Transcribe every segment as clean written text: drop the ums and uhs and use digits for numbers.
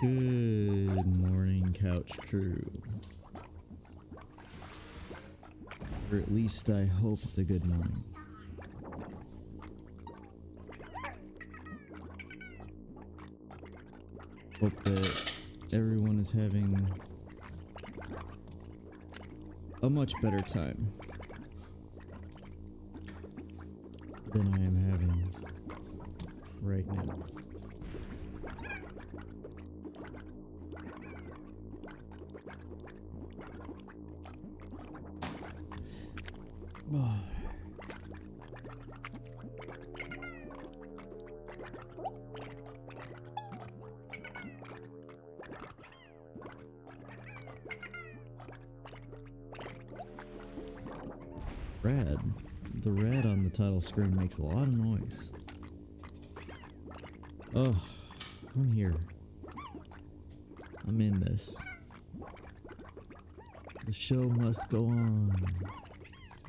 Good morning, couch crew. Or at least I hope it's a good morning. Hope that everyone is having a much better time than I am having right now. Rad. The red on the title screen makes a lot of noise. Oh, I'm here. I'm in this. The show must go on.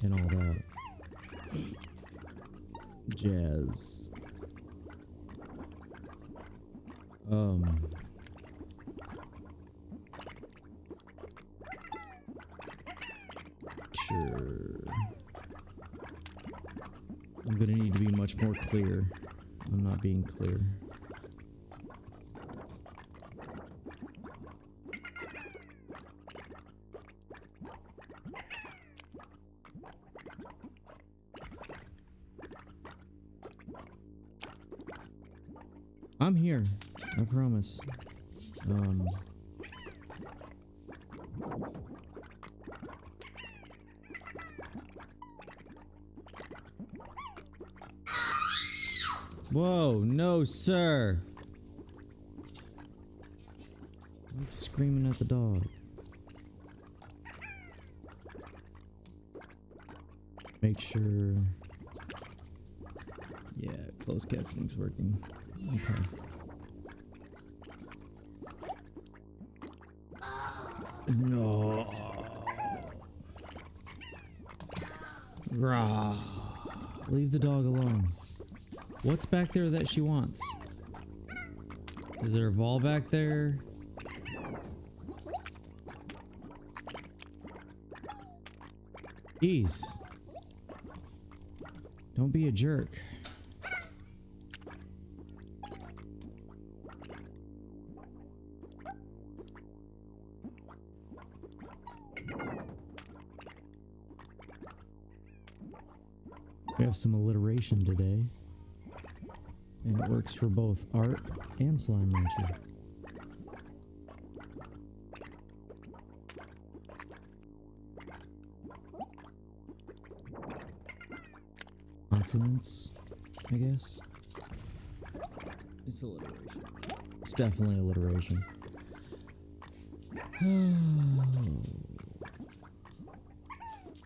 And all that jazz. Sure. I'm gonna need to be much more clear. I'm not being clear. I'm here. I promise. Whoa, no, sir. I'm screaming at the dog. Make sure. Yeah, closed captioning's working. Okay. No. Rah. Leave the dog alone. What's back there that she wants? Is there a ball back there? Jeez. Don't be a jerk. We have some alliteration today. And it works for both art and slime rancher. Consonants, I guess. It's alliteration. It's definitely alliteration.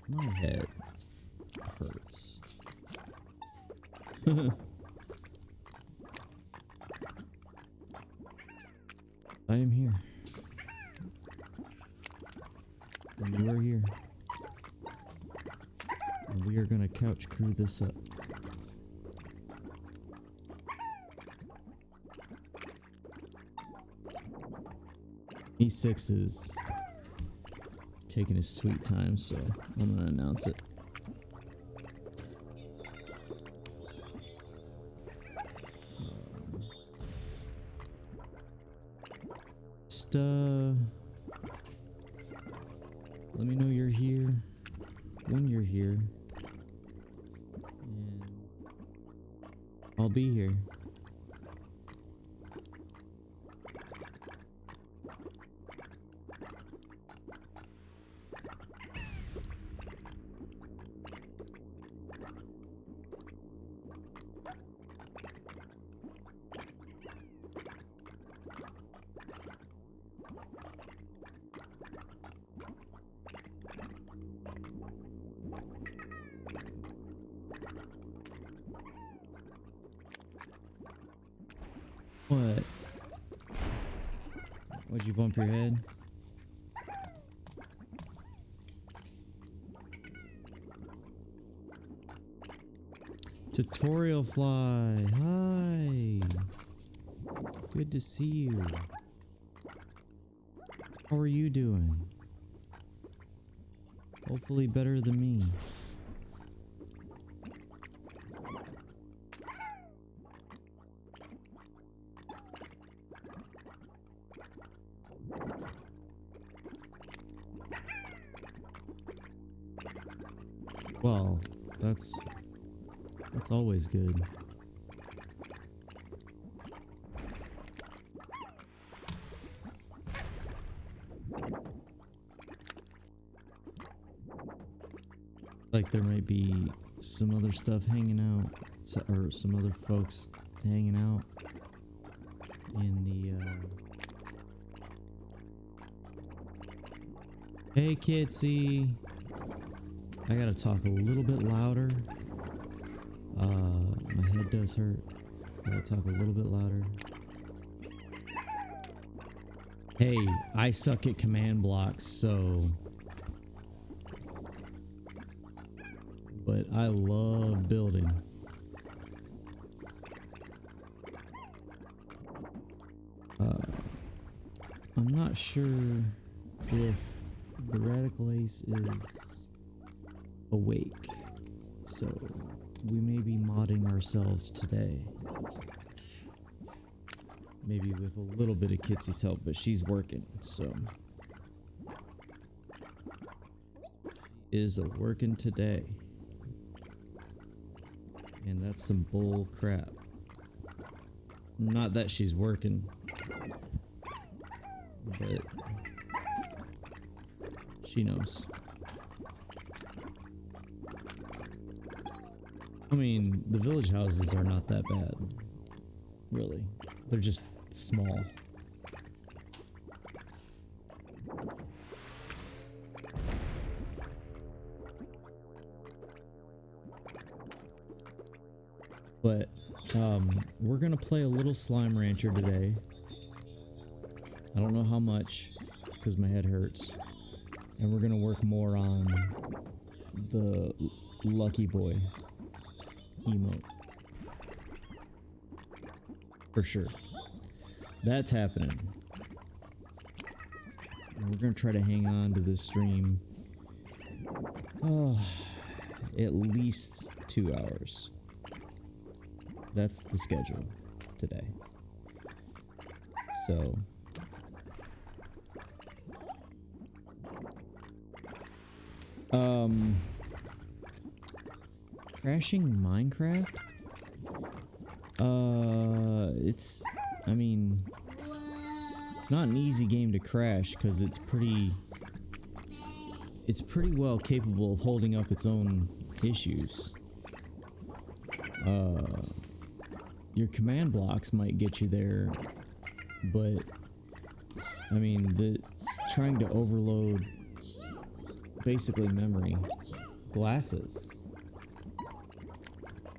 My head hurts. I am here. And you are here. And we are gonna couch crew this up. E6 is taking his sweet time, so I'm gonna announce it. Let me know you're here when you're here, and I'll be here. What? Would you bump your head? Tutorial Fly, hi. Good to see you. How are you doing? Hopefully better than me. Well, that's always good. Like there might be some other stuff hanging out, or some other folks hanging out in the Hey Kitsy! I gotta talk a little bit louder. My head does hurt. I gotta talk a little bit louder. Hey, I suck at command blocks, so... But I love building. I'm not sure if the Radical Ace is awake, so we may be modding ourselves today. Maybe with a little bit of Kitsy's help, but she's working, so... She is working today. And that's some bull crap. Not that she's working, but she knows. I mean, the village houses are not that bad, really. They're just small. But we're gonna play a little Slime Rancher today. I don't know how much, because my head hurts. And we're gonna work more on the Lucky Boy emote. For sure. That's happening. And we're gonna try to hang on to this stream. Oh, at least 2 hours. That's the schedule today. So crashing Minecraft? I mean, it's not an easy game to crash because it's pretty well capable of holding up its own issues. Your command blocks might get you there, but I mean, trying to overload basically memory glasses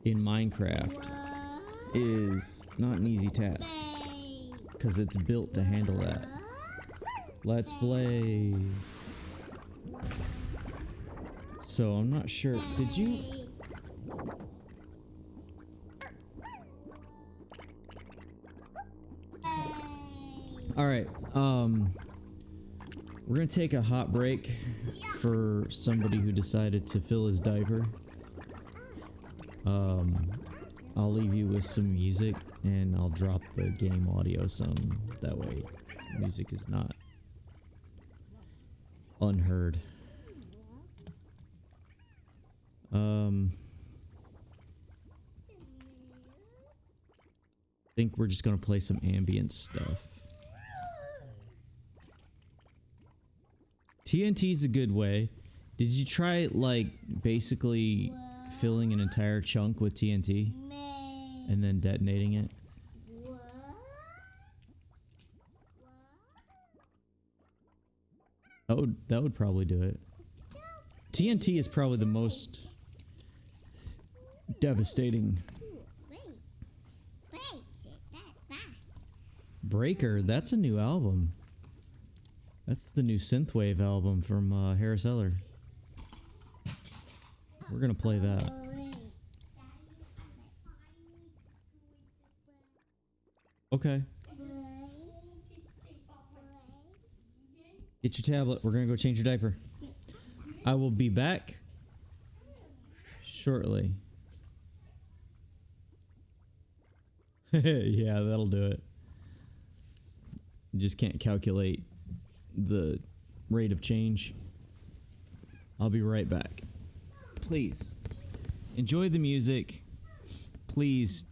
in Minecraft is not an easy task because it's built to handle that. Let's blaze. So I'm not sure. Did you? All right. We're gonna take a hot break for somebody who decided to fill his diaper. I'll leave you with some music and I'll drop the game audio some. That way music is not unheard. I think we're just gonna play some ambient stuff. TNT's a good way. Did you try, like, basically filling an entire chunk with TNT and then detonating it? That would probably do it. TNT is probably the most devastating. Breaker, that's a new album. That's the new synthwave album from Harris Eller. We're gonna play that. Okay. Get your tablet. We're gonna go change your diaper. I will be back shortly. Yeah, that'll do it. You just can't calculate the rate of change. I'll be right back. Please enjoy the music. Please,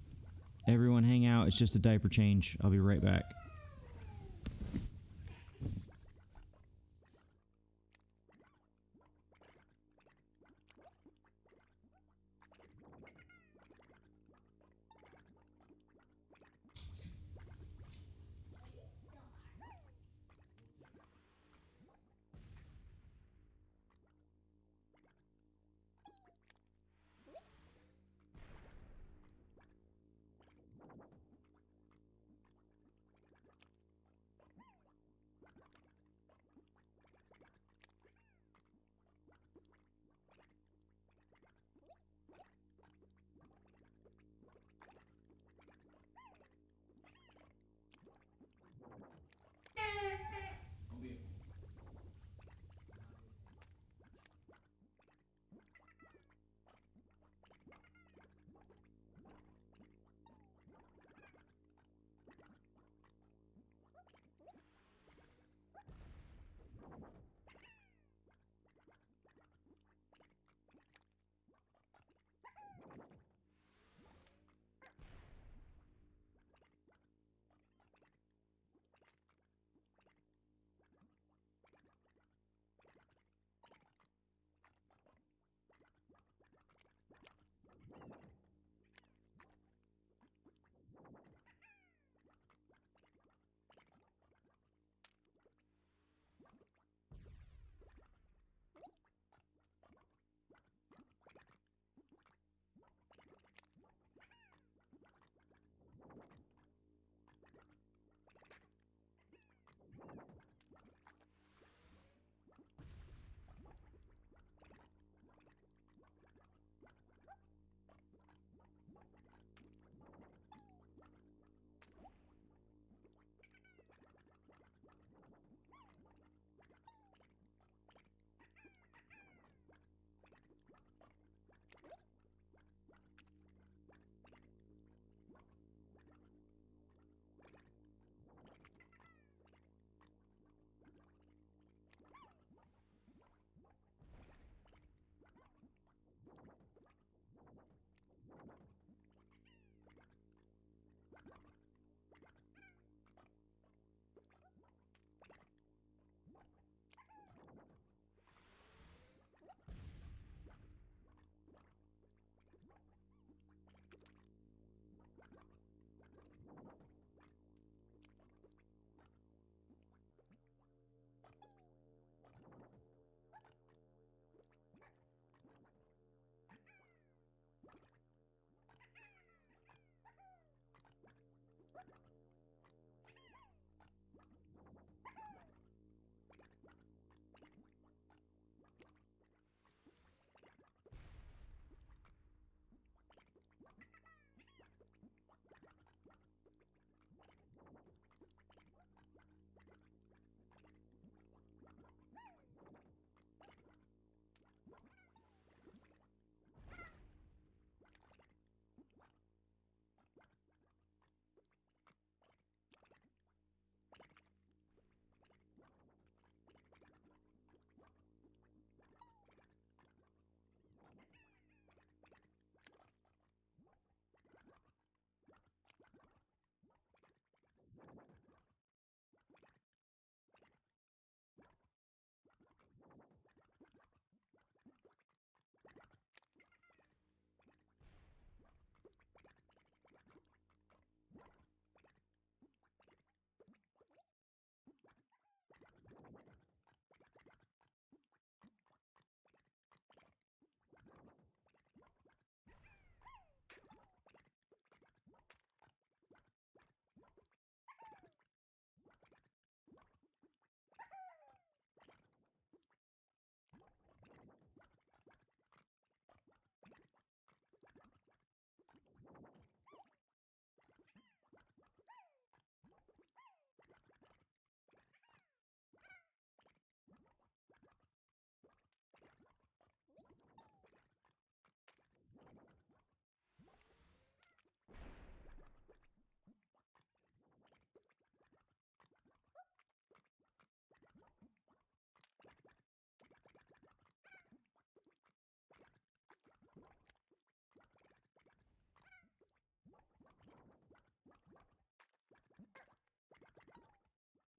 everyone hang out. It's just a diaper change. I'll be right back.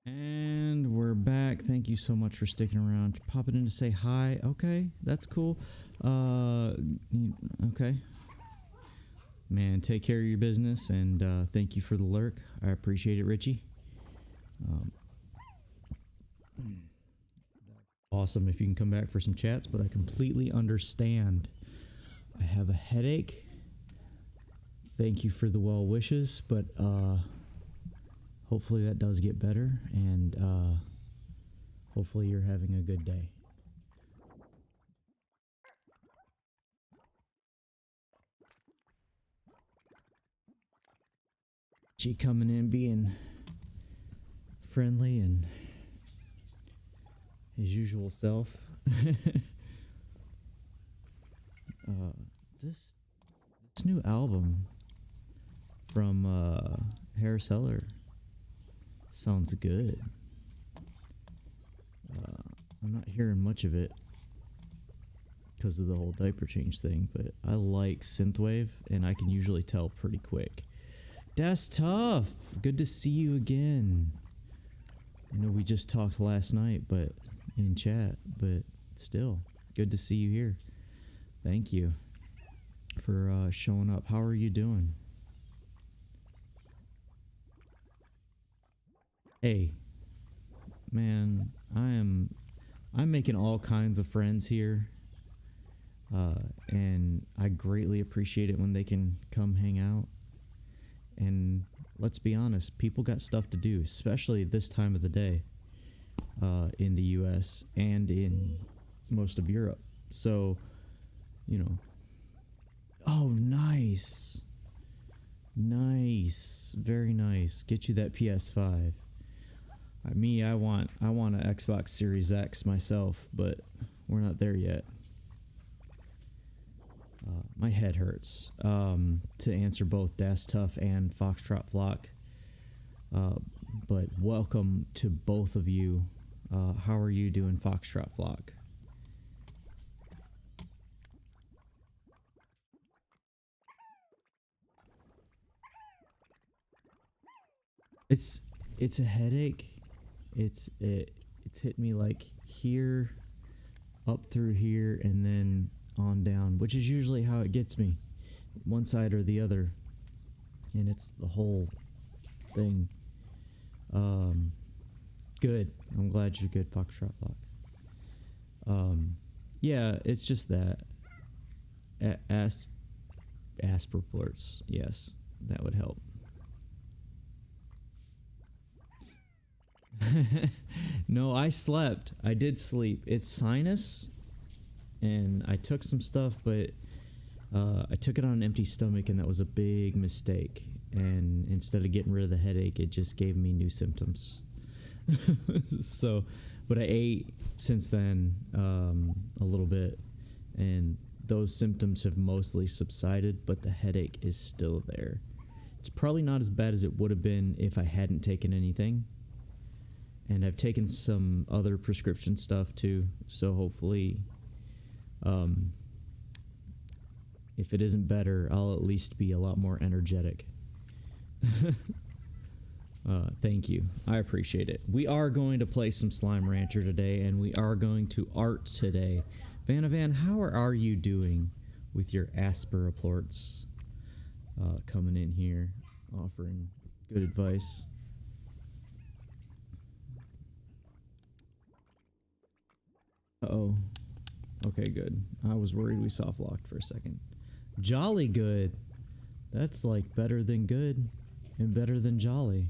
And we're back. Thank you so much for sticking around. Popping in to say hi. Okay, that's cool. Okay. Man, take care of your business, and thank you for the lurk. I appreciate it, Richie. Awesome if you can come back for some chats, but I completely understand. I have a headache. Thank you for the well wishes, but hopefully that does get better, and hopefully you're having a good day. She coming in being friendly and his usual self. This new album from Harris Heller sounds good. I'm not hearing much of it because of the whole diaper change thing, but I like synthwave, and I can usually tell pretty quick. That's tough. Good to see you again. I know we just talked last night, but in chat, but still good to see you here. Thank you for showing up. How are you doing? Hey, man, I'm making all kinds of friends here, and I greatly appreciate it when they can come hang out. And let's be honest, people got stuff to do, especially this time of the day in the US and in most of Europe. So, you know. Oh, nice. Nice. Very nice. Get you that PS5. I want an Xbox Series X myself, but we're not there yet. My head hurts. To answer both Das Tough and Foxtrot Flock. But welcome to both of you. How are you doing, Foxtrot Flock? It's a headache. It's hit me like here, up through here, and then on down, which is usually how it gets me, one side or the other, and it's the whole thing. Good. I'm glad you're good, Foxtrot Block. Yeah, it's just that. Asperports. Yes, that would help. No, I slept. I did sleep. It's sinus, and I took some stuff, but I took it on an empty stomach, and that was a big mistake. And instead of getting rid of the headache, it just gave me new symptoms. So, but I ate since then a little bit, and those symptoms have mostly subsided, but the headache is still there. It's probably not as bad as it would have been if I hadn't taken anything. And I've taken some other prescription stuff too, so hopefully, if it isn't better, I'll at least be a lot more energetic. Thank you. I appreciate it. We are going to play some Slime Rancher today, and we are going to art today. Vanavan, how are you doing with your Aspiraplorts? Coming in here, offering good advice. Uh-oh. Okay, good. I was worried we soft locked for a second. Jolly good. That's like better than good and better than jolly.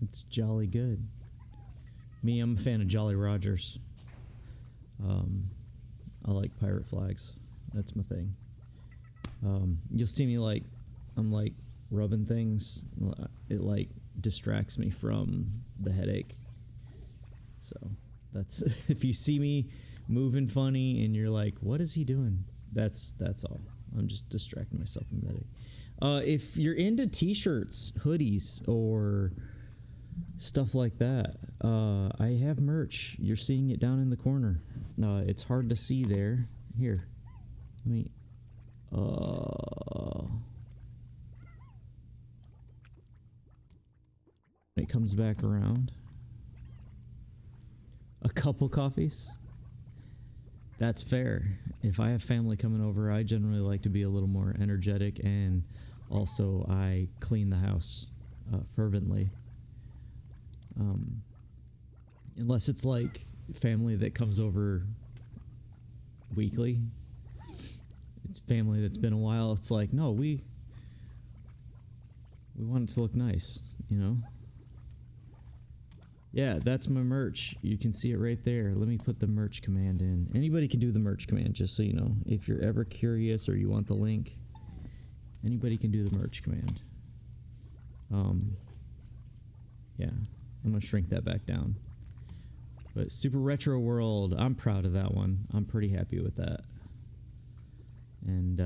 It's jolly good. Me, I'm a fan of Jolly Rogers. I like pirate flags. That's my thing. You'll see me like, I'm like rubbing things. It like distracts me from the headache. So that's, if you see me moving funny and you're like, what is he doing? That's all. I'm just distracting myself from the headache. If you're into t-shirts, hoodies, or stuff like that, I have merch. You're seeing it down in the corner. It's hard to see there. Here, let me. It comes back around. A couple coffees? That's fair. If I have family coming over, I generally like to be a little more energetic, and also I clean the house fervently. Unless it's like family that comes over weekly. It's family that's been a while. It's like, no, we want it to look nice, you know? Yeah, that's my merch. You can see it right there. Let me put the merch command in. Anybody can do the merch command, just so you know. If you're ever curious or you want the link, anybody can do the merch command. Yeah, I'm going to shrink that back down. But Super Retro World, I'm proud of that one. I'm pretty happy with that. And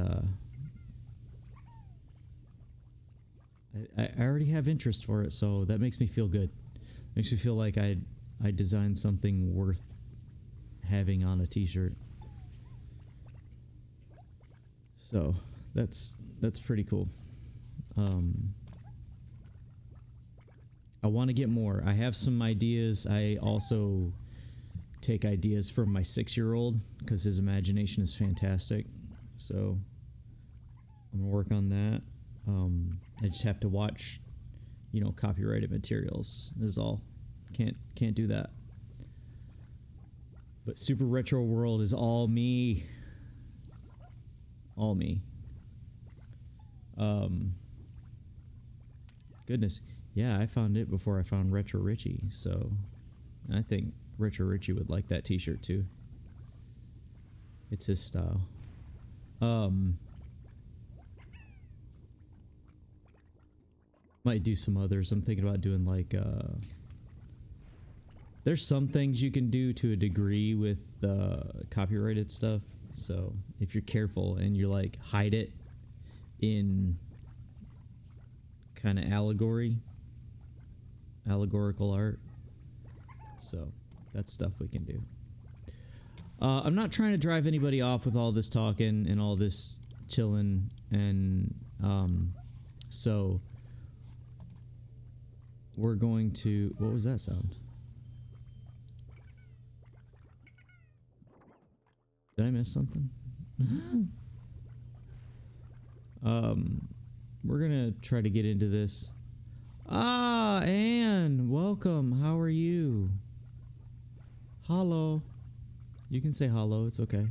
I already have interest for it, so that makes me feel good. Makes me feel like I designed something worth having on a t-shirt. So that's pretty cool. I want to get more. I have some ideas. I also take ideas from my 6-year-old because his imagination is fantastic. So I'm gonna work on that. I just have to watch, you know, copyrighted materials is all. Can't do that. But Super Retro World is all me. All me. Goodness. Yeah, I found it before I found Retro Richie, so I think Retro Richie would like that t-shirt too. It's his style. Might do some others. I'm thinking about doing like there's some things you can do to a degree with copyrighted stuff. So if you're careful and you're like hide it in kind of allegorical art. So that's stuff we can do. I'm not trying to drive anybody off with all this talking and all this chilling, and so we're going to. What was that sound? Did I miss something? We're gonna try to get into this. Ah, Anne, welcome. How are you? Hello. You can say hello. It's okay.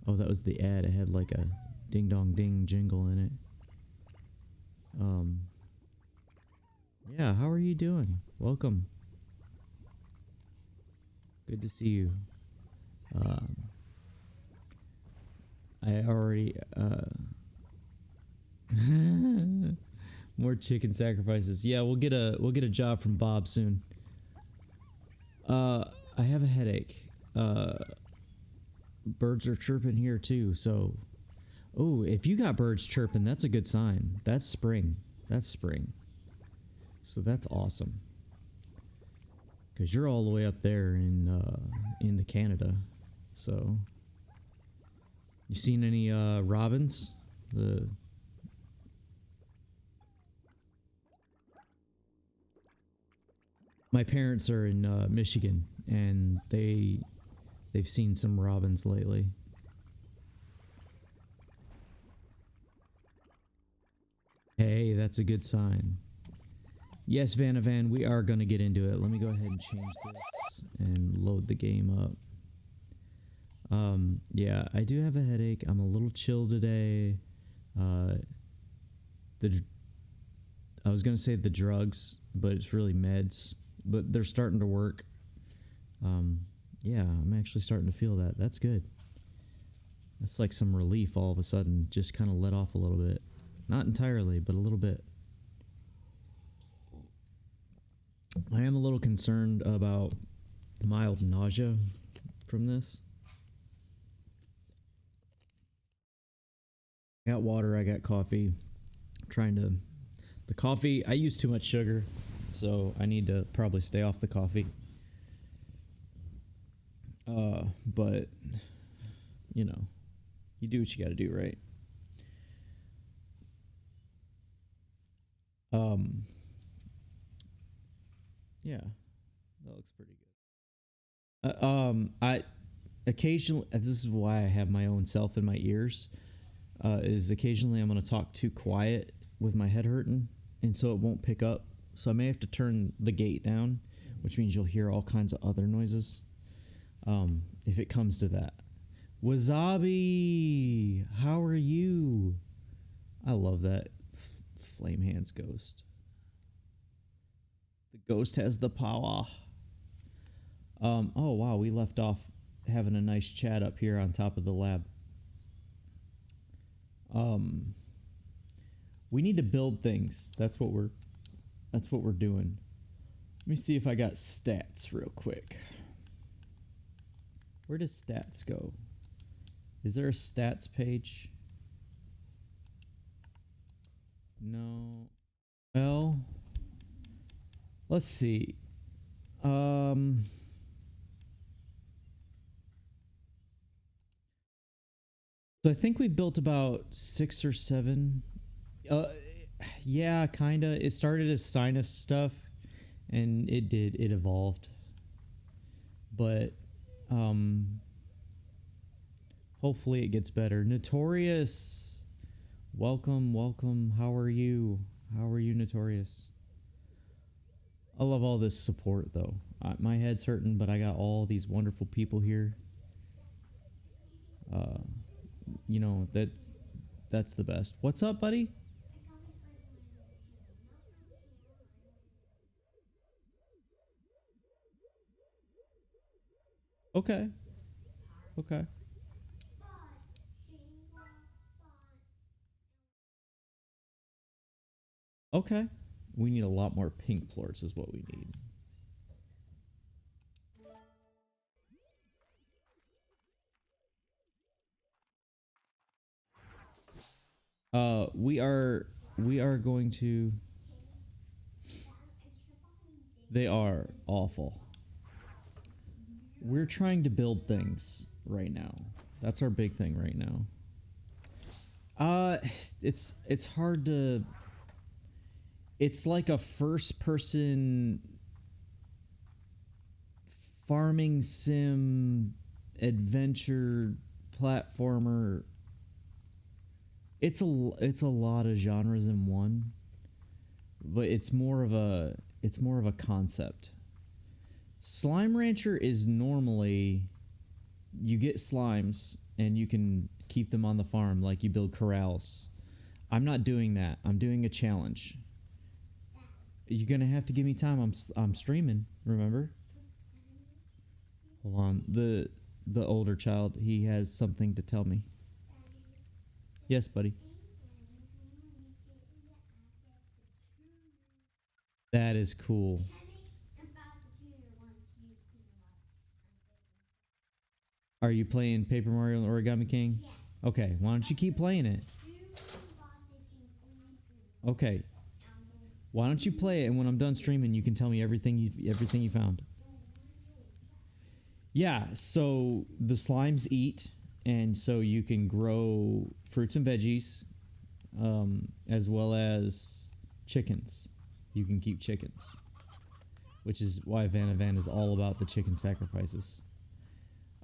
Oh, that was the ad. It had like a ding dong ding jingle in it. Yeah, how are you doing? Welcome. Good to see you. I already more chicken sacrifices. Yeah, we'll get a job from Bob soon. I have a headache. Birds are chirping here too, so oh, if you got birds chirping, that's a good sign. That's spring. That's spring. So that's awesome. Cause you're all the way up there in the Canada. So you seen any robins? My parents are in Michigan, and they've seen some robins lately. Hey, that's a good sign. Yes, Vanavan, we are going to get into it. Let me go ahead and change this and load the game up. Yeah, I do have a headache. I'm a little chill today. I was going to say the drugs, but it's really meds. But they're starting to work. Yeah, I'm actually starting to feel that. That's good. That's like some relief all of a sudden. Just kind of let off a little bit. Not entirely, but a little bit. I am a little concerned about mild nausea from this. I got water, I got coffee. The coffee, I use too much sugar, so I need to probably stay off the coffee. But, you know, you do what you gotta do, right? Yeah, that looks pretty good. I occasionally, this is why I have my own self in my ears. Is occasionally I'm going to talk too quiet with my head hurting, and so it won't pick up. So I may have to turn the gate down, which means you'll hear all kinds of other noises. If it comes to that. Wasabi, how are you? I love that Flame Hands ghost. The ghost has the power. Oh wow, we left off having a nice chat up here on top of the lab. We need to build things. That's what we're doing. Let me see if I got stats real quick. Where does stats go? Is there a stats page? No. Well, let's see. So I think we built about 6 or 7. Yeah, kinda. It started as sinus stuff, and it evolved. But hopefully it gets better. Notorious, welcome. How are you? Notorious? I love all this support though. My head's hurting, but I got all these wonderful people here. You know, that's the best. What's up, buddy? Okay. Okay. We need a lot more pink plorts is what we need. We are going to... They are awful. We're trying to build things right now. That's our big thing right now. It's hard to... It's like a first-person farming sim adventure platformer. It's a lot of genres in one, but it's more of a concept. Slime Rancher is normally you get slimes and you can keep them on the farm like you build corrals. I'm not doing that. I'm doing a challenge. You're gonna have to give me time. I'm streaming. Remember? Hold on. The older child, he has something to tell me. Yes, buddy. That is cool. Are you playing Paper Mario and Origami King? Yeah. Okay, why don't you keep playing it? Okay. Why don't you play it, and when I'm done streaming, you can tell me everything you found. Yeah, so the slimes eat, and so you can grow fruits and veggies, as well as chickens. You can keep chickens, which is why Van is all about the chicken sacrifices.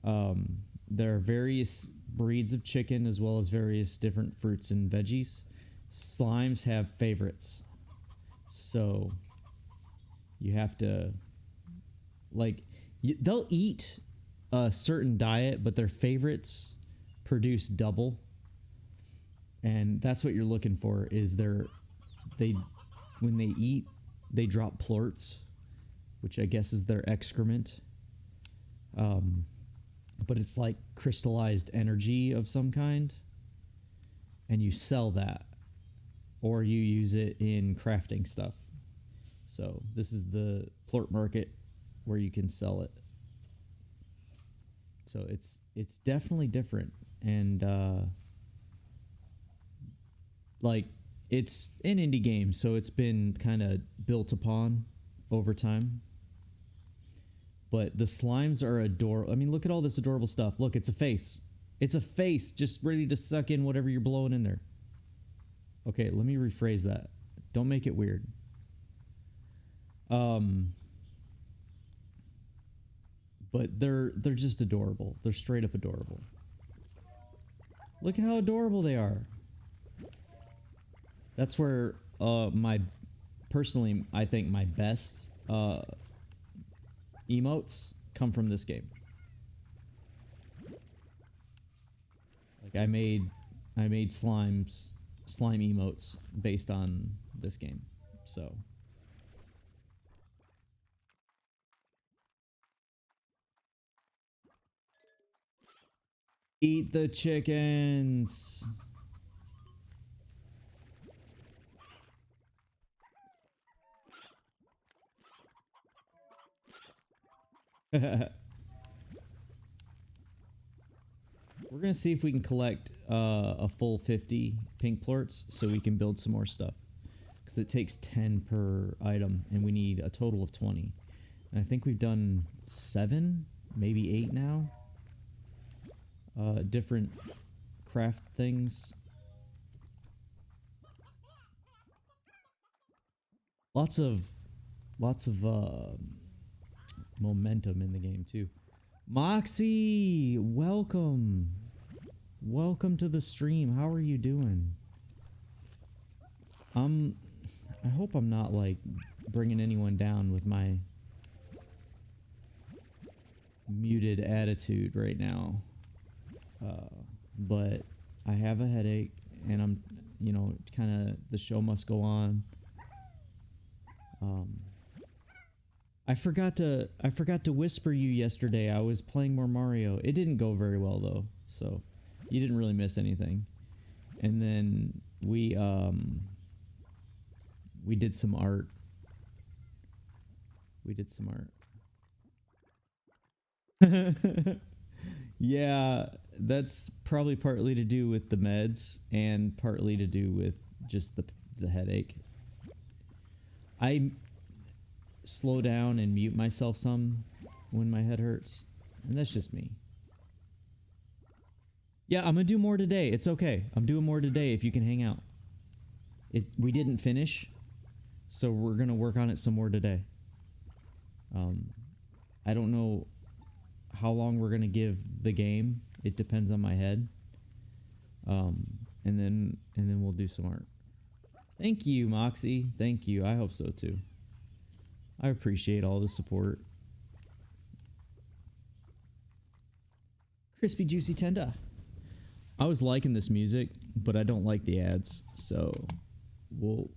There are various breeds of chicken as well as various different fruits and veggies. Slimes have favorites. So you have to, like, they'll eat a certain diet, but their favorites produce double. And that's what you're looking for, is when they eat, they drop plorts, which I guess is their excrement. But it's like crystallized energy of some kind. And you sell that. Or you use it in crafting stuff. So this is the plort market where you can sell it. So it's definitely different. And like, it's an indie game, so it's been kind of built upon over time. But the slimes are adorable. I mean, look at all this adorable stuff. Look, it's a face. It's a face just ready to suck in whatever you're blowing in there. Okay, let me rephrase that. Don't make it weird. But they're just adorable. They're straight up adorable. Look at how adorable they are. That's where personally I think my best emotes come from this game. Like I made slime emotes based on this game. So eat the chickens. We're gonna see if we can collect a full 50 pink plorts so we can build some more stuff. Because it takes 10 per item, and we need a total of 20. And I think we've done 7, maybe 8 now. Different craft things. Lots of momentum in the game too. Moxie, welcome. Welcome to the stream. How are you doing? I hope I'm not like bringing anyone down with my muted attitude right now. But I have a headache and I'm, you know, kind of the show must go on. I forgot to whisper you yesterday. I was playing more Mario. It didn't go very well though, so you didn't really miss anything. And then we did some art. Yeah, that's probably partly to do with the meds and partly to do with just the headache. I slow down and mute myself some when my head hurts, and that's just me. Yeah, I'm gonna do more today. It's okay. I'm doing more today if you can hang out. We didn't finish, so we're gonna work on it some more today. I don't know how long we're gonna give the game. It depends on my head. And then we'll do some art. Thank you, Moxie. Thank you. I hope so too. I appreciate all the support. Crispy Juicy Tenda. I was liking this music, but I don't like the ads, so I'm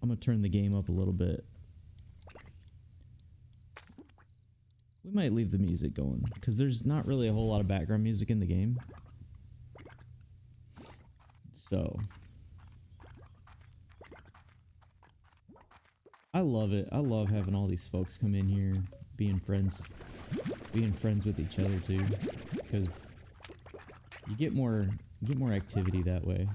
gonna turn the game up a little bit. We might leave the music going, because there's not really a whole lot of background music in the game. So I love it. I love having all these folks come in here, being friends with each other too, because you get more activity that way.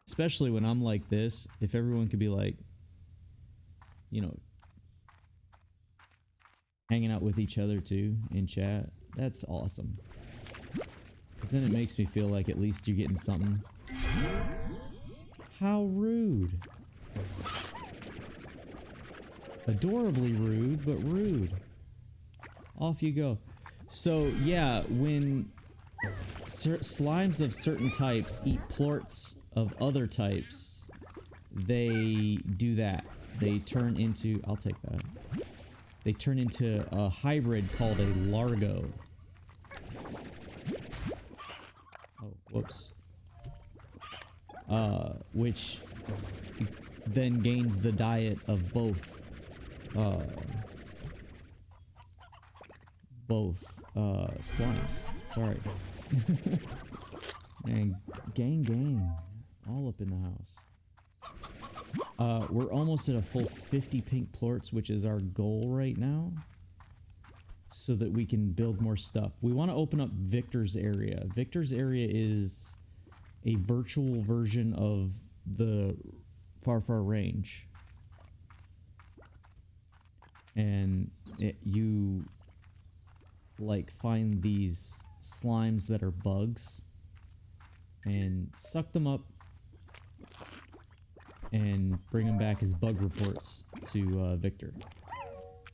Especially when I'm like this, if everyone could be like, you know, hanging out with each other too in chat, that's awesome. Because then it makes me feel like at least you're getting something. How rude. Adorably rude, but rude. Off you go. So, yeah, when slimes of certain types eat plorts of other types, they do that. They turn into... I'll take that. They turn into a hybrid called a largo. Oh, whoops. Which then gains the diet of both slimes. Sorry. And gang, all up in the house. We're almost at a full 50 pink plorts, which is our goal right now, so that we can build more stuff. We want to open up Victor's area. Victor's area is a virtual version of the Far Range. And you like find these slimes that are bugs and suck them up and bring them back as bug reports to Victor.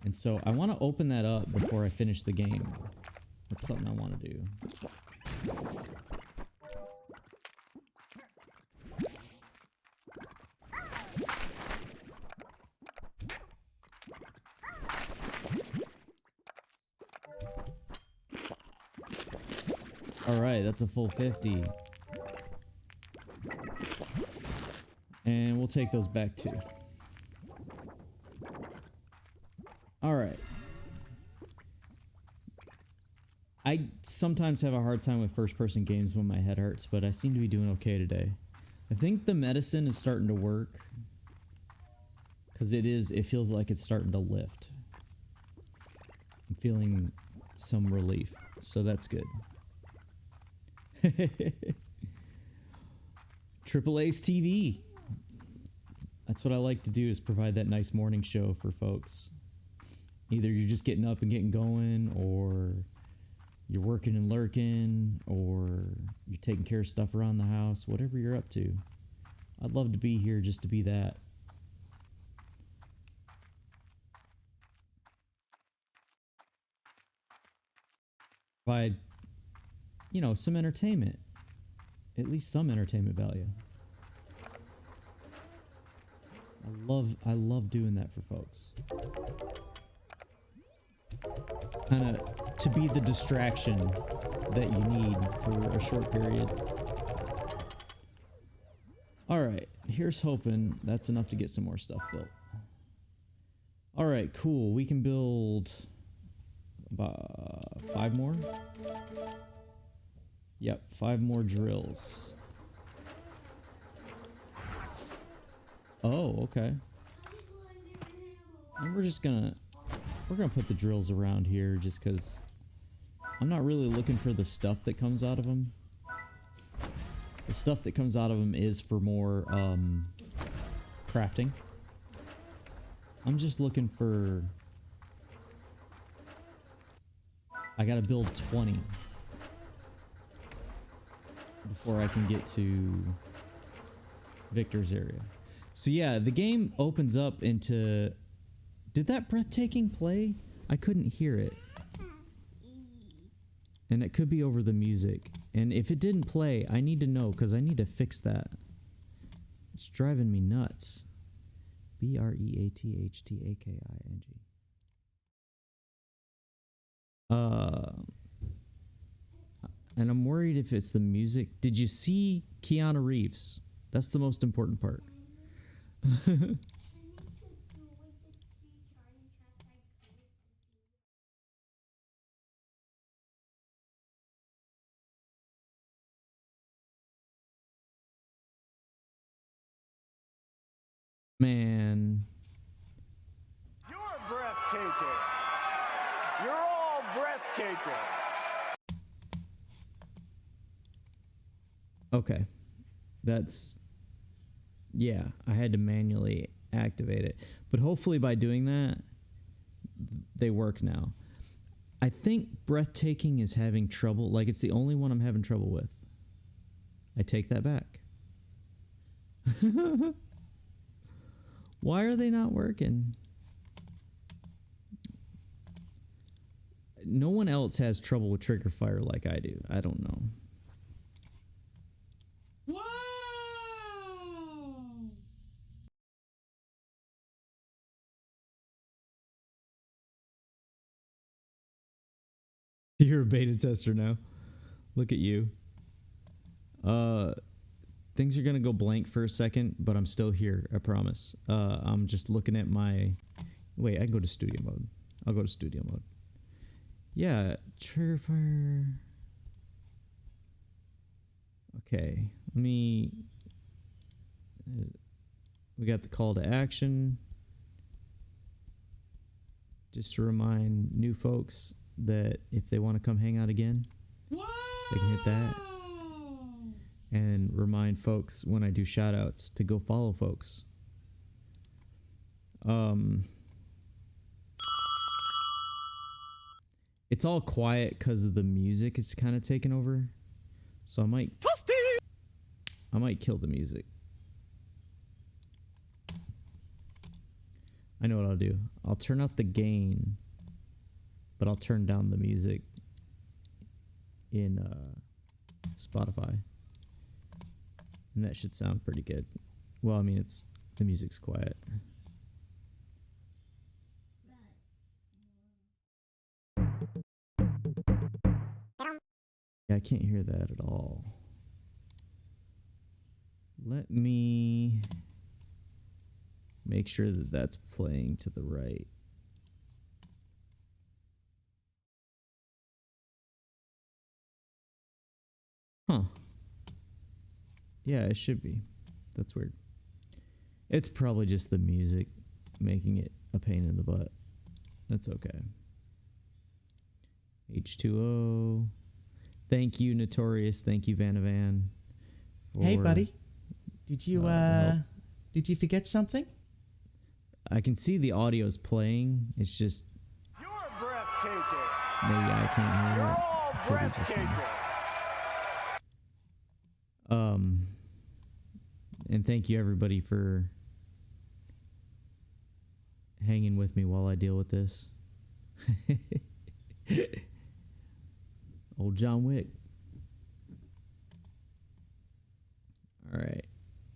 And so I want to open that up before I finish the game. That's something I want to do. Alright, that's a full 50. And we'll take those back too. Alright. I sometimes have a hard time with first-person games when my head hurts, but I seem to be doing okay today. I think the medicine is starting to work. Because it feels like it's starting to lift. I'm feeling some relief, so that's good. Triple Ace TV. That's what I like to do, is provide that nice morning show for folks. Either you're just getting up and getting going, or you're working and lurking, or you're taking care of stuff around the house, whatever you're up to. I'd love to be here just to be that. Provide, you know, some entertainment. At least some entertainment value. I love doing that for folks. Kind of to be the distraction that you need for a short period. Alright, here's hoping that's enough to get some more stuff built. Alright, cool. We can build about 5 more. Yep, 5 more drills. Oh, okay. And we're gonna put the drills around here just because I'm not really looking for the stuff that comes out of them. The stuff that comes out of them is for more crafting. I'm just looking for... I gotta build 20 before I can get to Victor's area. So yeah, the game opens up into... Did that breathtaking play? I couldn't hear it. And it could be over the music. And if it didn't play, I need to know, because I need to fix that. It's driving me nuts. B-R-E-A-T-H-T-A-K-I-N-G. And I'm worried if it's the music. Did you see Keanu Reeves? That's the most important part. Man. You're breathtaking. You're all breathtaking. Okay. That's... Yeah, I had to manually activate it. But hopefully by doing that, they work now. I think breathtaking is having trouble. Like, it's the only one I'm having trouble with. I take that back. Why are they not working? No one else has trouble with trigger fire like I do. I don't know. Whoa! You're a beta tester now. Look at you. Things are gonna go blank for a second, but I'm still here, I promise. I'm just looking at my... Wait, I can go to studio mode. I'll go to studio mode. Yeah, trigger fire... Okay, let me... We got the call to action. Just to remind new folks that if they want to come hang out again, Whoa! they can hit that. And remind folks when I do shout outs to go follow folks. It's all quiet because of the music is kind of taking over. So I might kill the music. I know what I'll do. I'll turn up the gain, but I'll turn down the music in Spotify. And that should sound pretty good. Well, I mean, the music's quiet. Yeah, I can't hear that at all. Let me make sure that that's playing to the right. Huh. Yeah, it should be. That's weird. It's probably just the music making it a pain in the butt. That's okay. H2O. Thank you, Notorious. Thank you, Vanavan. Hey, buddy. Did you forget something? I can see the audio's playing. It's just You're breathtaking. maybe I can't hear You're it. all Could be just me. breathtaking. And thank you everybody for hanging with me while I deal with this. Old John Wick. All right.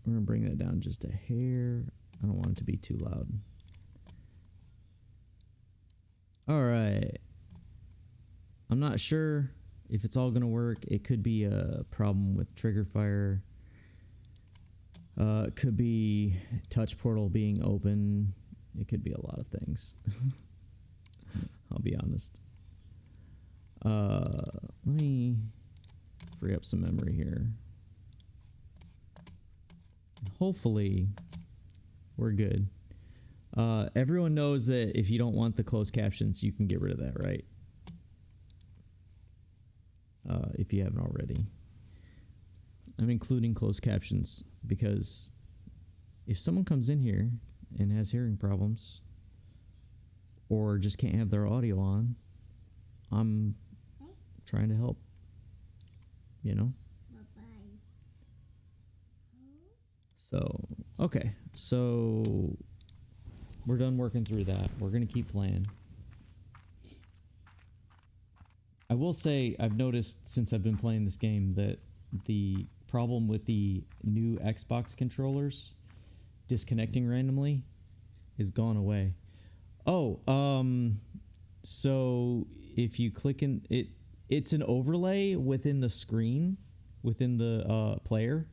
We're going to bring that down just a hair. I don't want it to be too loud. All right. I'm not sure if it's all going to work. It could be a problem with trigger fire. It could be touch portal being open. It could be a lot of things. I'll be honest. Let me free up some memory here. Hopefully, we're good. Everyone knows that if you don't want the closed captions, you can get rid of that, right? If you haven't already. I'm including closed captions because if someone comes in here and has hearing problems or just can't have their audio on, I'm trying to help, you know? So, okay. So, we're done working through that. We're going to keep playing. I will say, I've noticed since I've been playing this game that the problem with the new Xbox controllers disconnecting randomly is gone away. Oh, so if you click in it, it's an overlay within the screen, within the player.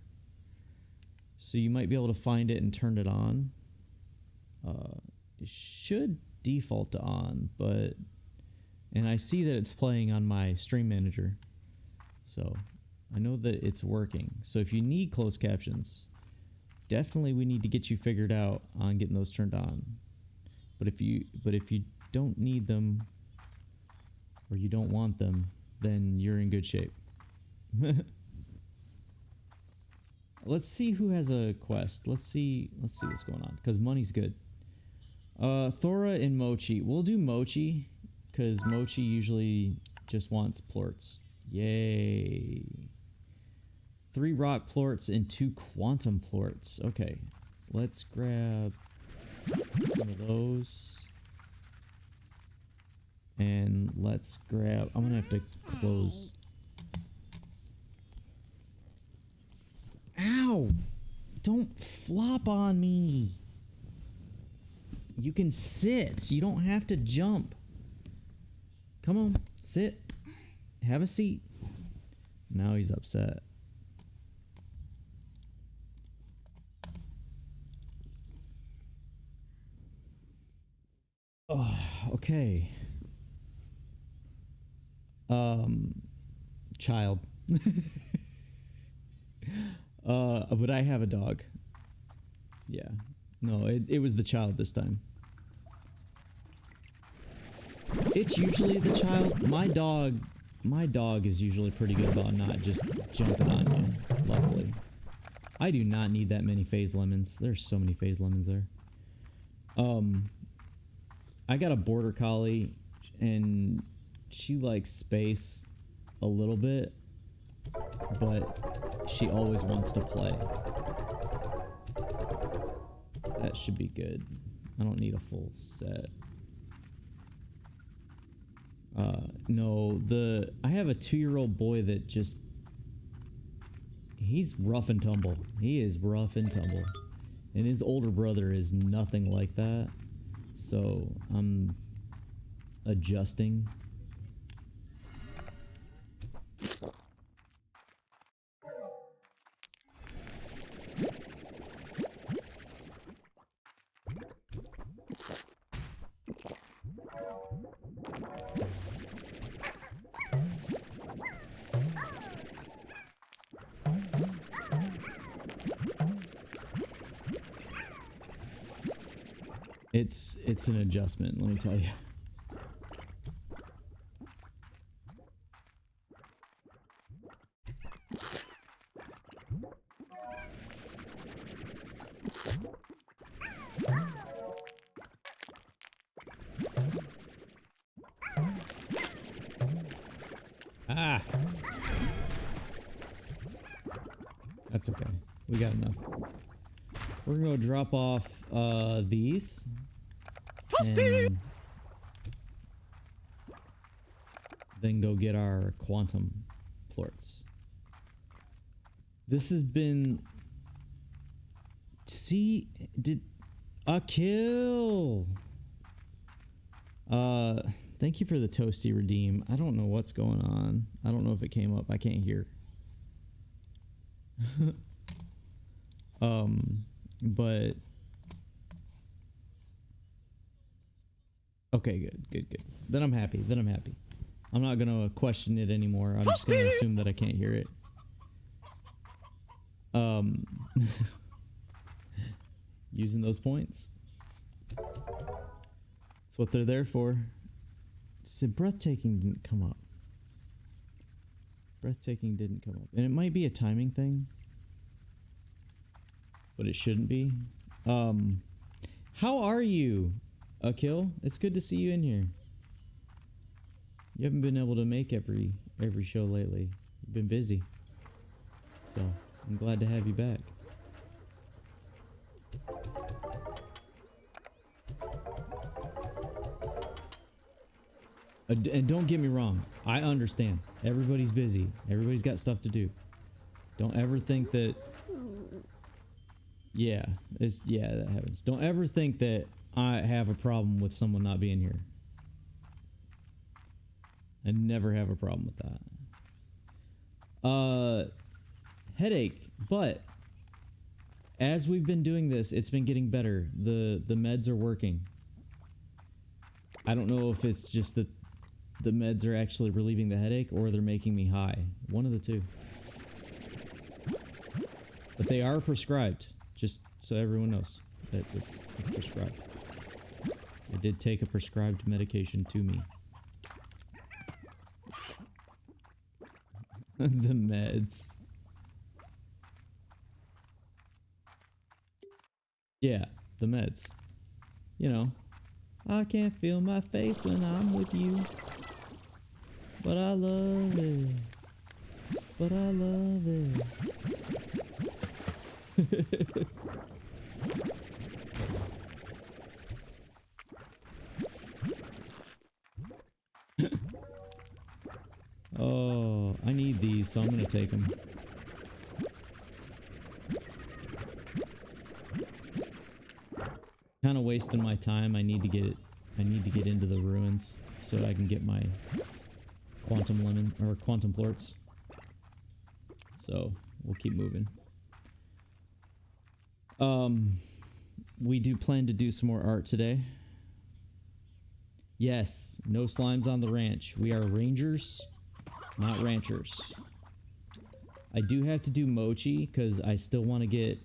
So you might be able to find it and turn it on. It should default to on, and I see that it's playing on my stream manager. So I know that it's working. So if you need closed captions, definitely we need to get you figured out on getting those turned on. But if you don't need them or you don't want them, then you're in good shape. Let's see who has a quest. Let's see what's going on, because money's good. Thora and Mochi. We'll do Mochi because Mochi usually just wants plorts. Yay. 3 rock plorts and 2 quantum plorts. Okay, let's grab some of those. And let's grab... I'm gonna have to close... Ow! Don't flop on me! You can sit. You don't have to jump. Come on, sit. Have a seat. Now he's upset. Oh, okay. Child. But I have a dog. Yeah. No, it was the child this time. It's usually the child. My dog is usually pretty good about not just jumping on you, luckily. I do not need that many phase lemons. There's so many phase lemons there. I got a border collie and she likes space a little bit, but she always wants to play. That should be good. I don't need a full set. No, I have a 2-year-old boy that just, he's rough and tumble. He is rough and tumble. And his older brother is nothing like that. So I'm adjusting. It's an adjustment, let me tell you. Ah! That's okay. We got enough. We're gonna drop off these. And then go get our quantum plorts. This has been... See, did a kill? Thank you for the toasty redeem. I don't know what's going on. I don't know if it came up. I can't hear. But okay, good. Then I'm happy. I'm not gonna question it anymore. I'm just gonna assume that I can't hear it. Using those points. That's what they're there for. Said breathtaking didn't come up. Breathtaking didn't come up. And it might be a timing thing. But it shouldn't be. How are you, Akil? It's good to see you in here. You haven't been able to make every show lately. You've been busy. So, I'm glad to have you back. And don't get me wrong, I understand. Everybody's busy. Everybody's got stuff to do. Don't ever think that... Yeah, that happens. Don't ever think that I have a problem with someone not being here. I never have a problem with that. Headache, but as we've been doing this, it's been getting better. The meds are working. I don't know if it's just that the meds are actually relieving the headache or they're making me high. One of the two. But they are prescribed, just so everyone knows that it's prescribed. I did take a prescribed medication to me. The meds. Yeah, the meds. You know, I can't feel my face when I'm with you. But I love it. But I love it. Oh, I need these, so I'm gonna take them. Kind of wasting my time. I need to get into the ruins so I can get my quantum lemon or quantum plorts. So we'll keep moving. We do plan to do some more art today. Yes, no slimes on the ranch. We are rangers, not ranchers. I do have to do mochi because I still want to get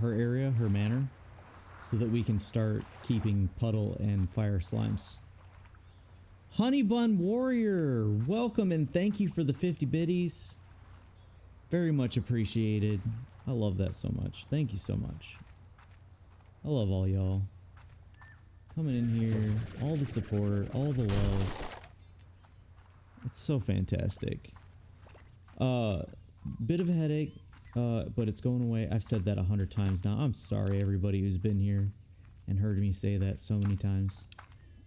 her area, her manor, so that we can start keeping puddle and fire slimes. Honey Bun Warrior, welcome and thank you for the 50 biddies. Very much appreciated. I love that so much. Thank you so much. I love all y'all. Coming in here, all the support, all the love. It's so fantastic. Bit of a headache. but it's going away. I've said that 100 times now. I'm sorry, everybody who's been here and heard me say that so many times.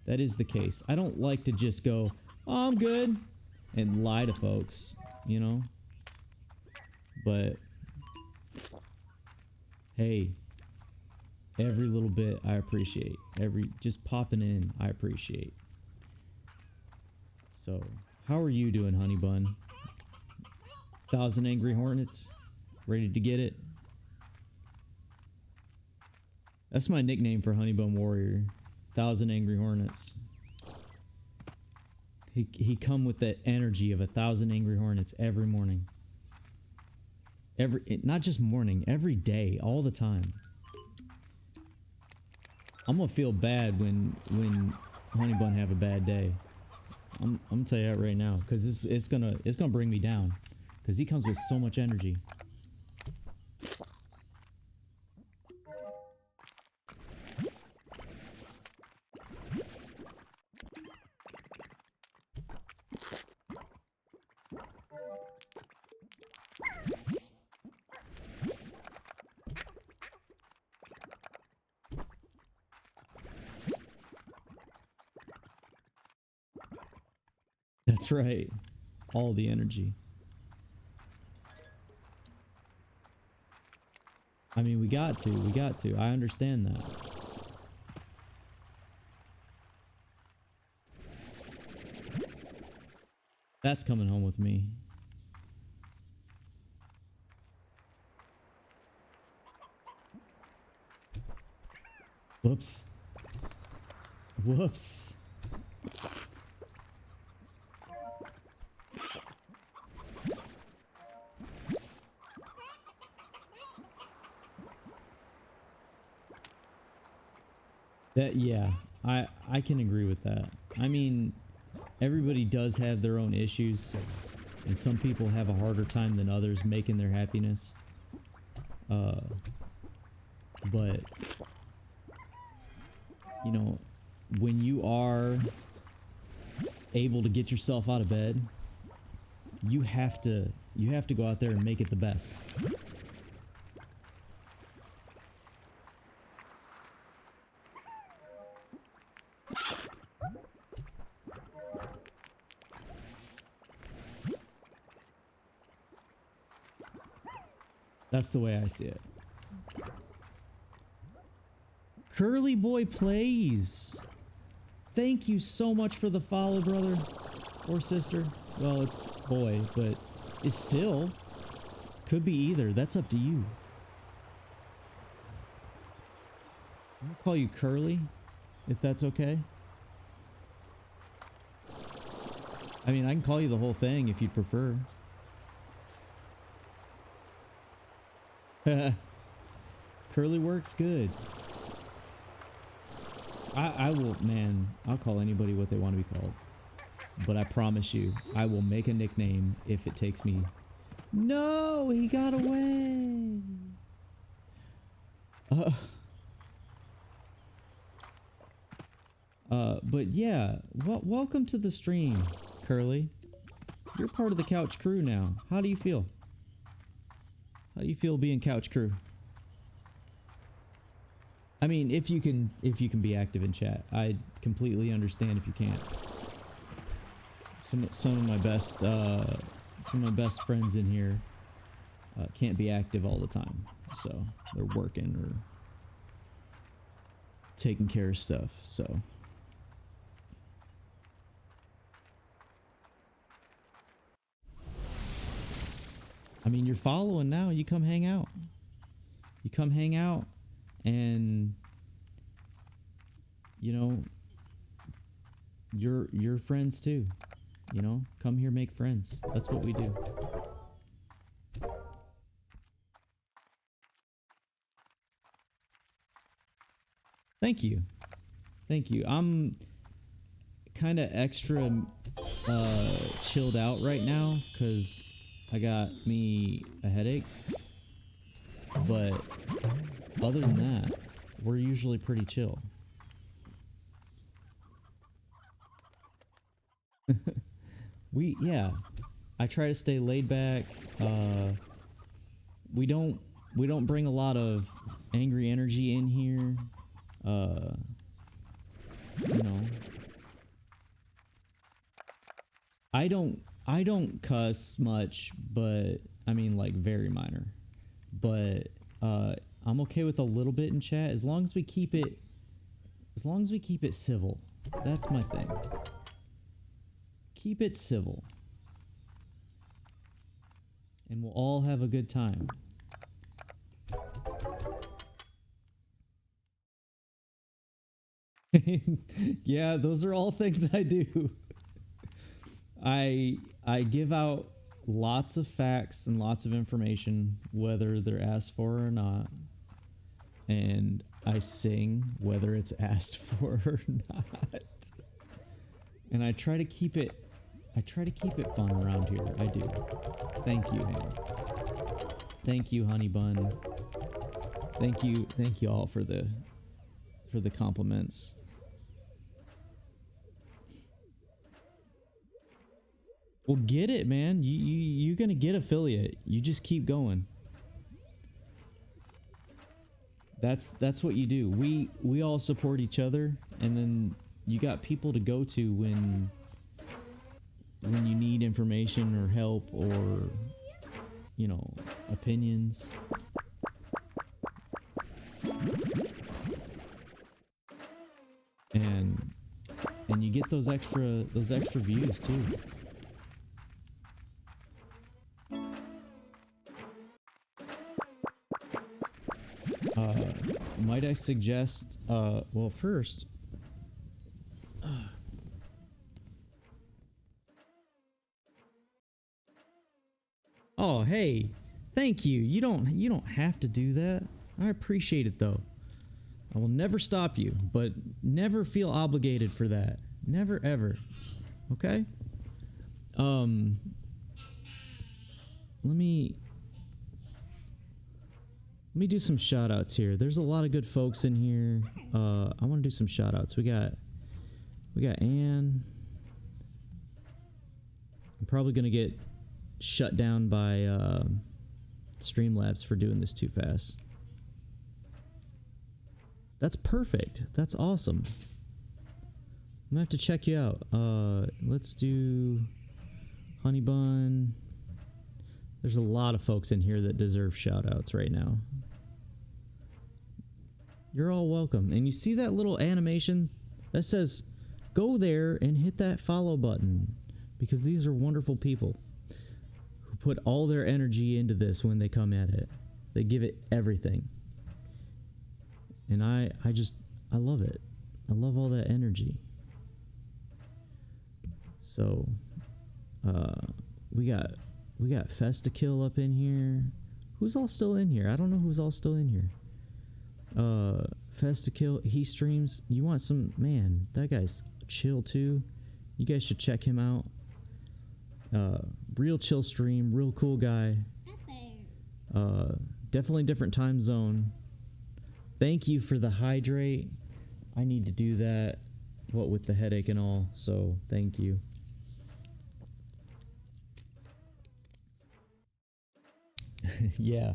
That is the case. I don't like to just go, oh, I'm good, and lie to folks, you know? But, hey, every little bit I appreciate. Just popping in, I appreciate. So, how are you doing, Honey Bun? 1,000 Angry Hornets? Ready to get it? That's my nickname for Honey Bun Warrior. 1,000 Angry Hornets. He come with that energy of 1,000 Angry Hornets every morning. Not just morning, every day, all the time. I'm gonna feel bad when Honey Bun have a bad day. I'm gonna tell you that right now, because it's gonna bring me down, because he comes with so much energy. That's right. All the energy. I mean, we got to. I understand that. That's coming home with me. Whoops. Whoops. Yeah, I can agree with that. I mean, everybody does have their own issues, and some people have a harder time than others making their happiness. But you know, when you are able to get yourself out of bed, you have to go out there and make it the best. That's the way I see it. Curly Boy Plays. Thank you so much for the follow, brother or sister. Well, it's boy, but it's still could be either. That's up to you. I'm gonna call you Curly, if that's okay. I mean, I can call you the whole thing if you'd prefer. Curly works good. I will, man, I'll call anybody what they want to be called. But I promise you, I will make a nickname if it takes me. No, he got away. But yeah, welcome to the stream, Curly. You're part of the couch crew now. How do you feel? How do you feel being couch crew? I mean, if you can be active in chat, I completely understand if you can't. Some of my best friends in here can't be active all the time, so they're working or taking care of stuff. So. I mean, you're following now. You come hang out. You come hang out, and you know, you're friends too. You know, come here, make friends. That's what we do. Thank you. Thank you. I'm kind of extra chilled out right now because I got me a headache. But other than that, we're usually pretty chill. Yeah, I try to stay laid back. we don't bring a lot of angry energy in here. You know, I don't cuss much, but I mean like very minor. But I'm okay with a little bit in chat as long as we keep it civil. That's my thing. Keep it civil. And we'll all have a good time. Yeah, those are all things I do. I give out lots of facts and lots of information, whether they're asked for or not. And I sing whether it's asked for or not. And I try to keep it fun around here. I do. Thank you, man. Thank you, Honey Bun. Thank you all for the compliments. Well, get it, man. You're gonna get affiliate. You just keep going. That's what you do. We all support each other, and then you got people to go to when you need information or help or, you know, opinions. And you get those extra views too. Might I suggest, well, first, oh, hey, thank you. You don't have to do that. I appreciate it though. I will never stop you, but never feel obligated for that. Never ever. Okay? Let me do some shout outs here. There's a lot of good folks in here. I want to do some shout outs. We got Anne. I'm probably going to get shut down by Streamlabs for doing this too fast. That's perfect. That's awesome. I'm gonna have to check you out. Let's do Honey Bun. There's a lot of folks in here that deserve shout outs right now. You're all welcome. And you see that little animation that says go there and hit that follow button, because these are wonderful people who put all their energy into this when they come at it. They give it everything. And I love it. I love all that energy. So, we got Festikill up in here. Who's all still in here? I don't know who's all still in here. Festikill, he streams. You want some, man, that guy's chill too. You guys should check him out. Real chill stream, real cool guy. Definitely different time zone. Thank you for the hydrate. I need to do that, what with the headache and all, so thank you. Yeah,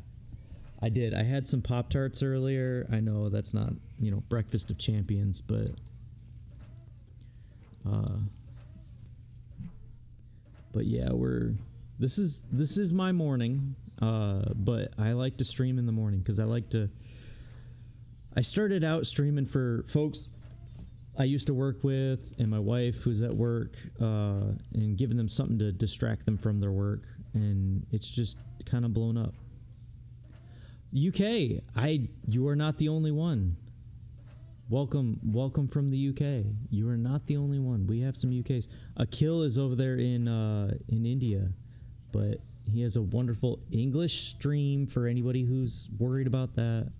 I did. I had some Pop-Tarts earlier. I know that's not, you know, breakfast of champions, but yeah, this is my morning, but I like to stream in the morning because I started out streaming for folks I used to work with and my wife who's at work, and giving them something to distract them from their work, and it's just kind of blown up. UK, you are not the only one. Welcome from the UK. You are not the only one. We have some UKs. Akil is over there in India, but he has a wonderful English stream for anybody who's worried about that.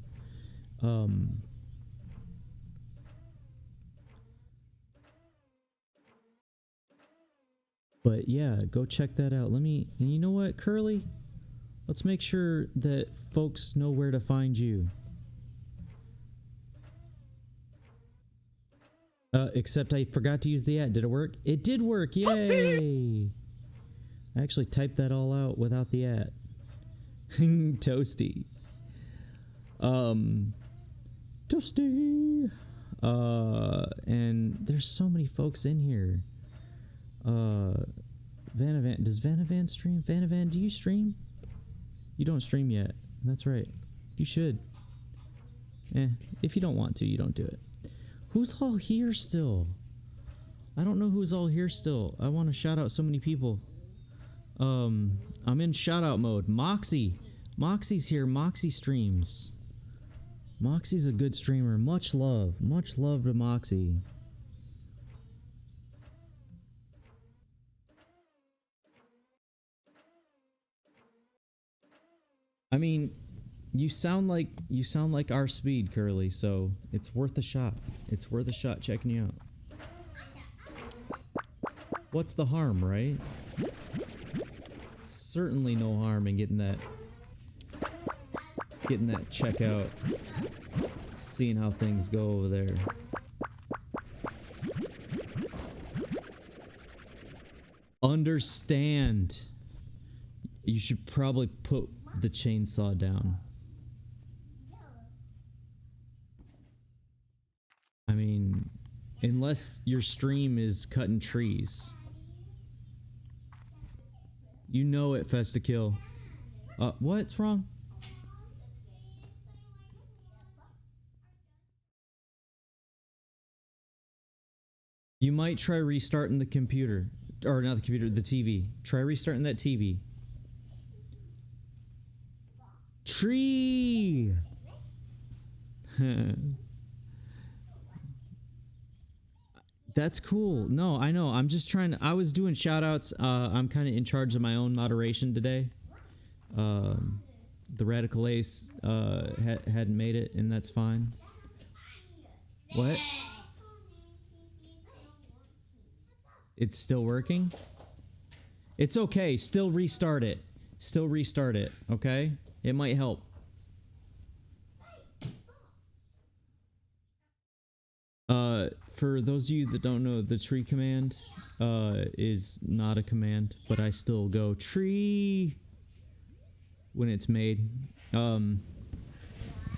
But yeah, go check that out. And you know what, Curly? Let's make sure that folks know where to find you. Except I forgot to use the @ Did it work? It did work. Yay! I actually typed that all out without the @ Toasty. Toasty. And there's so many folks in here. Vanavan, does Vanavan stream? Vanavan, do you stream? You don't stream yet. That's right. You should. If you don't want to, you don't do it. Who's all here still? I don't know who's all here still. I want to shout out so many people. I'm in shout out mode. Moxie. Moxie's here. Moxie streams. Moxie's a good streamer. Much love. Much love to Moxie. I mean, you sound like our speed, Curly, so it's worth a shot. It's worth a shot checking you out. What's the harm, right? Certainly no harm in getting that check out. Seeing how things go over there. Understand. You should probably put the chainsaw down. I mean, unless your stream is cutting trees. You know it, Festakill. What's wrong? You might try restarting the computer. Or not the computer, the TV. Try restarting that TV. Tree! That's cool. No, I know. I'm just trying to... I was doing shout-outs. I'm kind of in charge of my own moderation today. The Radical Ace hadn't made it, and that's fine. What? It's still working? It's okay. Still restart it. Still restart it, okay? It might help. For those of you that don't know, the tree command is not a command, but I still go tree when it's made.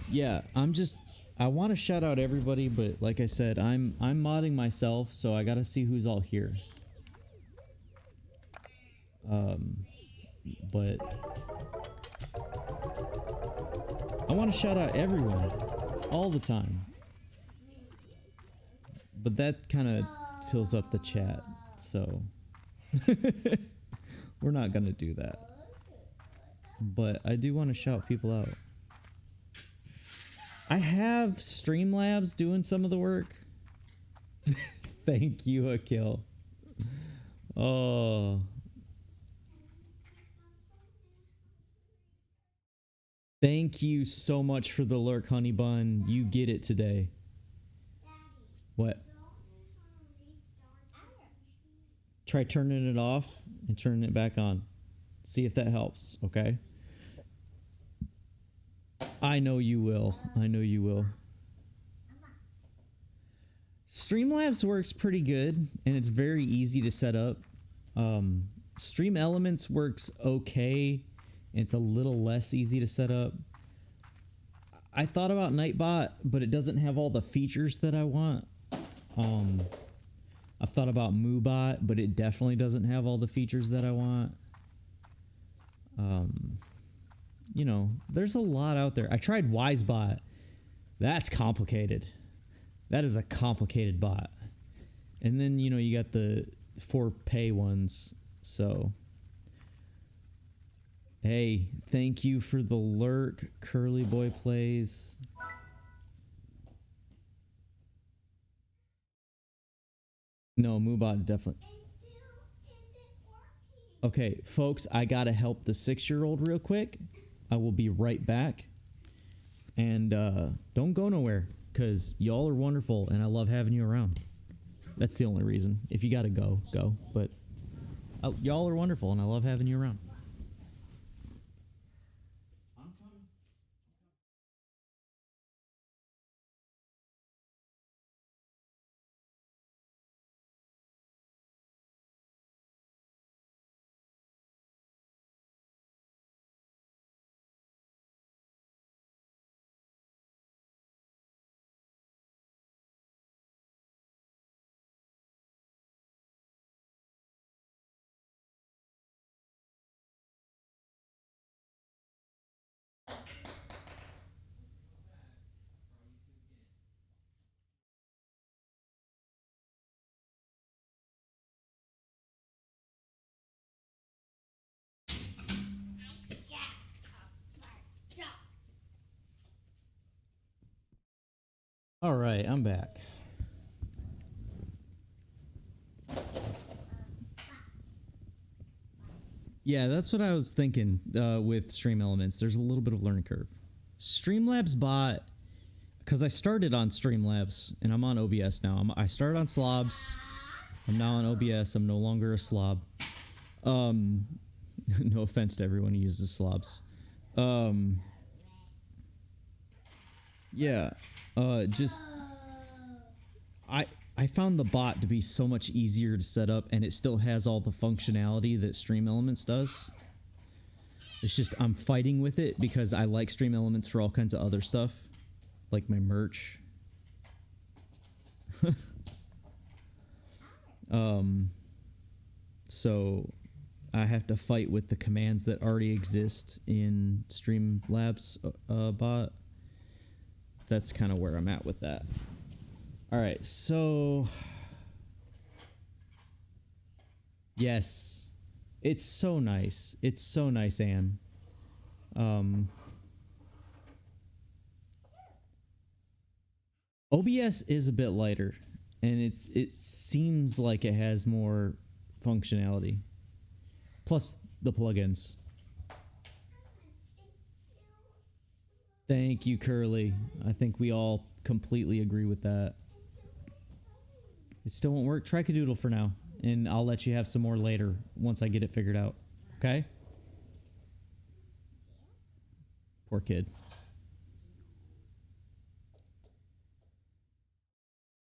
Yeah, I want to shout out everybody, but like I said, I'm modding myself, so I gotta see who's all here. But I want to shout out everyone all the time. But that kind of fills up the chat, so we're not gonna do that. But I do want to shout people out. I have Streamlabs doing some of the work. Thank you, Akil. Oh. Thank you so much for the lurk, Honey Bun. You get it today. What? Try turning it off and turning it back on. See if that helps, okay? I know you will. I know you will. Streamlabs works pretty good, and it's very easy to set up. Stream Elements works okay. It's a little less easy to set up. I thought about Nightbot, but it doesn't have all the features that I want. I've thought about MooBot, but it definitely doesn't have all the features that I want. You know, there's a lot out there. I tried WiseBot. That's complicated. That is a complicated bot. And then, you know, you got the for pay ones. So, hey, thank you for the lurk, Curly Boy Plays. No, MooBot is definitely... Okay, folks, I gotta help the 6-year-old real quick. I will be right back. And don't go nowhere, because y'all are wonderful, and I love having you around. That's the only reason. If you gotta go, go. But y'all are wonderful, and I love having you around. All right, I'm back. Yeah, that's what I was thinking with Stream Elements. There's a little bit of learning curve. Streamlabs bot, because I started on Streamlabs and I'm on OBS now. I started on Slobs. I'm now on OBS. I'm no longer a slob. No offense to everyone who uses slobs. Yeah. Just I found the bot to be so much easier to set up, and it still has all the functionality that Stream Elements does. It's just I'm fighting with it because I like Stream Elements for all kinds of other stuff, like my merch. So I have to fight with the commands that already exist in Streamlabs bot. That's kind of where I'm at with that. All right, so yes, it's so nice. It's so nice, Anne. OBS is a bit lighter, and it seems like it has more functionality. Plus the plugins. Thank you, Curly. I think we all completely agree with that. It still won't work. Try Cadoodle for now, and I'll let you have some more later once I get it figured out. Okay? Poor kid.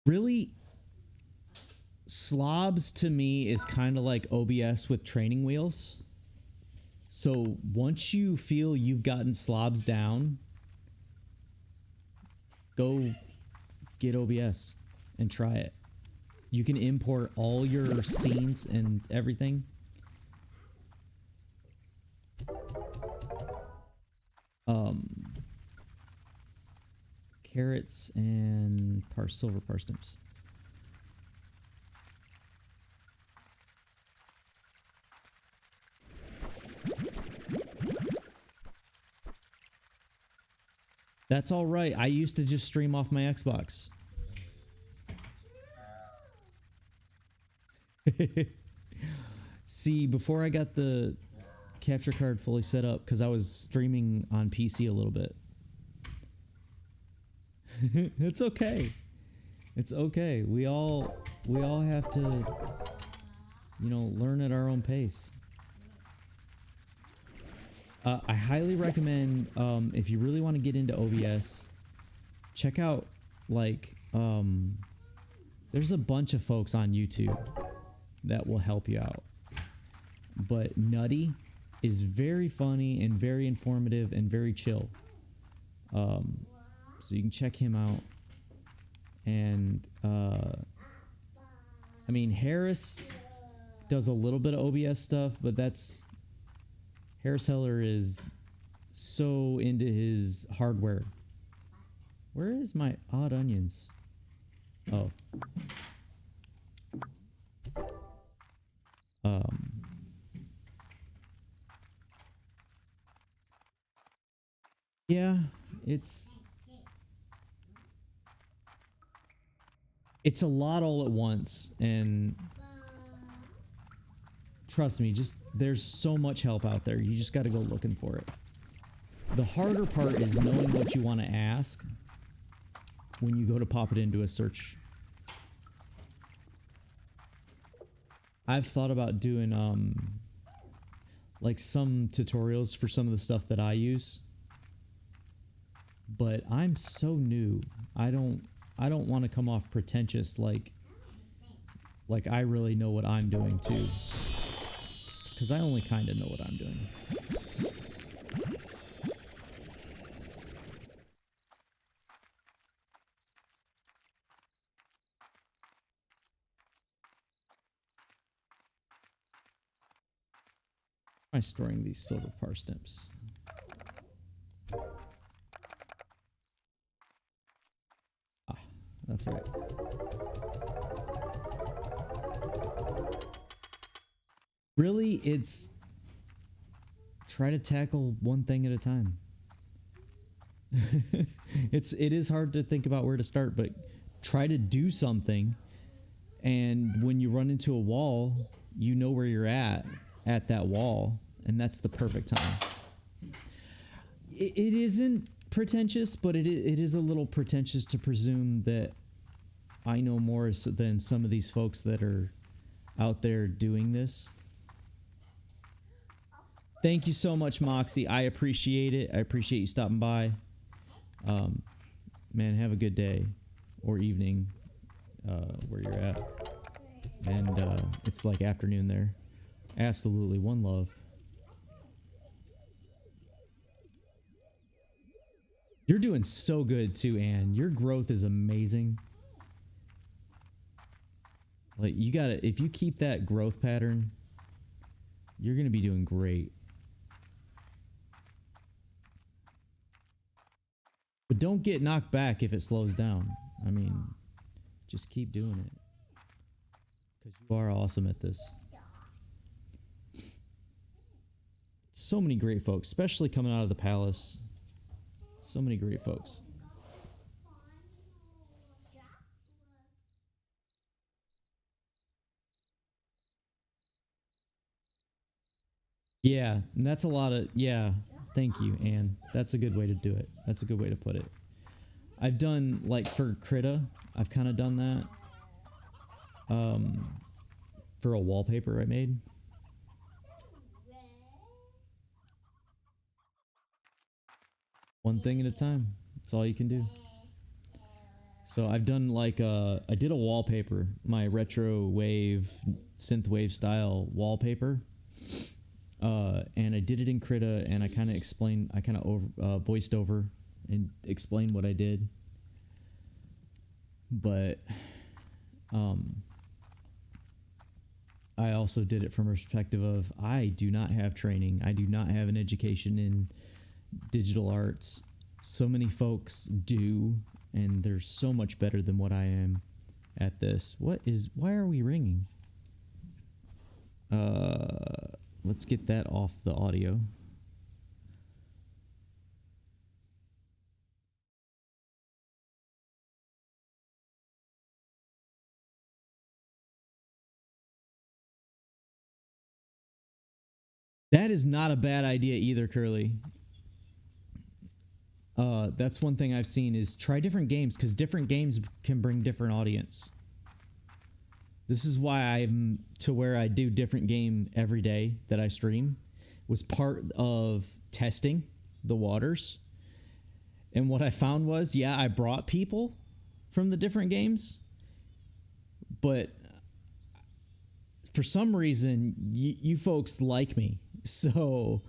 Really, Slobs to me is kind of like OBS with training wheels. So once you feel you've gotten Slobs down, go get OBS and try it. You can import all your scenes and everything. Carrots and silver parsnips. That's all right. I used to just stream off my Xbox. See, before I got the capture card fully set up, because I was streaming on PC a little bit. It's okay. It's okay. We all have to, you know, learn at our own pace. I highly recommend, if you really want to get into OBS, check out, like, there's a bunch of folks on YouTube that will help you out. But Nutty is very funny and very informative and very chill. So you can check him out. And, I mean, Harris does a little bit of OBS stuff, but Harris Heller is so into his hardware. Where is my odd onions? Oh. Yeah, it's a lot all at once, and trust me, there's so much help out there. You just got to go looking for it. The harder part is knowing what you want to ask when you go to pop it into a search. I've thought about doing like some tutorials for some of the stuff that I use, but I'm so new. I don't want to come off pretentious like I really know what I'm doing too. Because I only kind of know what I'm doing. Am I storing these silver parsnips? Ah, that's right. Really, it's try to tackle one thing at a time. It is hard to think about where to start, but try to do something, and when you run into a wall, you know where you're at that wall, and that's the perfect time. It isn't pretentious, but it is a little pretentious to presume that I know more than some of these folks that are out there doing this. Thank you so much, Moxie. I appreciate it. I appreciate you stopping by. Man, have a good day or evening where you're at. And it's like afternoon there. Absolutely. One love. You're doing so good too, Anne. Your growth is amazing. Like, you gotta, if you keep that growth pattern, you're gonna be doing great. But don't get knocked back if it slows down. I mean, just keep doing it. Because you are awesome at this. So many great folks, especially coming out of the palace. So many great folks. Yeah, and that's a lot of, yeah, thank you, Anne. That's a good way to do it. That's a good way to put it. I've done, like, for Krita, I've kind of done that. For a wallpaper I made. One thing at a time. That's all you can do. So I've done, like, I did a wallpaper, my retro wave, synth wave style wallpaper. And I did it in Krita, and I kind of explained, I kind of voiced over and explained what I did. But I also did it from a perspective of, I do not have training. I do not have an education in digital arts. So many folks do, and they're so much better than what I am at this. Why are we ringing? Let's get that off the audio. That is not a bad idea either, Curly. That's one thing I've seen is try different games, because different games can bring different audience. This is why I'm to where I do different game every day that I stream, was part of testing the waters. And what I found was, yeah, I brought people from the different games, but for some reason, you folks like me. So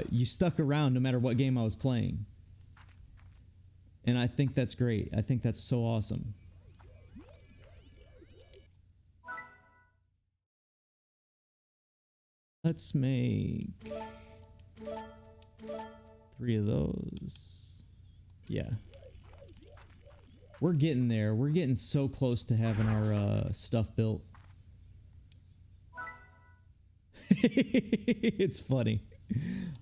you stuck around no matter what game I was playing. And I think that's great. I think that's so awesome. Let's make 3 of those. Yeah. We're getting there. We're getting so close to having our stuff built. It's funny.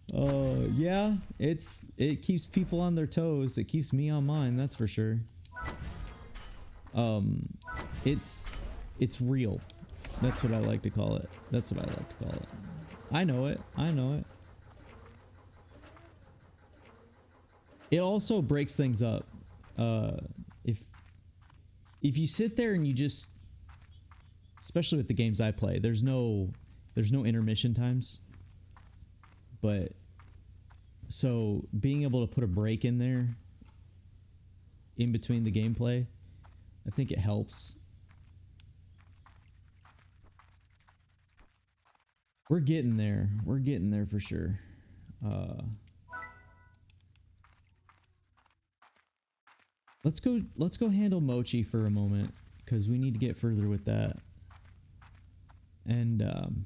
Yeah, it keeps people on their toes. It keeps me on mine, that's for sure. It's real. That's what I like to call it. That's what I like to call it. I know it. I know it. It also breaks things up. If you sit there and you just, especially with the games I play, there's no intermission times. But so being able to put a break in there in between the gameplay, I think it helps. We're getting there. We're getting there for sure. Let's go handle Mochi for a moment, because we need to get further with that. And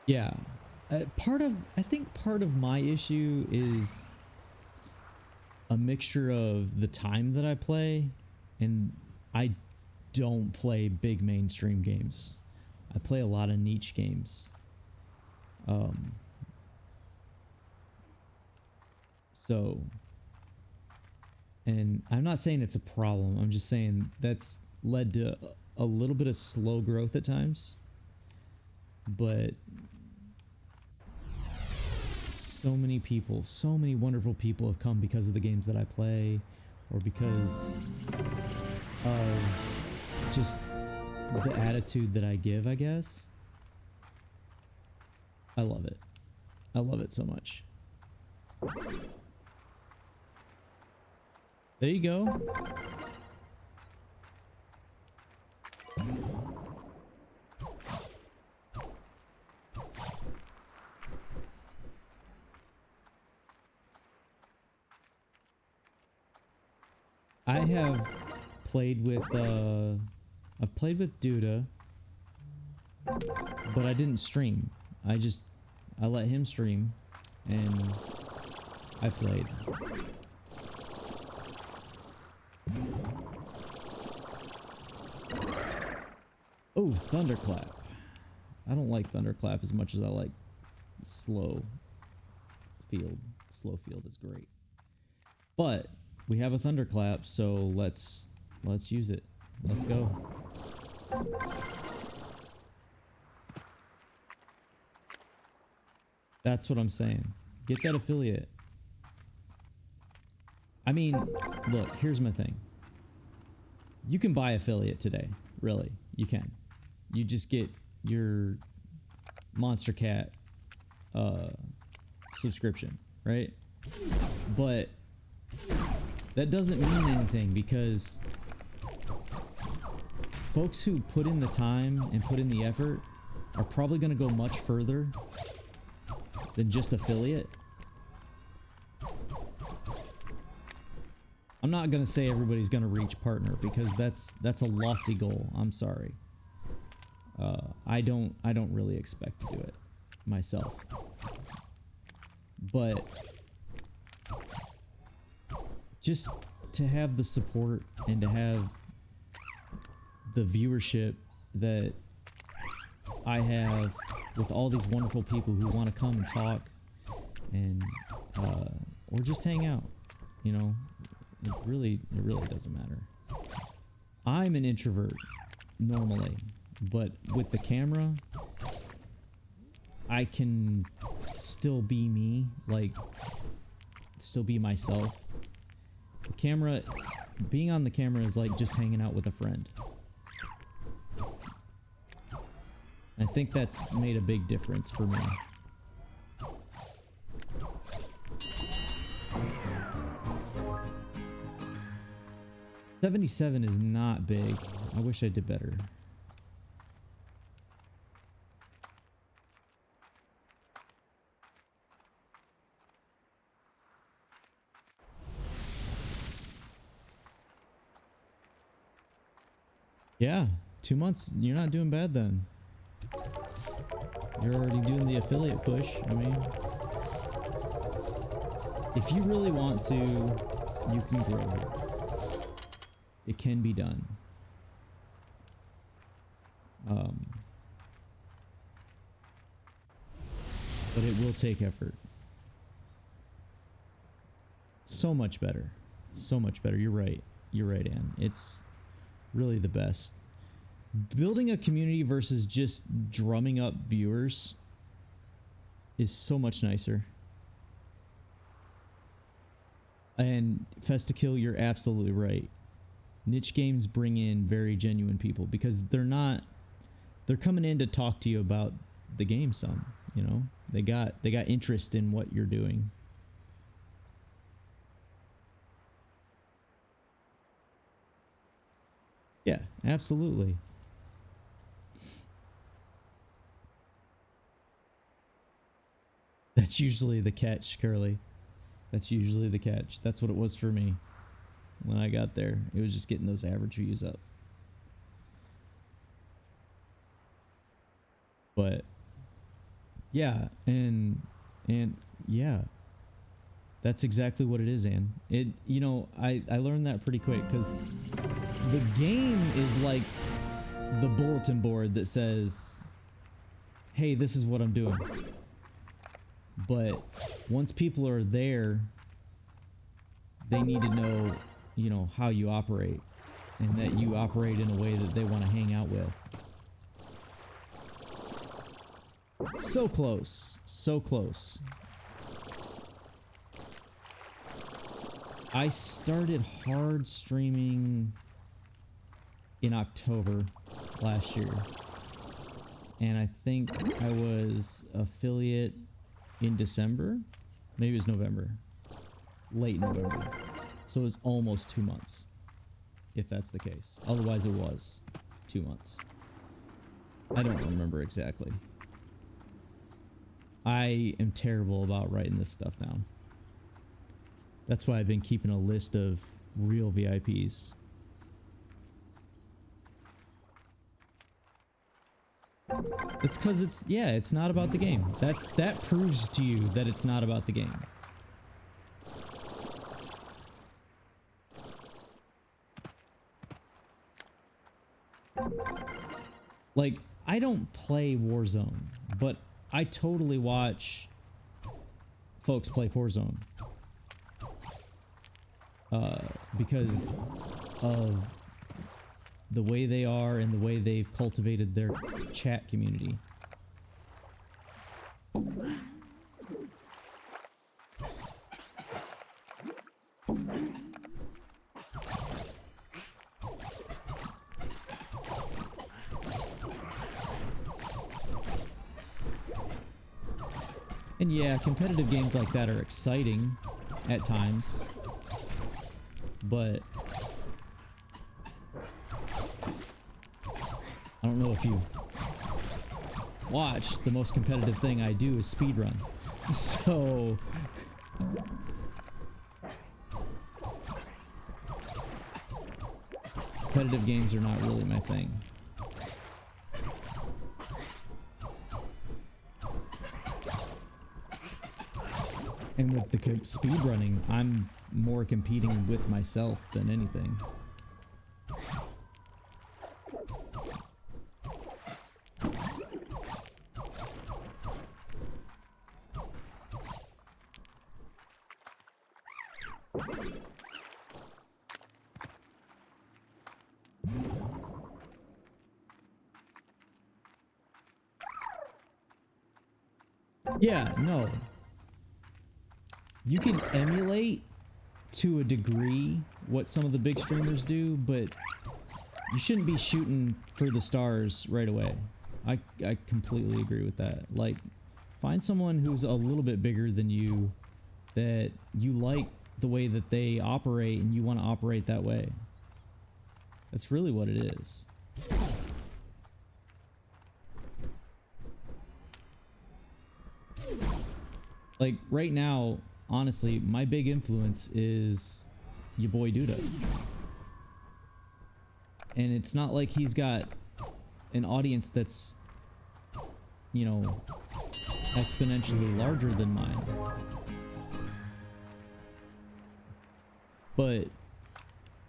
yeah, I think part of my issue is a mixture of the time that I play, and I don't play big mainstream games. I play a lot of niche games. Um, so, and I'm not saying it's a problem. I'm just saying that's led to a little bit of slow growth at times. But so many people, so many wonderful people have come because of the games that I play, or because of just the attitude that I give, I guess. I love it. I love it so much. There you go. I have played with I've played with Duda, but I didn't stream. I let him stream and I played. Oh, Thunderclap. I don't like Thunderclap as much as I like Slow Field. Slow Field is great. But we have a Thunderclap, so let's use it. Let's go. That's what I'm saying. Get that affiliate. I mean, look, here's my thing. You can buy affiliate today. Really, you can. You just get your Monster Cat subscription, right? But that doesn't mean anything, because folks who put in the time and put in the effort are probably going to go much further than just affiliate. I'm not going to say everybody's going to reach partner, because that's a lofty goal. I'm sorry. I don't really expect to do it myself. But just to have the support and to have the viewership that I have with all these wonderful people who want to come and talk and or just hang out, you know, it really doesn't matter. I'm an introvert normally, but with the camera I can still be me, like still be myself. The camera, being on the camera is like just hanging out with a friend. I think that's made a big difference for me. $77 is not big. I wish I did better. Yeah, 2 months. You're not doing bad then. You're already doing the affiliate push. I mean, if you really want to, you can grow it. It can be done. But it will take effort. So much better. So much better. You're right. You're right, Ann. It's really the best. Building a community versus just drumming up viewers is so much nicer. And Festakill, you're absolutely right. Niche games bring in very genuine people, because they're coming in to talk to you about the game some, you know? They got interest in what you're doing. Yeah, absolutely. That's usually the catch, Curly. That's usually the catch. That's what it was for me when I got there. It was just getting those average views up. But yeah, and yeah, that's exactly what it is, Ann. It, you know, I learned that pretty quick, because the game is like the bulletin board that says, hey, this is what I'm doing. But once people are there, they need to know, you know, how you operate, and that you operate in a way that they want to hang out with. So close. So close. I started hard streaming in October last year. And I think I was affiliate in December. Maybe it was November. Late November. So it was almost 2 months. If that's the case. Otherwise it was 2 months. I don't remember exactly. I am terrible about writing this stuff down. That's why I've been keeping a list of real VIPs. It's because it's not about the game. That proves to you that it's not about the game. Like, I don't play Warzone, but I totally watch folks play Warzone. Because of the way they are and the way they've cultivated their chat community. And yeah, competitive games like that are exciting at times, but I don't know if you've watched. The most competitive thing I do is speedrun. So competitive games are not really my thing. And with the speedrunning, I'm more competing with myself than anything. Yeah, no. You can emulate to a degree what some of the big streamers do, but you shouldn't be shooting for the stars right away. I completely agree with that. Like, find someone who's a little bit bigger than you, that you like the way that they operate and you want to operate that way. That's really what it is. Like, right now, honestly, my big influence is your boy Duda. And it's not like he's got an audience that's, you know, exponentially larger than mine. But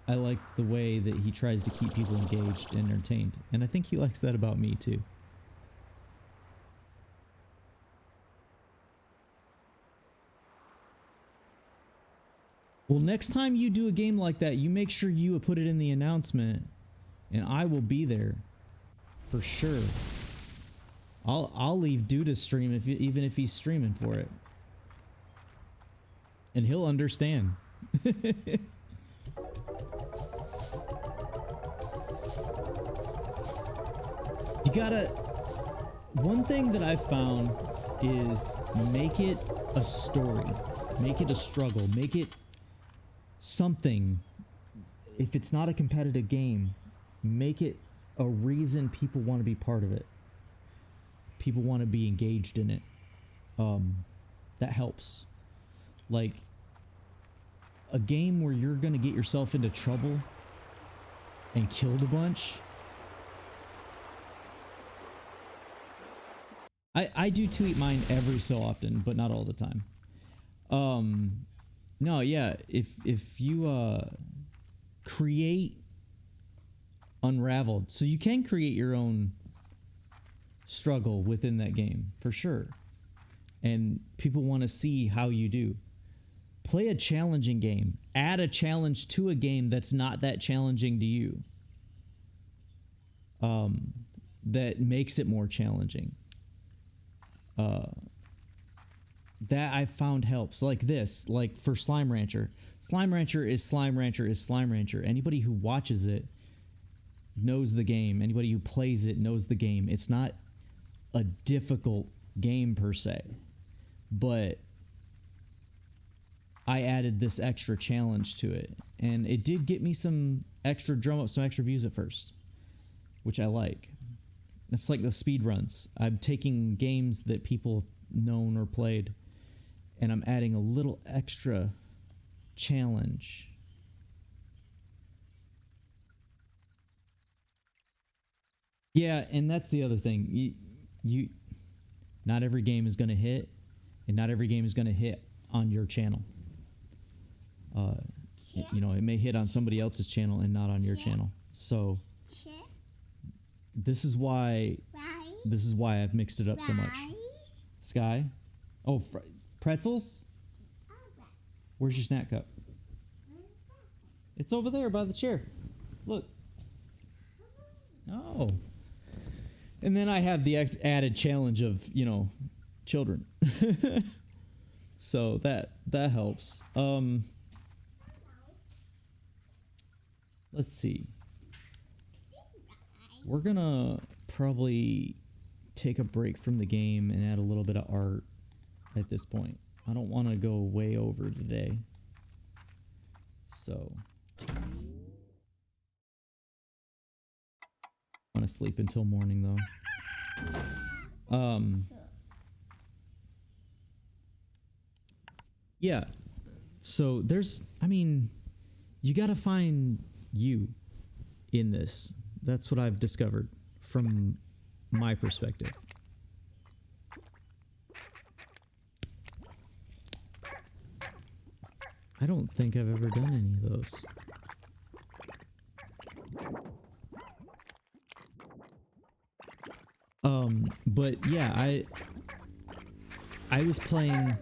I like the way that he tries to keep people engaged and entertained. And I think he likes that about me too. Well, next time you do a game like that, you make sure you put it in the announcement, and I will be there for sure. I'll leave Duda's stream even if he's streaming for it, and he'll understand. You gotta. One thing that I've found is make it a story, make it a struggle, make it something. If it's not a competitive game, make it a reason people want to be part of it. People want to be engaged in it. That helps. Like, a game where you're gonna get yourself into trouble and killed a bunch. I do tweet mine every so often, but not all the time. No, yeah, if you create Unraveled, so you can create your own struggle within that game, for sure. and people want to see how you do. Play a challenging game. Add a challenge to a game that's not that challenging to you. That makes it more challenging. That I found helps. Like this, like for Slime Rancher. Slime Rancher is Slime Rancher is Slime Rancher. Anybody who watches it knows the game. Anybody who plays it knows the game. It's not a difficult game per se, but I added this extra challenge to it, and it did get me some extra drum up, some extra views at first, which I like. It's like the speed runs. I'm taking games that people have known or played, and I'm adding a little extra challenge. Yeah, and that's the other thing. You not every game is going to hit, and not every game is going to hit on your channel. You know, it may hit on somebody else's channel and not on your channel. So this is why I've mixed it up so much. Sky? Oh, pretzels? Where's your snack cup? It's over there by the chair. Look. Oh. And then I have the added challenge of, you know, children. So that helps. Let's see. We're gonna probably take a break from the game and add a little bit of art at this point. I don't want to go way over today. So I want to sleep until morning though. Yeah. So I mean, you got to find you in this. That's what I've discovered from my perspective. I don't think I've ever done any of those. But yeah, I was playing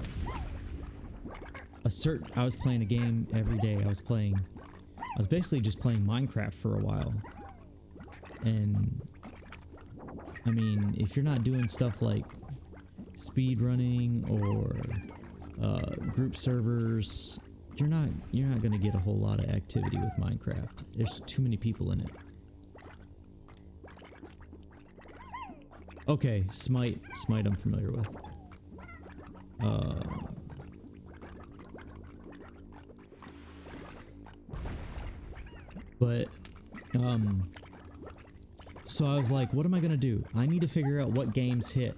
a game every day. I was basically just playing Minecraft for a while. And I mean, if you're not doing stuff like speed running or group servers, you're not going to get a whole lot of activity with Minecraft. There's too many people in it. Okay, Smite I'm familiar with. But so I was like, what am I gonna do? I need to figure out what games hit.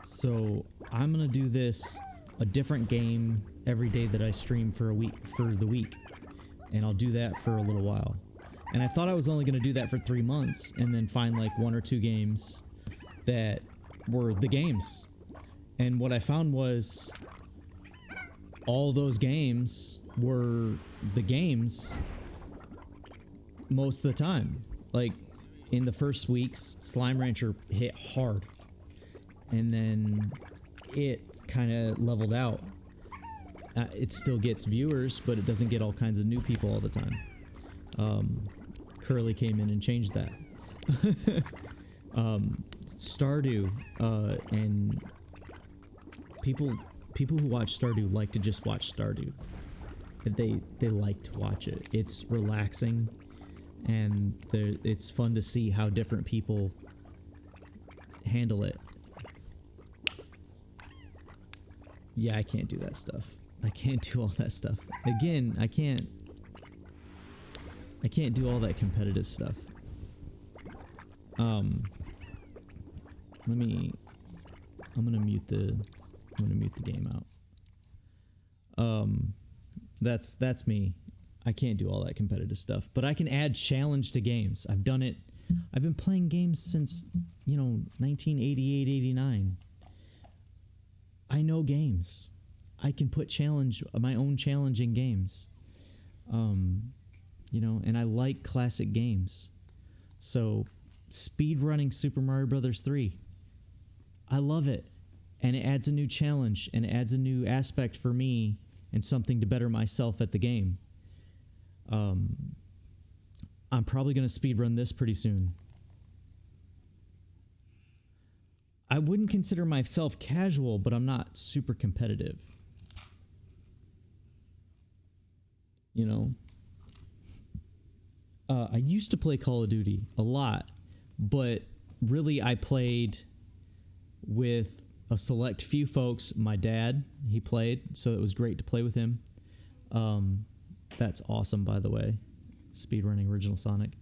So I'm gonna do a different game every day that I stream for the week. And I'll do that for a little while. And I thought I was only gonna do that for 3 months and then find like 1 or 2 games that were the games. And what I found was all those games were the games most of the time. Like in the first weeks, Slime Rancher hit hard, and then it kind of leveled out. It still gets viewers, but it doesn't get all kinds of new people all the time. Curly came in and changed that. Stardew, and people who watch Stardew like to just watch Stardew. They like to watch it. It's relaxing, and it's fun to see how different people handle it. Yeah, I can't do that stuff. I can't do all that stuff. Again, I can't do all that competitive stuff. I'm gonna mute the game out. That's me. I can't do all that competitive stuff, but I can add challenge to games. I've done it. I've been playing games since, 1988, 89. I know games. I can put my own challenge in games. And I like classic games. So speed running Super Mario Brothers 3. I love it. and it adds a new challenge and it adds a new aspect for me and something to better myself at the game. I'm probably going to speedrun this pretty soon. I wouldn't consider myself casual, but I'm not super competitive. You know? I used to play Call of Duty a lot, but really I played with a select few folks. My dad, he played, so it was great to play with him. That's awesome, by the way. Speedrunning original Sonic.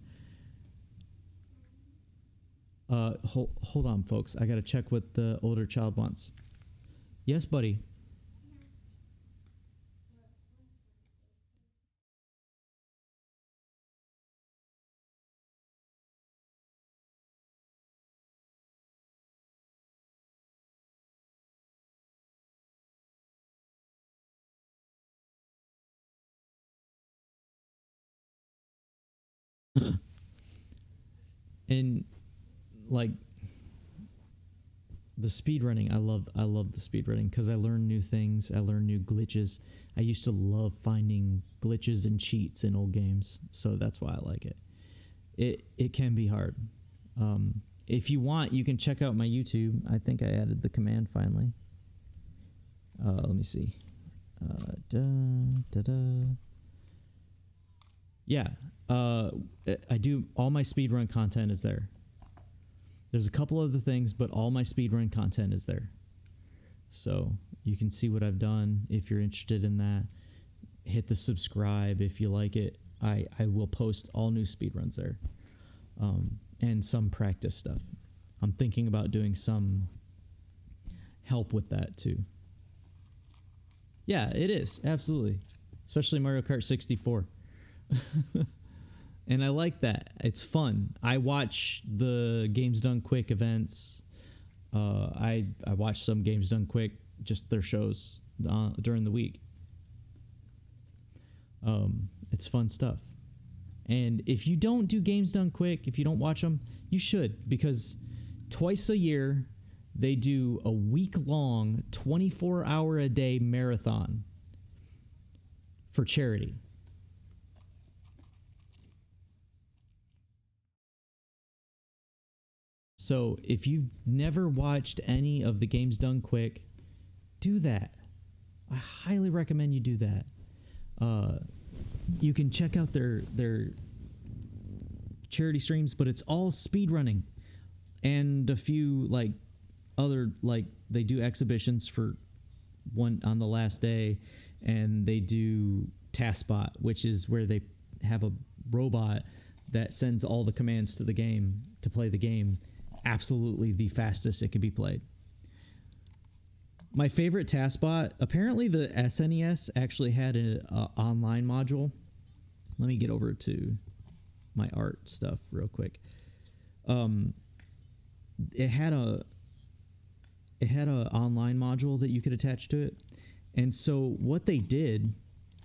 Hold on, folks. I gotta check what the older child wants. Yes, buddy. And like the speedrunning, I love the speedrunning because I learn new things, I learn new glitches. I used to love finding glitches and cheats in old games, so that's why I like it. It can be hard. If you want, you can check out my YouTube. I think I added the command finally. Let me see. Yeah, I do all my speedrun content is there. There's a couple other things, but all my speedrun content is there. So you can see what I've done if you're interested in that. Hit the subscribe if you like it. I will post all new speedruns there, and some practice stuff. I'm thinking about doing some help with that too. Yeah, it is, absolutely. Especially Mario Kart 64. And I like that. It's fun. I watch the Games Done Quick events. I watch some Games Done Quick, just their shows during the week. It's fun stuff. And if you don't do Games Done Quick, if you don't watch them, you should, because twice a year they do a week-long, 24-hour-a-day marathon for charity. So if you've never watched any of the Games Done Quick, do that. I highly recommend you do that. You can check out their charity streams, but it's all speedrunning and a few they do exhibitions for one on the last day, and they do TaskBot, which is where they have a robot that sends all the commands to the game to play the game absolutely the fastest it can be played. My favorite TaskBot, apparently the SNES actually had an online module. Let me get over to my art stuff real quick. It had a online module that you could attach to it. And so what they did,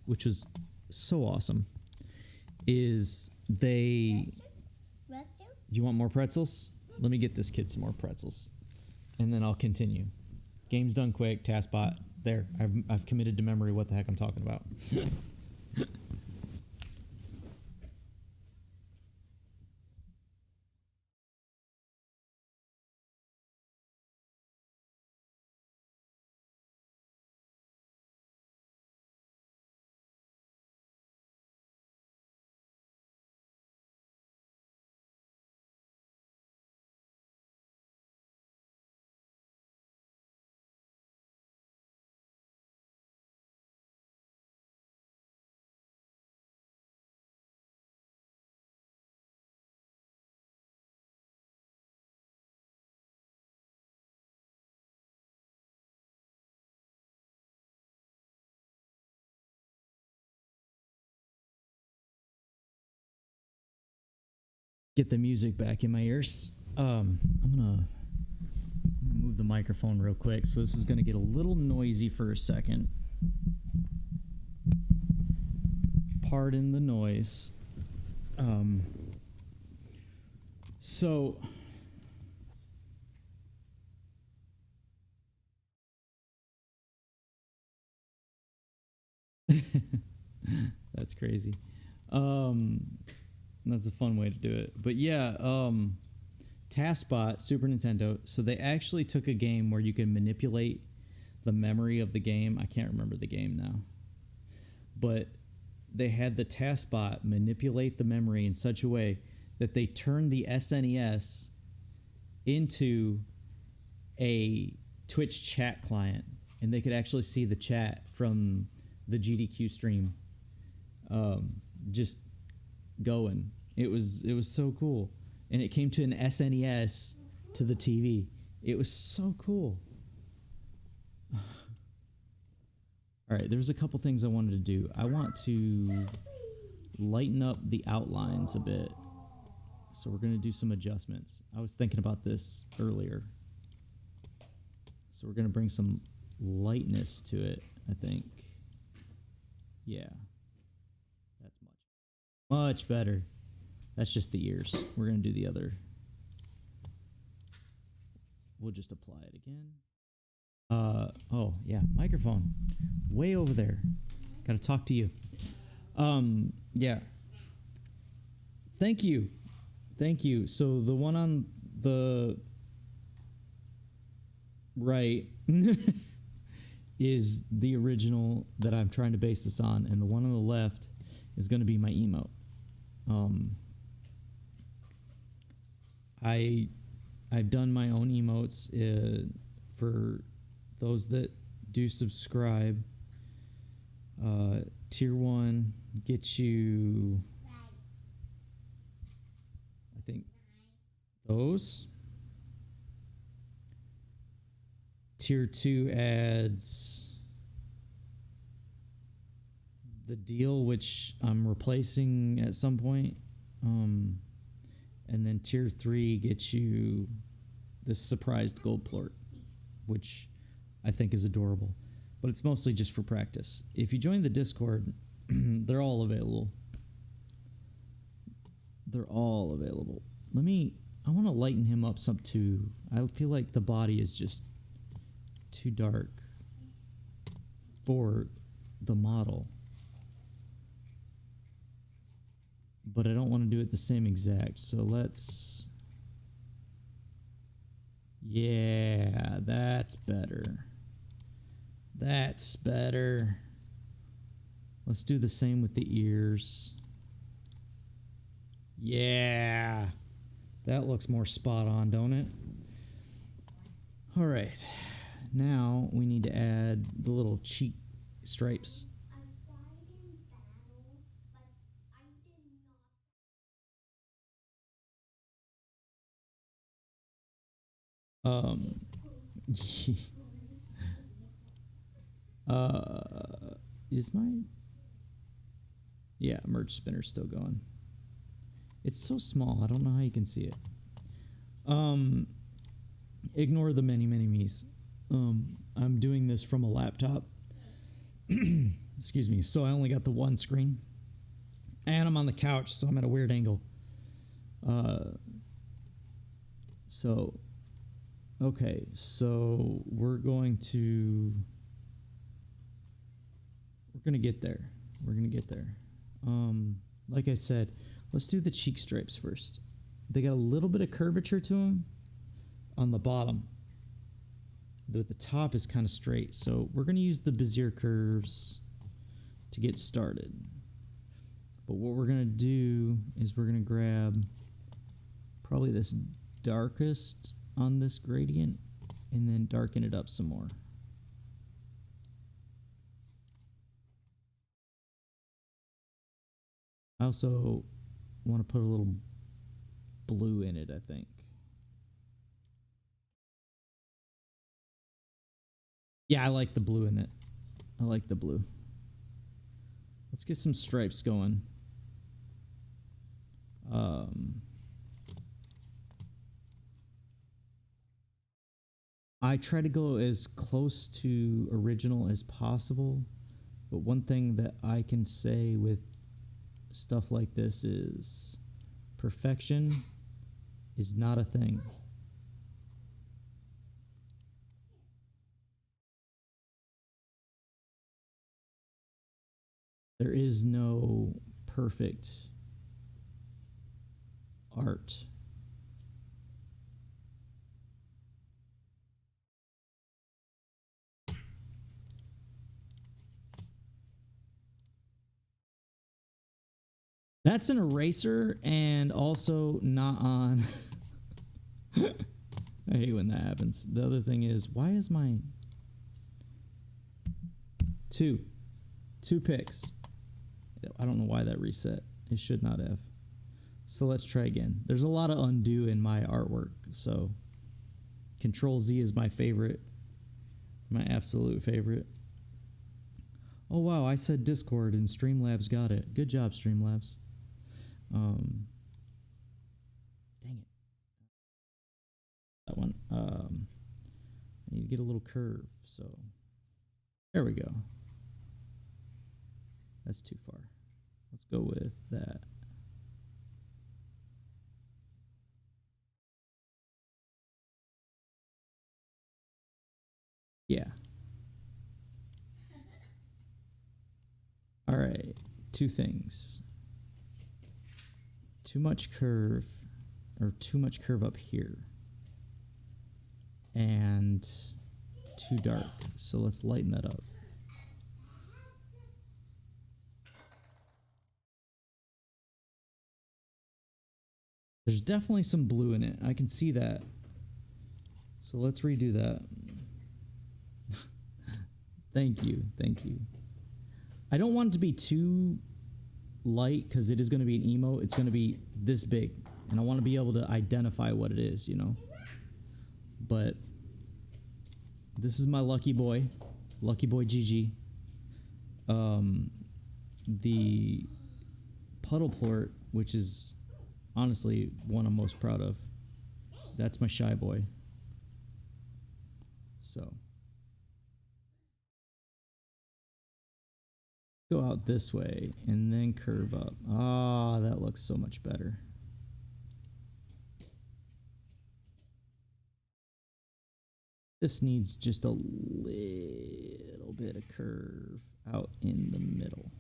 which was so awesome, is they... You want more pretzels? Let me get this kid some more pretzels, and then I'll continue. Games Done Quick, TaskBot. There, I've committed to memory what the heck I'm talking about. Get the music back in my ears. I'm gonna move the microphone real quick, so this is gonna get a little noisy for a second. Pardon the noise. So That's crazy. That's a fun way to do it. But yeah, TaskBot, Super Nintendo. So they actually took a game where you can manipulate the memory of the game. I can't remember the game now. But they had the TaskBot manipulate the memory in such a way that they turned the SNES into a Twitch chat client, and they could actually see the chat from the GDQ stream just going. It was so cool. And it came to an SNES to the TV. It was so cool. All right, there's a couple things I wanted to do. I want to lighten up the outlines a bit. So we're going to do some adjustments. I was thinking about this earlier. So we're going to bring some lightness to it, I think. Yeah. That's much better. That's just the ears. We're going to do the other. We'll just apply it again. Oh, yeah, microphone. Way over there. Got to talk to you. Yeah. Thank you. So the one on the right is the original that I'm trying to base this on, and the one on the left is going to be my emote. I've done my own emotes for those that do subscribe. Tier 1 gets you, I think, those. Tier 2 adds the deal, which I'm replacing at some point. And then Tier 3 gets you this surprised gold plort, which I think is adorable. But it's mostly just for practice. If you join the Discord, they're all available. I want to lighten him up some too. I feel like the body is just too dark for the model. But I don't want to do it the same exact. So let's... Yeah, that's better. Let's do the same with the ears. Yeah. That looks more spot on, don't it? All right. Now we need to add the little cheek stripes. Is my... Yeah, merge spinner's still going. It's so small, I don't know how you can see it. Ignore the many me's. I'm doing this from a laptop. Excuse me. So I only got the one screen. And I'm on the couch, so I'm at a weird angle. Okay, so we're going to get there. Like I said, let's do the cheek stripes first. They got a little bit of curvature to them on the bottom. The top is kind of straight, so we're going to use the Bezier curves to get started. But what we're going to do is we're going to grab probably this darkest on this gradient and then darken it up some more. I also want to put a little blue in it, I think. Yeah, I like the blue in it. I like the blue. Let's get some stripes going. I try to go as close to original as possible, but one thing that I can say with stuff like this is perfection is not a thing. There is no perfect art. That's an eraser and also not on. I hate when that happens. The other thing is, why is my two picks? I don't know why that reset. It should not have. So let's try again. There's a lot of undo in my artwork. So Control Z is my favorite, my absolute favorite. Oh wow, I said Discord and Streamlabs got it. Good job, Streamlabs. Dang it. That one. I need to get a little curve, so there we go. That's too far. Let's go with that. Yeah. All right, two things. Too much curve, or too much curve up here. And too dark. So let's lighten that up. There's definitely some blue in it. I can see that. So let's redo that. Thank you. Thank you. I don't want it to be too light because it is going to be an emo. It's going to be this big. And I want to be able to identify what it is, you know. But this is my Lucky Boy GG. The puddle plort, which is honestly one I'm most proud of. That's my Shy Boy. So go out this way and then curve up. Ah, that looks so much better. This needs just a little bit of curve out in the middle.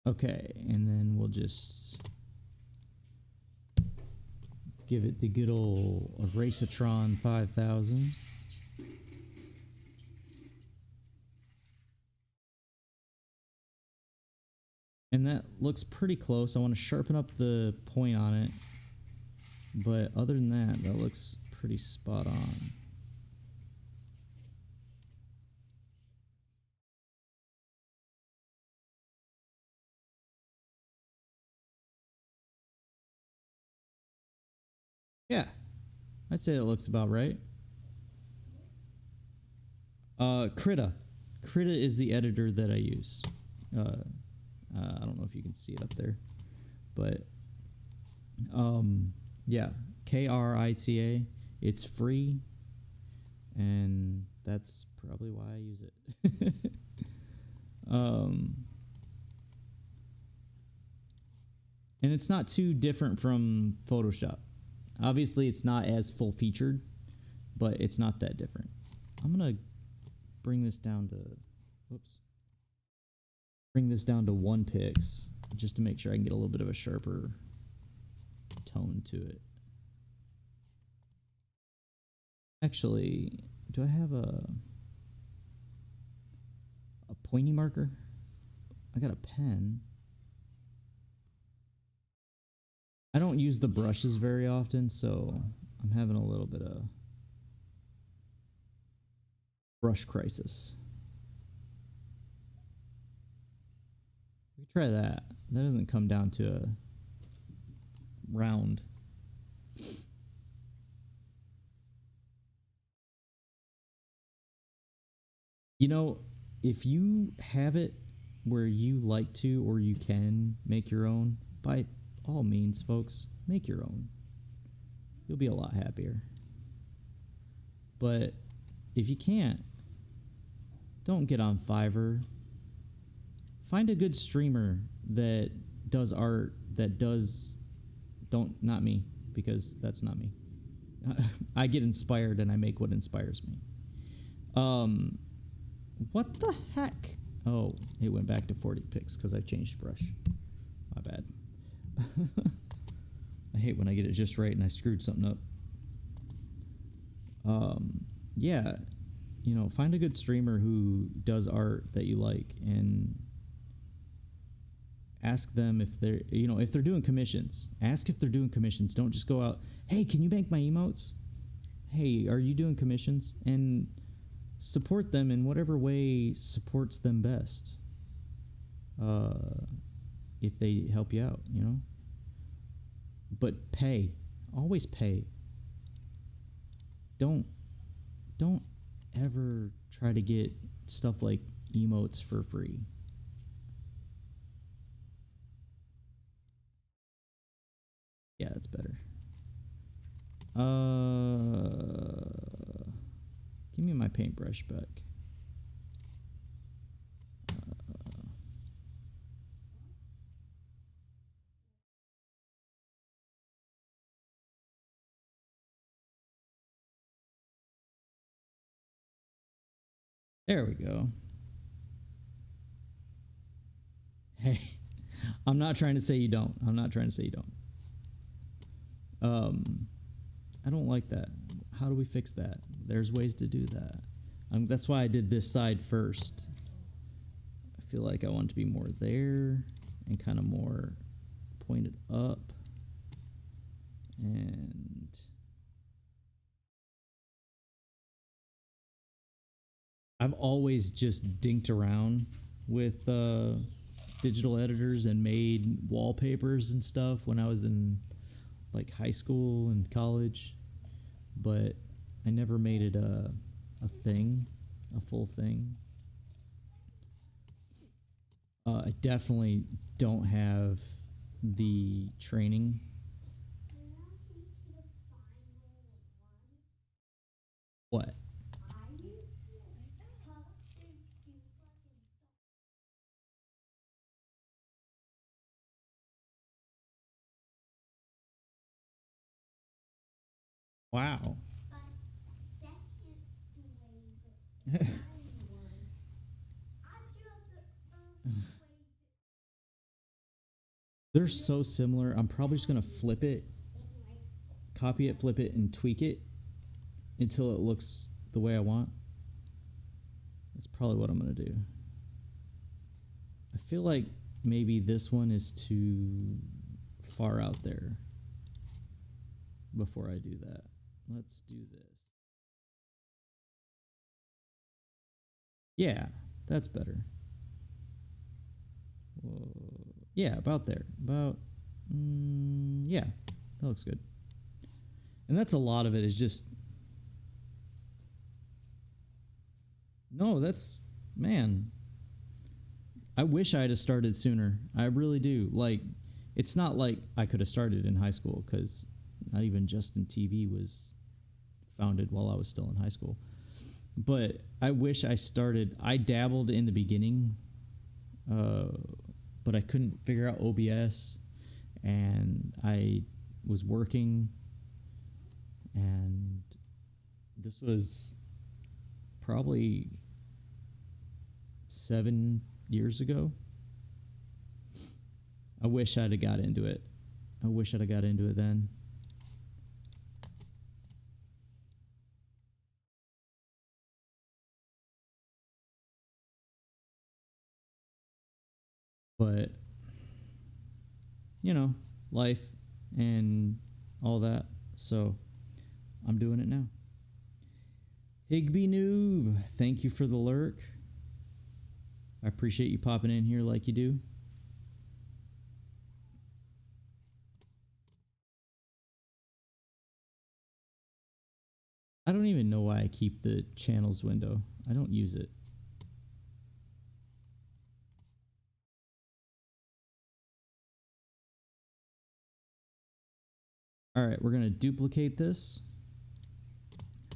Okay, and then we'll just give it the good old Erasatron 5000. And that looks pretty close. I want to sharpen up the point on it. But other than that, that looks pretty spot on. Yeah, I'd say it looks about right. Krita. Krita is the editor that I use. I don't know if you can see it up there, but yeah, Krita. It's free, and that's probably why I use it. And it's not too different from Photoshop. Obviously, it's not as full featured, but it's not that different. I'm gonna bring this down to, whoops. Bring this down to 1 pix just to make sure I can get a little bit of a sharper tone to it. Actually, do I have a pointy marker? I got a pen. I don't use the brushes very often, so I'm having a little bit of brush crisis. We try that. That doesn't come down to a round. You know, if you have it where you like to or you can make your own, by all means, folks, make your own. You'll be a lot happier. But if you can't, don't get on Fiverr. Find a good streamer that does art, that does, not me, because that's not me. I get inspired and I make what inspires me. What the heck? Oh, it went back to 40 pixels because I changed brush. My bad. I hate when I get it just right and I screwed something up. Yeah, you know, find a good streamer who does art that you like and ask them if they're, you know, if they're doing commissions. Ask if they're doing commissions. Don't just go out, hey, can you make my emotes? Hey, are you doing commissions? And support them in whatever way supports them best. If they help you out, you know. But pay. Always pay. Don't ever try to get stuff like emotes for free. Yeah, that's better. Give me my paintbrush back. There we go. Hey, I'm not trying to say you don't. I'm not trying to say you don't. I don't like that. How do we fix that? There's ways to do that. That's why I did this side first. I feel like I want to be more there and kind of more pointed up. And I've always just dinked around with digital editors and made wallpapers and stuff when I was in like high school and college, but I never made it a thing, a full thing. I definitely don't have the training. What? Wow. They're so similar. I'm probably just going to flip it, copy it, flip it, and tweak it until it looks the way I want. That's probably what I'm going to do. I feel like maybe this one is too far out there before I do that. Let's do this. Yeah, that's better. Whoa. Yeah, about there. About, yeah, that looks good. And that's a lot of it is just, no, that's, man, I wish I had started sooner. I really do. Like, it's not like I could have started in high school because not even Justin TV was founded while I was still in high school. But I wish I started, I dabbled in the beginning, but I couldn't figure out OBS, and I was working, and this was probably 7 years ago. I wish I'd have got into it. I wish I'd have got into it then. But, you know, life and all that. So I'm doing it now. Higby Noob, thank you for the lurk. I appreciate you popping in here like you do. I don't even know why I keep the channels window. I don't use it. All right, we're going to duplicate this,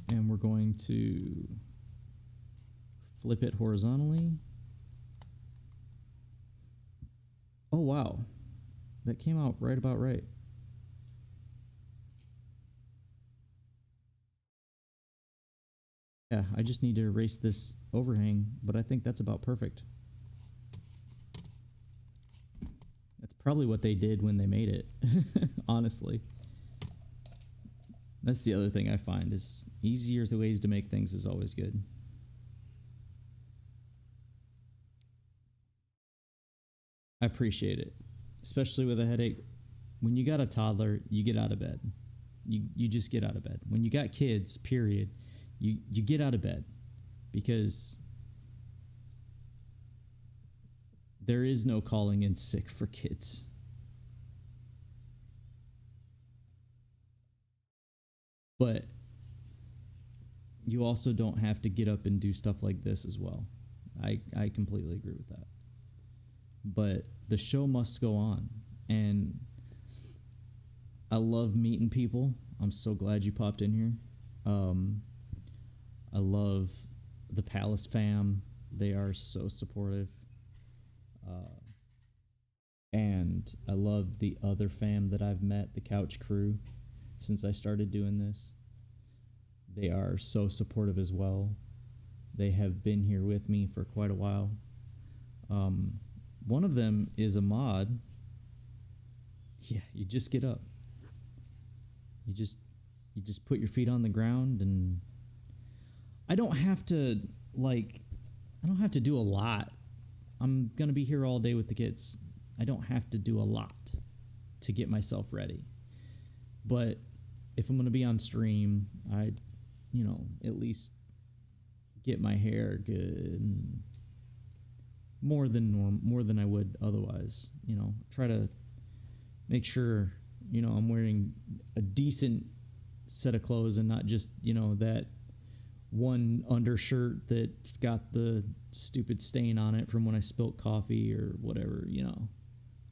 and we're going to flip it horizontally. Oh, wow. That came out right about right. Yeah, I just need to erase this overhang, but I think that's about perfect. That's probably what they did when they made it, honestly. That's the other thing I find is easier ways to make things is always good. I appreciate it, especially with a headache. When you got a toddler, you get out of bed. You just get out of bed. When you got kids, period, you get out of bed because there is no calling in sick for kids. But you also don't have to get up and do stuff like this as well. I completely agree with that. But the show must go on. And I love meeting people. I'm so glad you popped in here. I love the Palace fam. They are so supportive. And I love the other fam that I've met, the Couch Crew, since I started doing this. They are so supportive as well. They have been here with me for quite a while. One of them is a mod. Yeah, you just get up. You just put your feet on the ground, and I don't have to do a lot. I'm going to be here all day with the kids. I don't have to do a lot to get myself ready. But if I'm going to be on stream, I at least get my hair good and more than I would otherwise. Try to make sure, I'm wearing a decent set of clothes and not just, that one undershirt that's got the stupid stain on it from when I spilt coffee or whatever,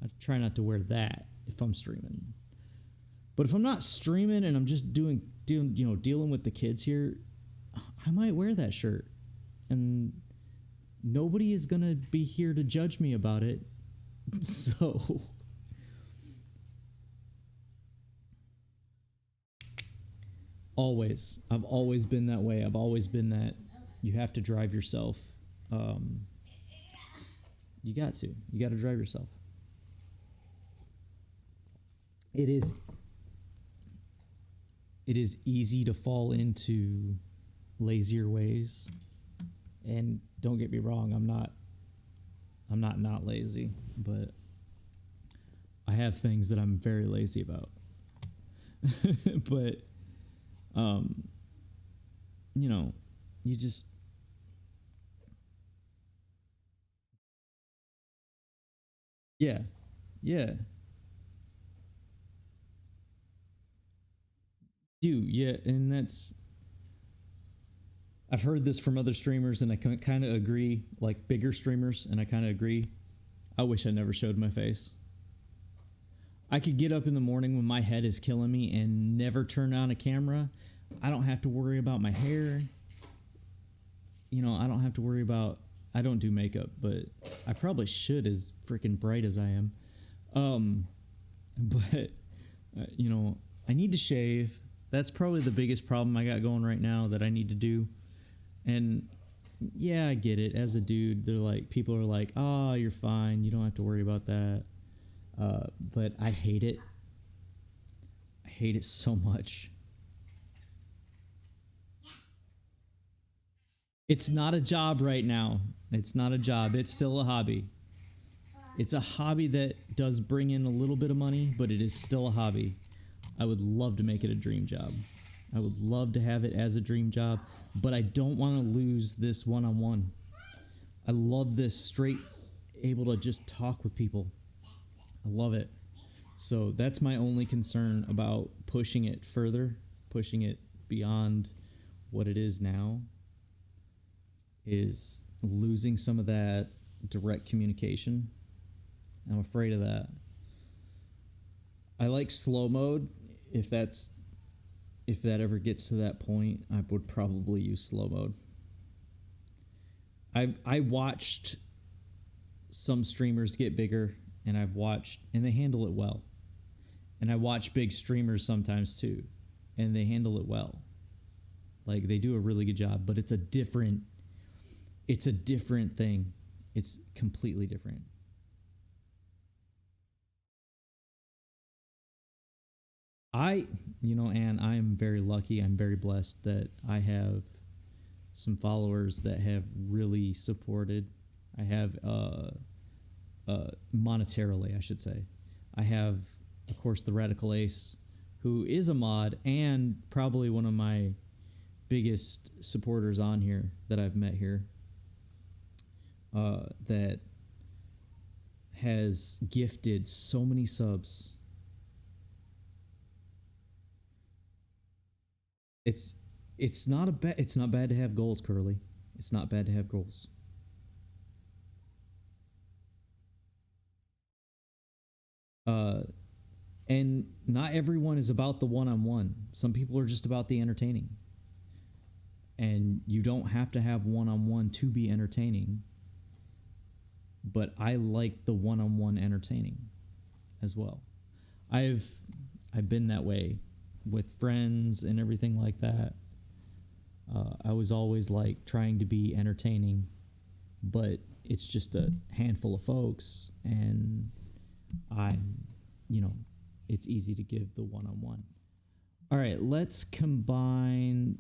I try not to wear that if I'm streaming. But if I'm not streaming and I'm just dealing with the kids here, I might wear that shirt. And nobody is going to be here to judge me about it. So I've always been that way. I've always been that you have to drive yourself. You got to drive yourself. It is easy to fall into lazier ways. And don't get me wrong, I'm not lazy, but I have things that I'm very lazy about. But you just yeah. And I've heard this from other streamers, and I kind of agree, like bigger streamers, and I kind of agree. I wish I never showed my face. I could get up in the morning when my head is killing me and never turn on a camera. I don't have to worry about my hair. I don't have to worry about... I don't do makeup, but I probably should, as freaking bright as I am. But, I need to shave. That's probably the biggest problem I got going right now that I need to do. And yeah, I get it. As a dude, people are like, oh, you're fine. You don't have to worry about that. But I hate it. I hate it so much. It's not a job right now. It's not a job. It's still a hobby. It's a hobby that does bring in a little bit of money, but it is still a hobby. I would love to make it a dream job. I would love to have it as a dream job, but I don't want to lose this one-on-one. I love this straight, able to just talk with people. I love it. So that's my only concern about pushing it further, pushing it beyond what it is now, is losing some of that direct communication. I'm afraid of that. I like slow mode. If that ever gets to that point, I would probably use slow mode. I watched some streamers get bigger, and they handle it well. And I watch big streamers sometimes too, and they handle it well. Like, they do a really good job, but it's a different thing. It's completely different. Anne, I am very lucky. I'm very blessed that I have some followers that have really supported. I have, monetarily, I should say. I have, of course, the Radical Ace, who is a mod and probably one of my biggest supporters on here that I've met here, that has gifted so many subs. It's not bad to have goals, Curly. It's not bad to have goals. And not everyone is about the one-on-one. Some people are just about the entertaining. And you don't have to have one-on-one to be entertaining. But I like the one-on-one entertaining as well. I've been that way with friends and everything like that. I was always like trying to be entertaining, but it's just a handful of folks, and it's easy to give the one-on-one. All right, let's combine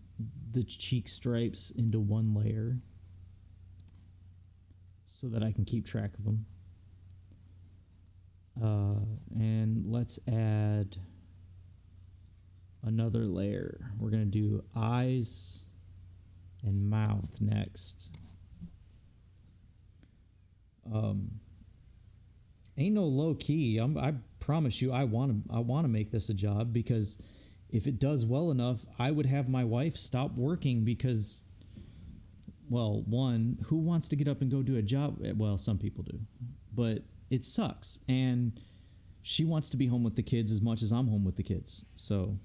the cheek stripes into one layer so that I can keep track of them. And let's add another layer. We're going to do eyes and mouth next. Ain't no low key. I promise you, I want to make this a job, because if it does well enough, I would have my wife stop working because, well, one, who wants to get up and go do a job? Well, some people do, but it sucks. And she wants to be home with the kids as much as I'm home with the kids. So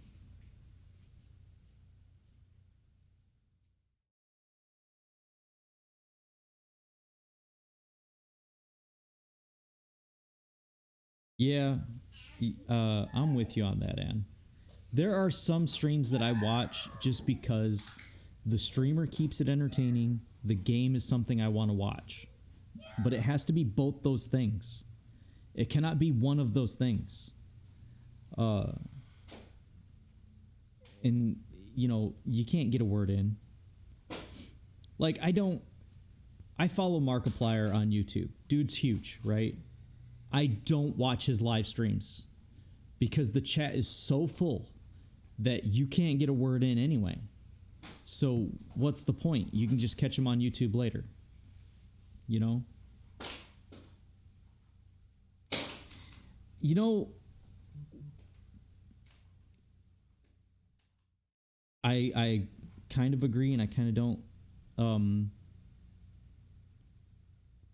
yeah, I'm with you on that, Ann. There are some streams that I watch just because the streamer keeps it entertaining. The game is something I want to watch. But it has to be both those things. It cannot be one of those things. And, you can't get a word in. Like, I follow Markiplier on YouTube. Dude's huge, right? I don't watch his live streams because the chat is so full that you can't get a word in anyway. So what's the point? You can just catch him on YouTube later. I kind of agree and I kind of don't.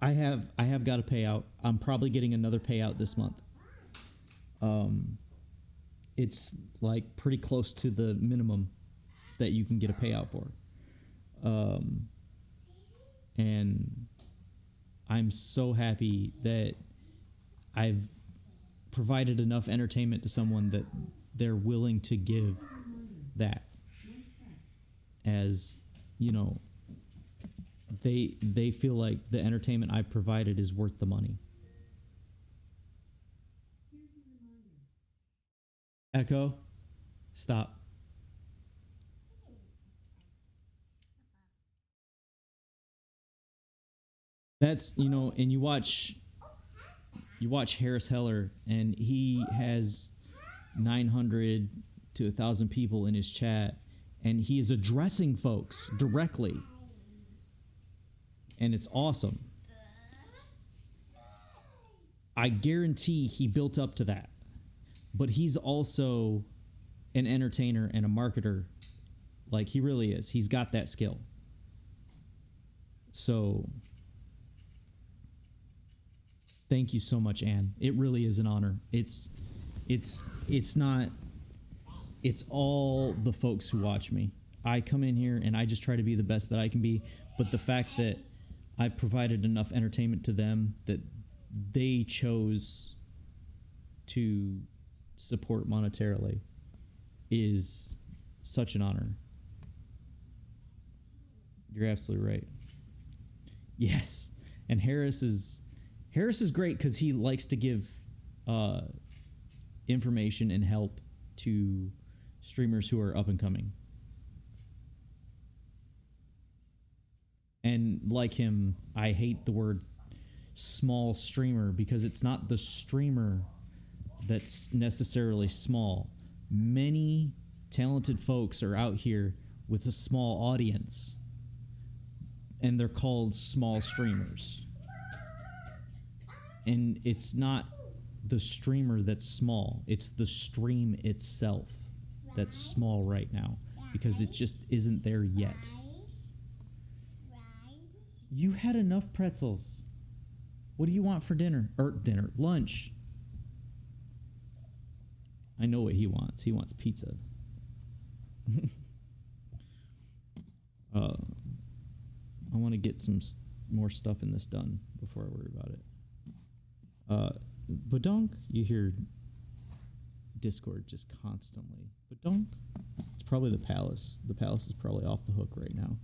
I have got a payout. I'm probably getting another payout this month. It's like pretty close to the minimum that you can get a payout for. And I'm so happy that I've provided enough entertainment to someone that they're willing to give that, as they feel like the entertainment I provided is worth the money. Echo, stop. That's, and you watch Harris Heller, and he has 900 to 1,000 people in his chat, and he is addressing folks directly. And it's awesome. I guarantee he built up to that. But he's also an entertainer and a marketer. Like, he really is. He's got that skill. So, thank you so much, Anne. It really is an honor. It's not... It's all the folks who watch me. I come in here and I just try to be the best that I can be. But the fact that I provided enough entertainment to them that they chose to support monetarily is such an honor. You're absolutely right. Yes. And Harris is great because he likes to give information and help to streamers who are up and coming. And like him, I hate the word small streamer because it's not the streamer that's necessarily small. Many talented folks are out here with a small audience, and they're called small streamers. And it's not the streamer that's small, it's the stream itself that's small right now because it just isn't there yet. You had enough pretzels. What do you want for dinner? Lunch. I know what he wants. He wants pizza. I want to get some more stuff in this done before I worry about it. Badonk, you hear Discord just constantly. Badonk. It's probably the palace. The palace is probably off the hook right now.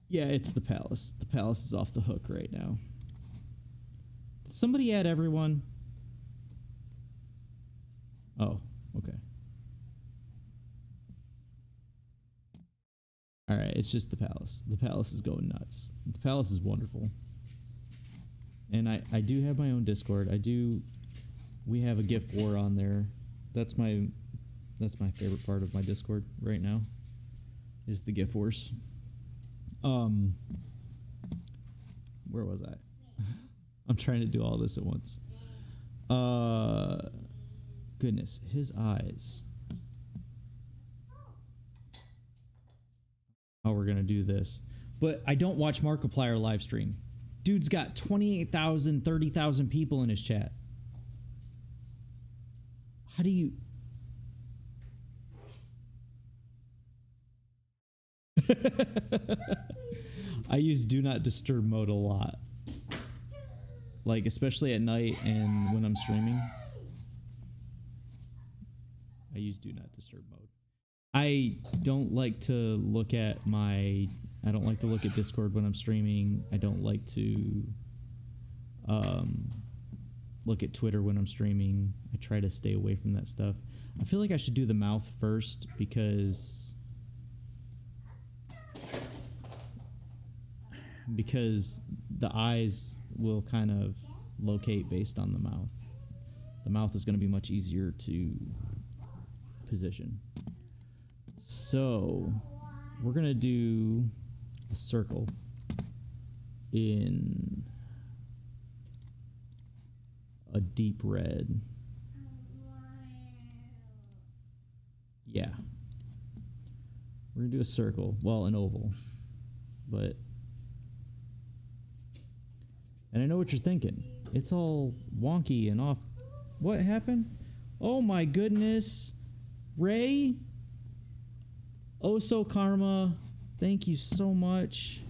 Yeah, it's the palace. The palace is off the hook right now. Did somebody add everyone? Oh, okay. All right, it's just the palace. The palace is going nuts. The palace is wonderful. And I do have my own Discord. We have a gift war on there. That's my favorite part of my Discord right now. Is the gift wars. Where was I? I'm trying to do all this at once. Goodness, his eyes. How we're gonna do this. But I don't watch Markiplier live stream. Dude's got 28,000, 30,000 people in his chat. How do you... I use do not disturb mode a lot. Like, especially at night and when I'm streaming. I use do not disturb mode. I don't like to look at Discord when I'm streaming. I don't like to look at Twitter when I'm streaming. I try to stay away from that stuff. I feel like I should do the mouth first because the eyes will kind of locate based on the mouth. The mouth is going to be much easier to position. So we're going to do a circle in a deep red. Yeah. We're going to do a circle. Well, an oval. And I know what you're thinking. It's all wonky and off. What happened? Oh my goodness. Ray? Oso Karma. Thank you so much.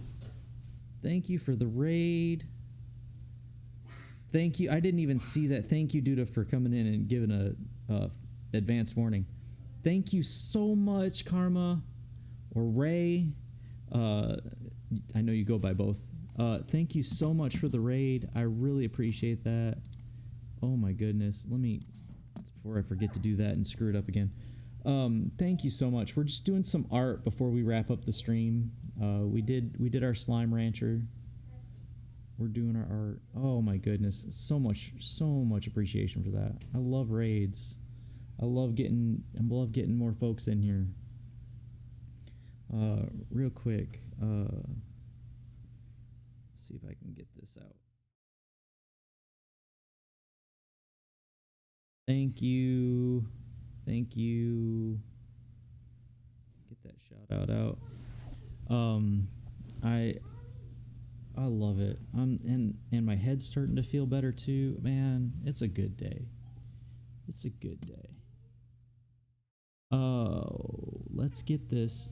Thank you for the raid. Thank you. I didn't even see that. Thank you, Duda, for coming in and giving a advanced warning. Thank you so much, Karma. Or Ray. I know you go by both. Thank you so much for the raid. I really appreciate that. Oh my goodness. Before I forget to do that and screw it up again. Thank you so much. We're just doing some art before we wrap up the stream. We did our slime rancher. We're doing our art. Oh my goodness. So much appreciation for that. I love raids. I love getting more folks in here. Real quick, see if I can get this out. Thank you. Get that shout out. I love it. And my head's starting to feel better too. Man, it's a good day. Oh, let's get this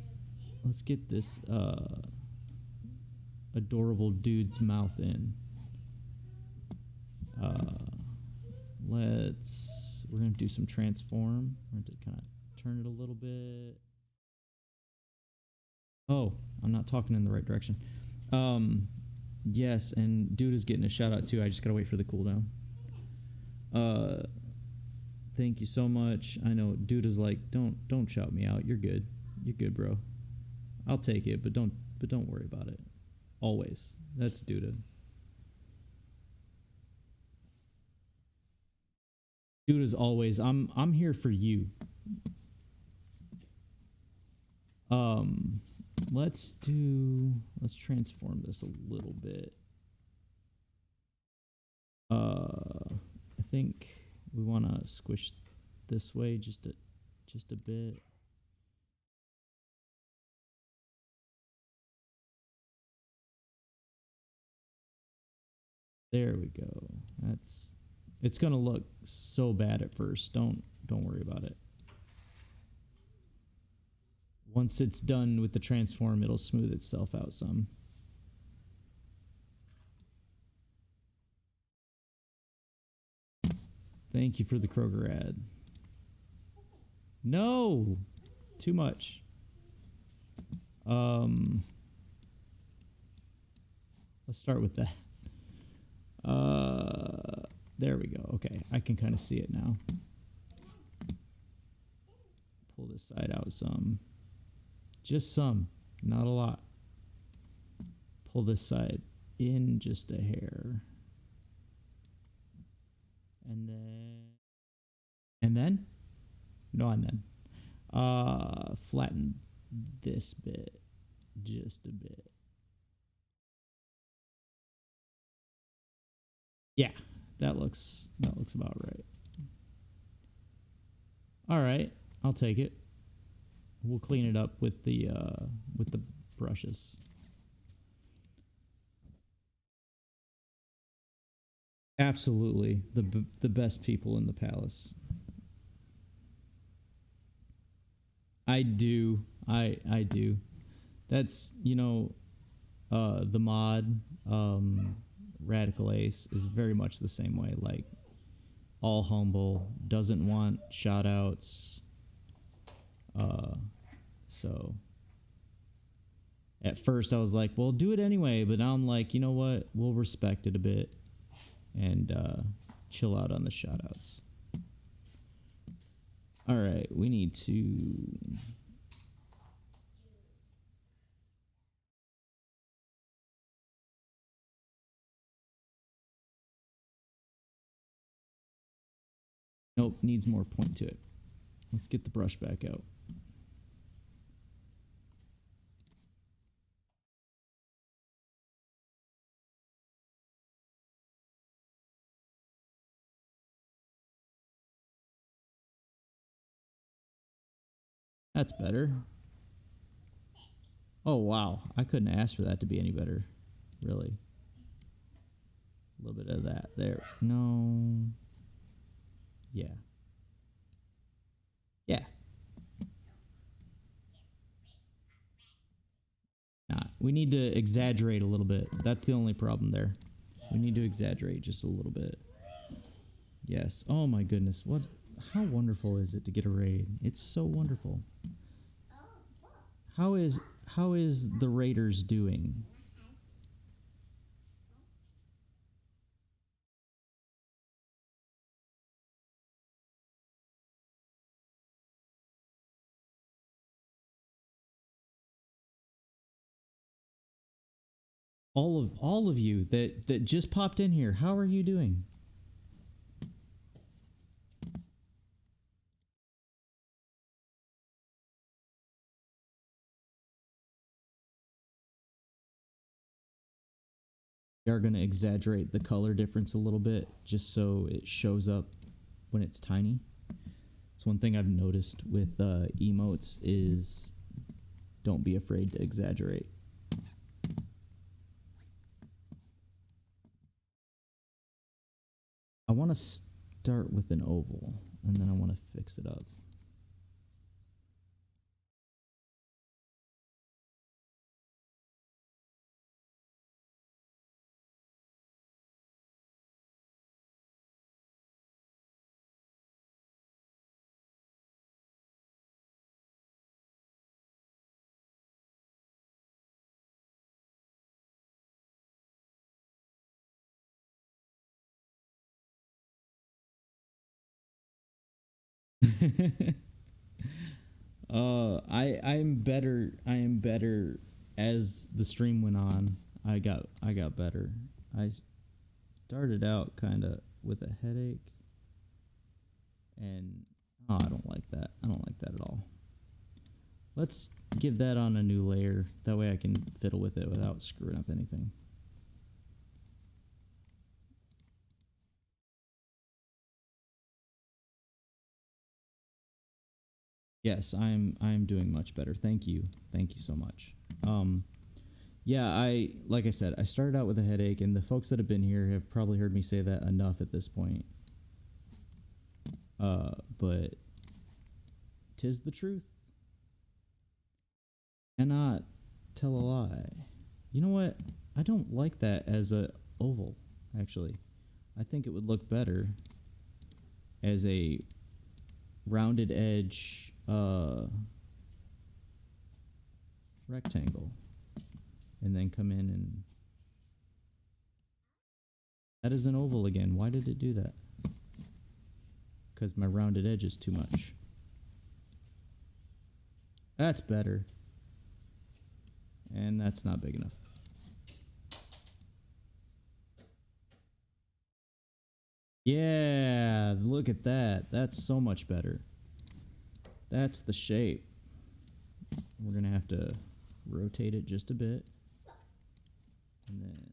adorable dude's mouth in. We're gonna do some transform. We're going to kind of turn it a little bit. Oh, I'm not talking in the right direction. Yes, and dude is getting a shout out too. I just gotta wait for the cooldown. Thank you so much. I know dude is like, don't shout me out. You're good. You're good, bro. I'll take it, but don't worry about it. Always. That's Duda. Duda's always. I'm here for you. Let's transform this a little bit. I think we want to squish this way just a bit. There we go. It's gonna look so bad at first. Don't worry about it. Once it's done with the transform, it'll smooth itself out some. Thank you for the Kroger ad. No! Too much. Let's start with that. There we go. Okay, I can kind of see it now. Pull this side out some. Just some, not a lot. Pull this side in just a hair. And then? Flatten this bit just a bit. Yeah, that looks about right. All right, I'll take it. We'll clean it up with the brushes. Absolutely, the best people in the palace. I do. I do. That's, the mod Radical Ace is very much the same way, like all humble, doesn't want shout outs. So at first I was like, well, do it anyway, but now I'm like, you know what? We'll respect it a bit and chill out on the shout outs. All right, we need to Nope, needs more point to it. Let's get the brush back out. That's better. Oh, wow. I couldn't ask for that to be any better. Really. A little bit of that there. No. Yeah. Yeah. Nah, we need to exaggerate a little bit. That's the only problem there. We need to exaggerate just a little bit. Yes. Oh my goodness. How wonderful is it to get a raid? It's so wonderful. How is the Raiders doing? All of you that just popped in here, how are you doing? We are going to exaggerate the color difference a little bit just so it shows up when it's tiny. It's one thing I've noticed with emotes is don't be afraid to exaggerate. I want to start with an oval and then I want to fix it up. I am better as the stream went on. I got better. I started out kind of with a headache, and oh, I don't like that. I don't like that at all. Let's give that on a new layer. That way I can fiddle with it without screwing up anything. Yes, I'm doing much better. Thank you. Thank you so much. Yeah, like I said, I started out with a headache, and the folks that have been here have probably heard me say that enough at this point. But 'tis the truth. Cannot tell a lie. You know what? I don't like that as a oval, actually. I think it would look better as a rounded edge rectangle, and then come in and that is an oval again. Why did it do that? Because my rounded edge is too much. That's better. And that's not big enough. Yeah, look at that. That's so much better. That's the shape. We're going to have to rotate it just a bit. And then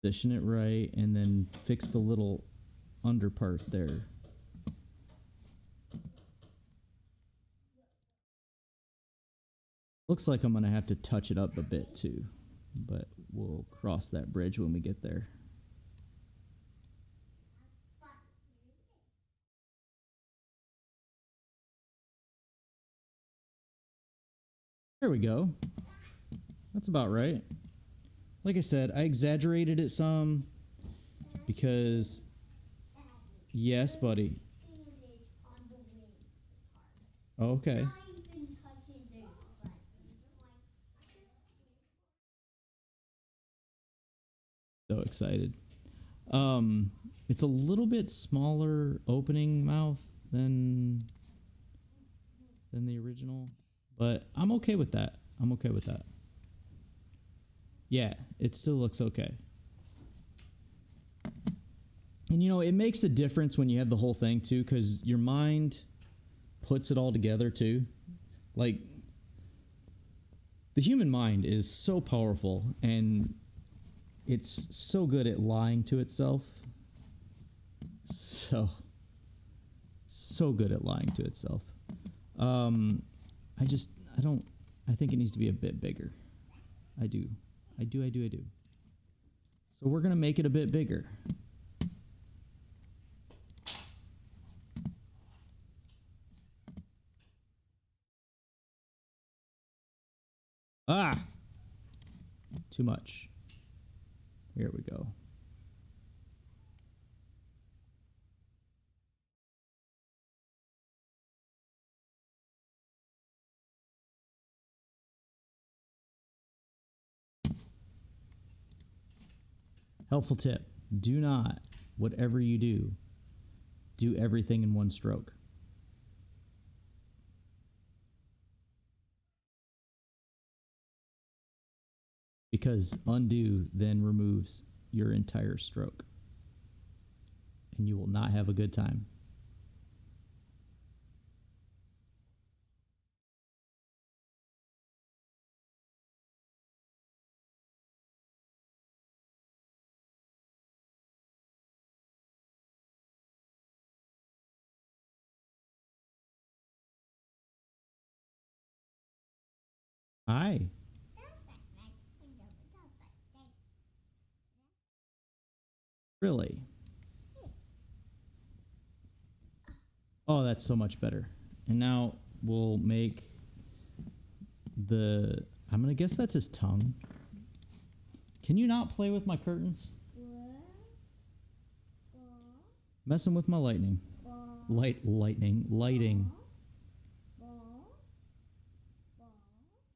position it right, and then fix the little under part there. Looks like I'm going to have to touch it up a bit too, but we'll cross that bridge when we get there. There we go. That's about right. Like I said, I exaggerated it some because, yes, buddy. Okay. So excited. It's a little bit smaller opening mouth than the original, but I'm okay with that. I'm okay with that. Yeah, it still looks okay. And you know, it makes a difference when you have the whole thing too, because your mind puts it all together too. Like, the human mind is so powerful, and it's so good at lying to itself. So good at lying to itself. I think it needs to be a bit bigger. I do. So we're going to make it a bit bigger. Ah! Too much. Here we go. Helpful tip. Do not, whatever you do everything in one stroke. Because undo then removes your entire stroke. And you will not have a good time. Hi. Really? Oh, that's so much better. And now we'll make I'm going to guess that's his tongue. Can you not play with my curtains? Messing with my lighting. Lighting.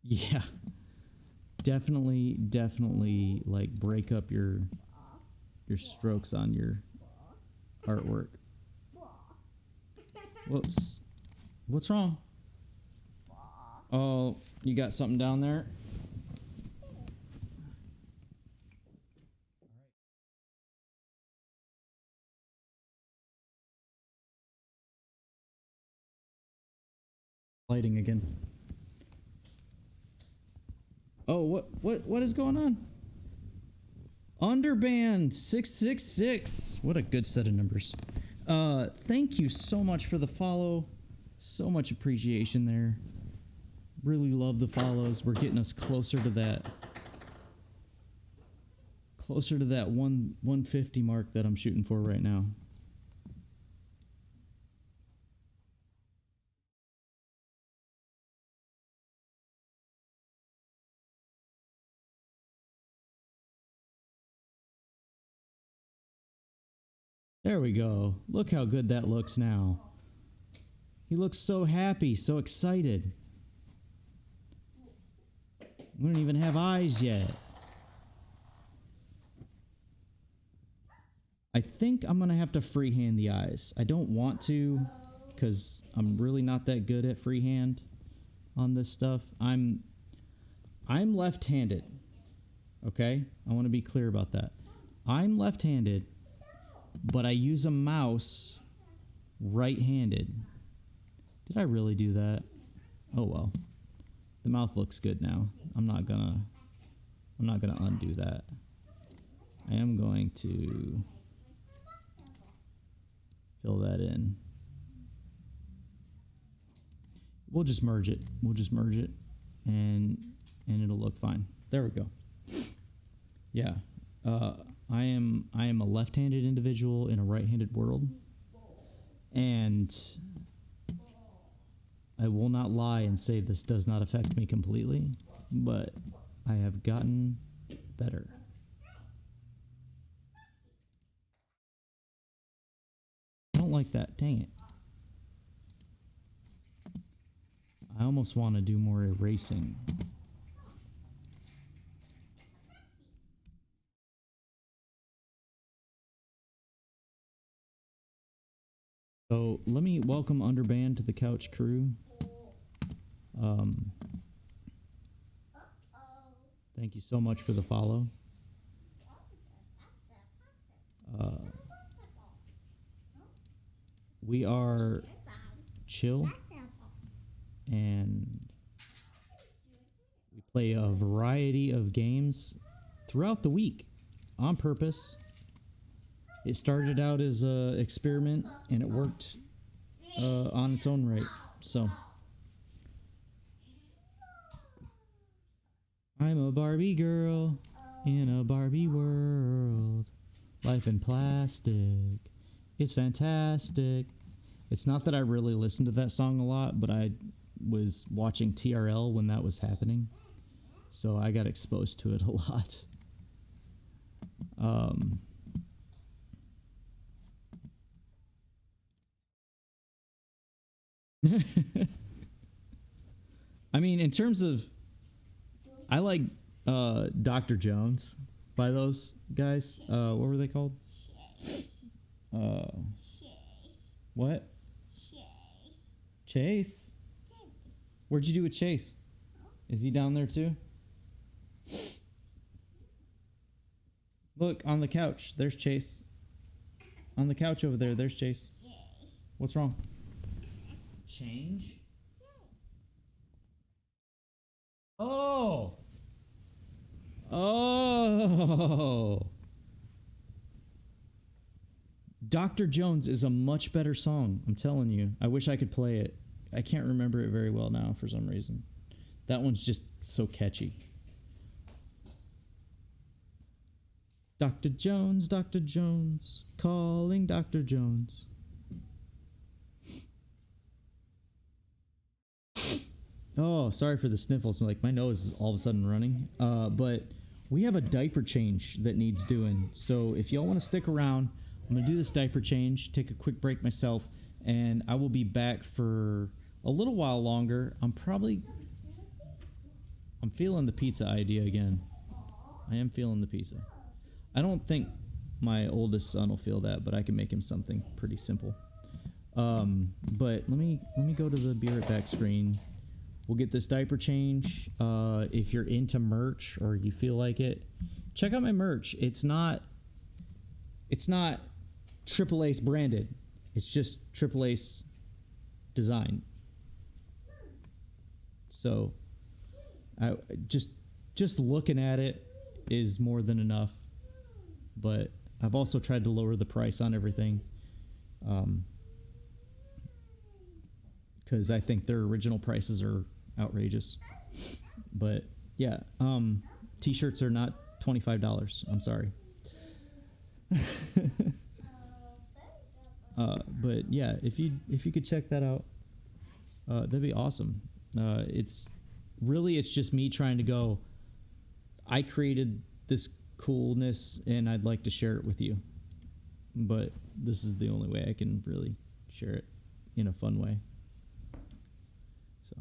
Yeah. Definitely like break up your strokes on your artwork. Whoops. What's wrong? Oh, you got something down there? Lighting again. Oh, what is going on? Underband 666. What a good set of numbers. Thank you so much for the follow. So much appreciation there. Really love the follows. We're getting us closer to that 150 mark that I'm shooting for right now. There we go. Look how good that looks now. He looks so happy, so excited. We don't even have eyes yet. I think I'm gonna have to freehand the eyes. I don't want to, because I'm really not that good at freehand on this stuff. I'm left-handed. Okay? I want to be clear about that. I'm left-handed, but I use a mouse right-handed. Did I really do that? Oh well. The mouth looks good now. I'm not gonna undo that. I am going to fill that in. We'll just merge it. And it'll look fine. There we go. Yeah. I am a left-handed individual in a right-handed world. And I will not lie and say this does not affect me completely, but I have gotten better. I don't like that. Dang it. I almost want to do more erasing. So let me welcome Underband to the couch crew. Thank you so much for the follow. We are chill and we play a variety of games throughout the week on purpose. It started out as an experiment and it worked on its own right. So I'm a Barbie girl in a Barbie world. Life in plastic. It's fantastic. It's not that I really listened to that song a lot, but I was watching TRL when that was happening. So I got exposed to it a lot. I mean, in terms of, I like Dr. Jones by those guys. What were they called? What? Chase? Where'd you do with Chase? Is he down there too? Look, on the couch. There's Chase. On the couch over there, there's Chase. What's wrong? Change? Oh! Oh! Dr. Jones is a much better song, I'm telling you. I wish I could play it. I can't remember it very well now for some reason. That one's just so catchy. Dr. Jones, calling Dr. Jones. Oh, sorry for the sniffles. Like, my nose is all of a sudden running. But we have a diaper change that needs doing. So if y'all want to stick around, I'm going to do this diaper change, take a quick break myself, and I will be back for a little while longer. I'm feeling the pizza idea again. I am feeling the pizza. I don't think my oldest son will feel that, but I can make him something pretty simple. But let me go to the Be Right Back screen. We'll get this diaper change. If you're into merch or you feel like it, check out my merch. It's not Triple Ace branded. It's just Triple Ace design. So I just looking at it is more than enough. But I've also tried to lower the price on everything. Because I think their original prices are outrageous. But yeah, t-shirts are not $25. I'm sorry. But yeah, if you could check that out, that'd be awesome. It's just me trying to go, I created this coolness and I'd like to share it with you. But this is the only way I can really share it in a fun way. So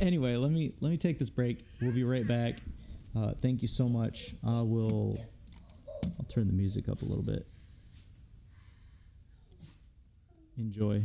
anyway, let me take this break. We'll be right back. Thank you so much. I'll turn the music up a little bit. Enjoy.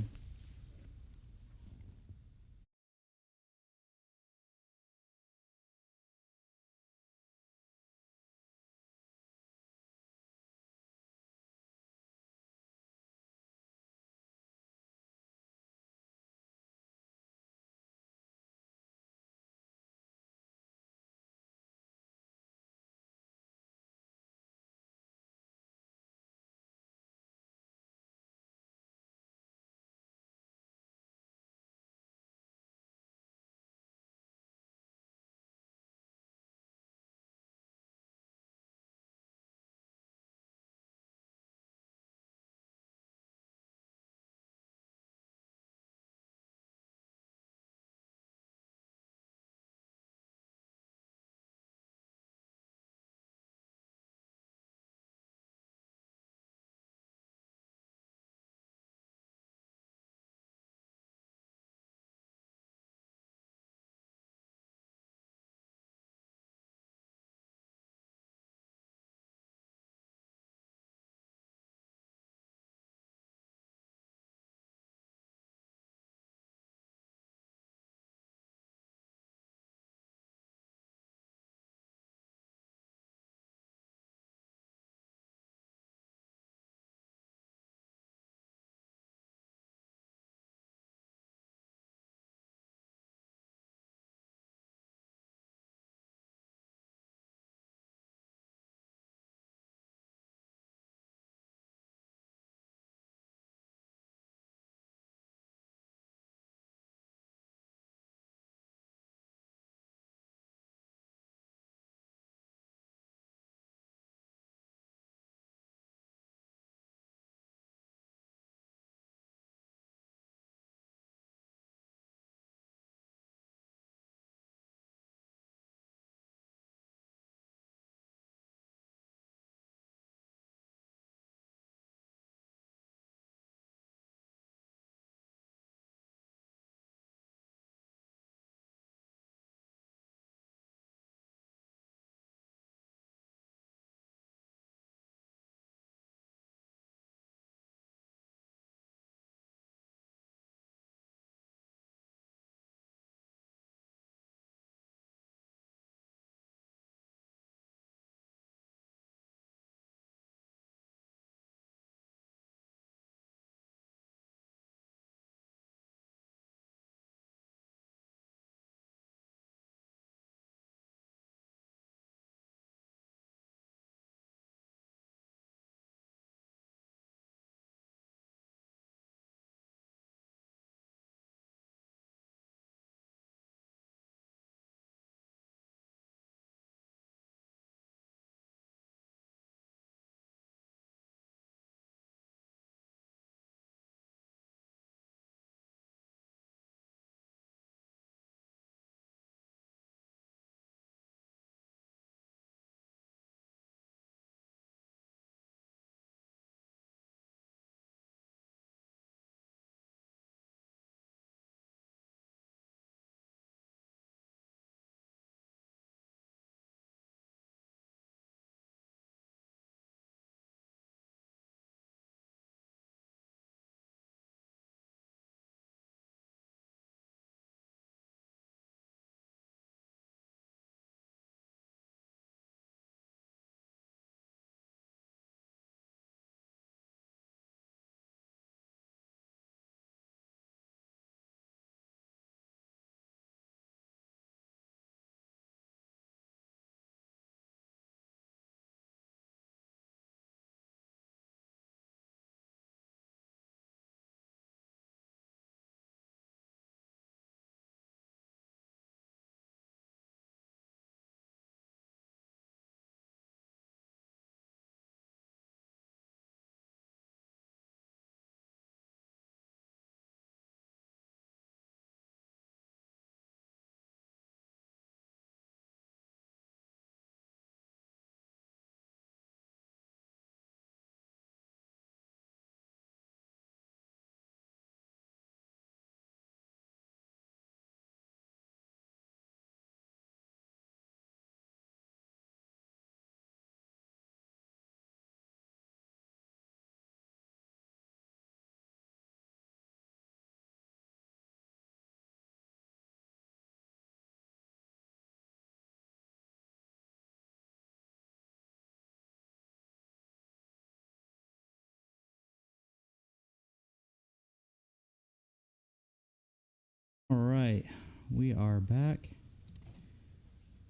right, we are back.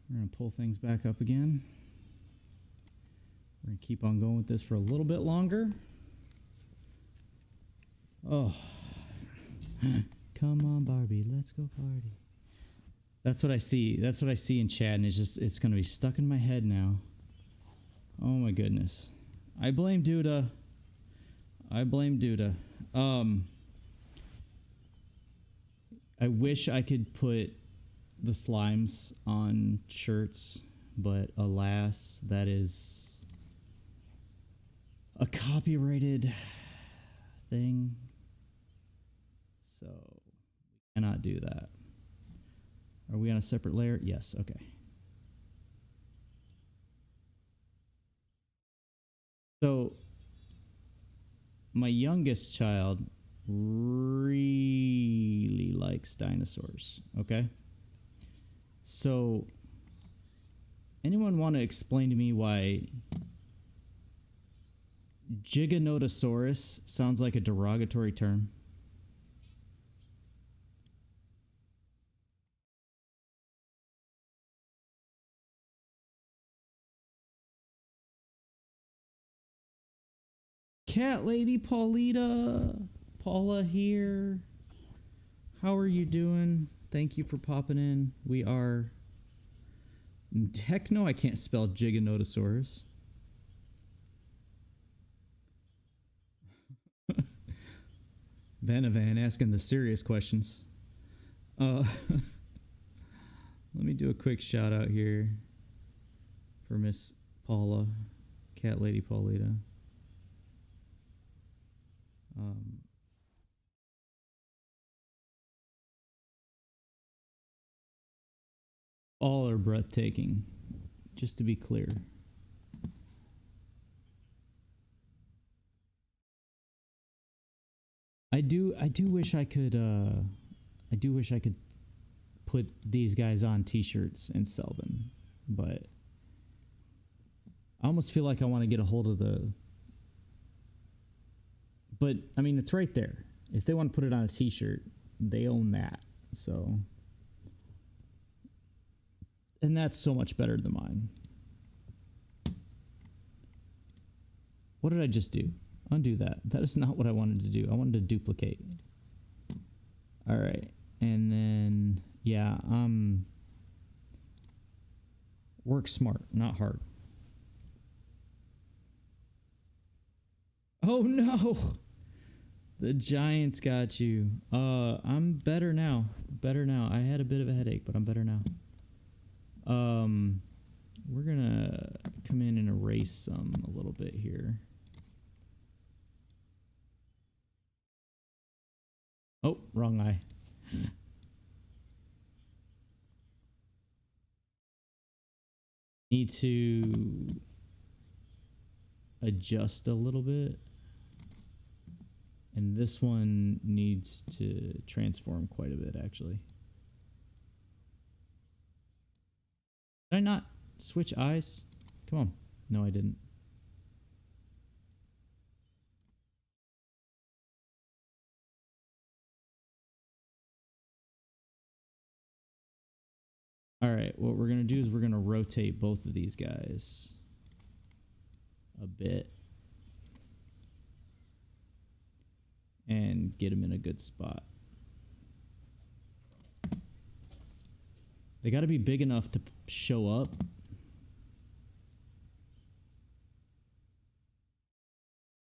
We're going to pull things back up again. We're going to keep on going with this for a little bit longer. Oh. Come on, Barbie, let's go party. That's what I see. That's what I see in chat, and it's going to be stuck in my head now. Oh my goodness. I blame Duda. I blame Duda. I wish I could put the slimes on shirts, but alas, that is a copyrighted thing. So we cannot do that. Are we on a separate layer? Yes, okay. So my youngest child really likes dinosaurs, okay? So anyone want to explain to me why Giganotosaurus sounds like a derogatory term? Cat Lady Paula here. How are you doing? Thank you for popping in. We are... Heck no, I can't spell Giganotosaurus. Vanavan asking the serious questions. Let me do a quick shout out here for Miss Paula, Cat Lady Paulita. All are breathtaking, just to be clear. I do wish I could put these guys on t-shirts and sell them, but I almost feel like I want to get a hold of but I mean, it's right there. If they want to put it on a t-shirt, they own that. So, and that's so much better than mine. What did I just do? Undo that. That is not what I wanted to do. I wanted to duplicate. All right. And then, yeah, work smart, not hard. Oh no! The Giants got you. I'm better now. Better now. I had a bit of a headache, but I'm better now. We're gonna come in and erase some a little bit here. Oh, wrong eye. Need to adjust a little bit. And this one needs to transform quite a bit, actually. Did I not switch eyes? Come on. No, I didn't. All right, what we're going to do is we're going to rotate both of these guys a bit and get them in a good spot. They got to be big enough to show up.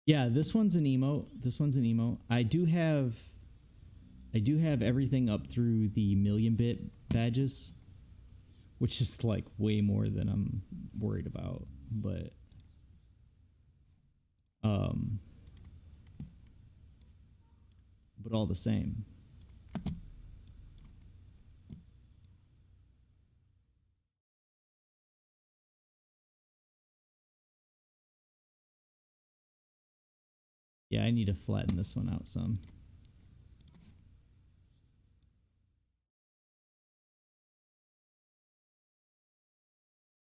Yeah, this one's an emote. This one's an emote. I do have everything up through the 1,000,000-bit badges, which is like way more than I'm worried about, but all the same. Yeah, I need to flatten this one out some.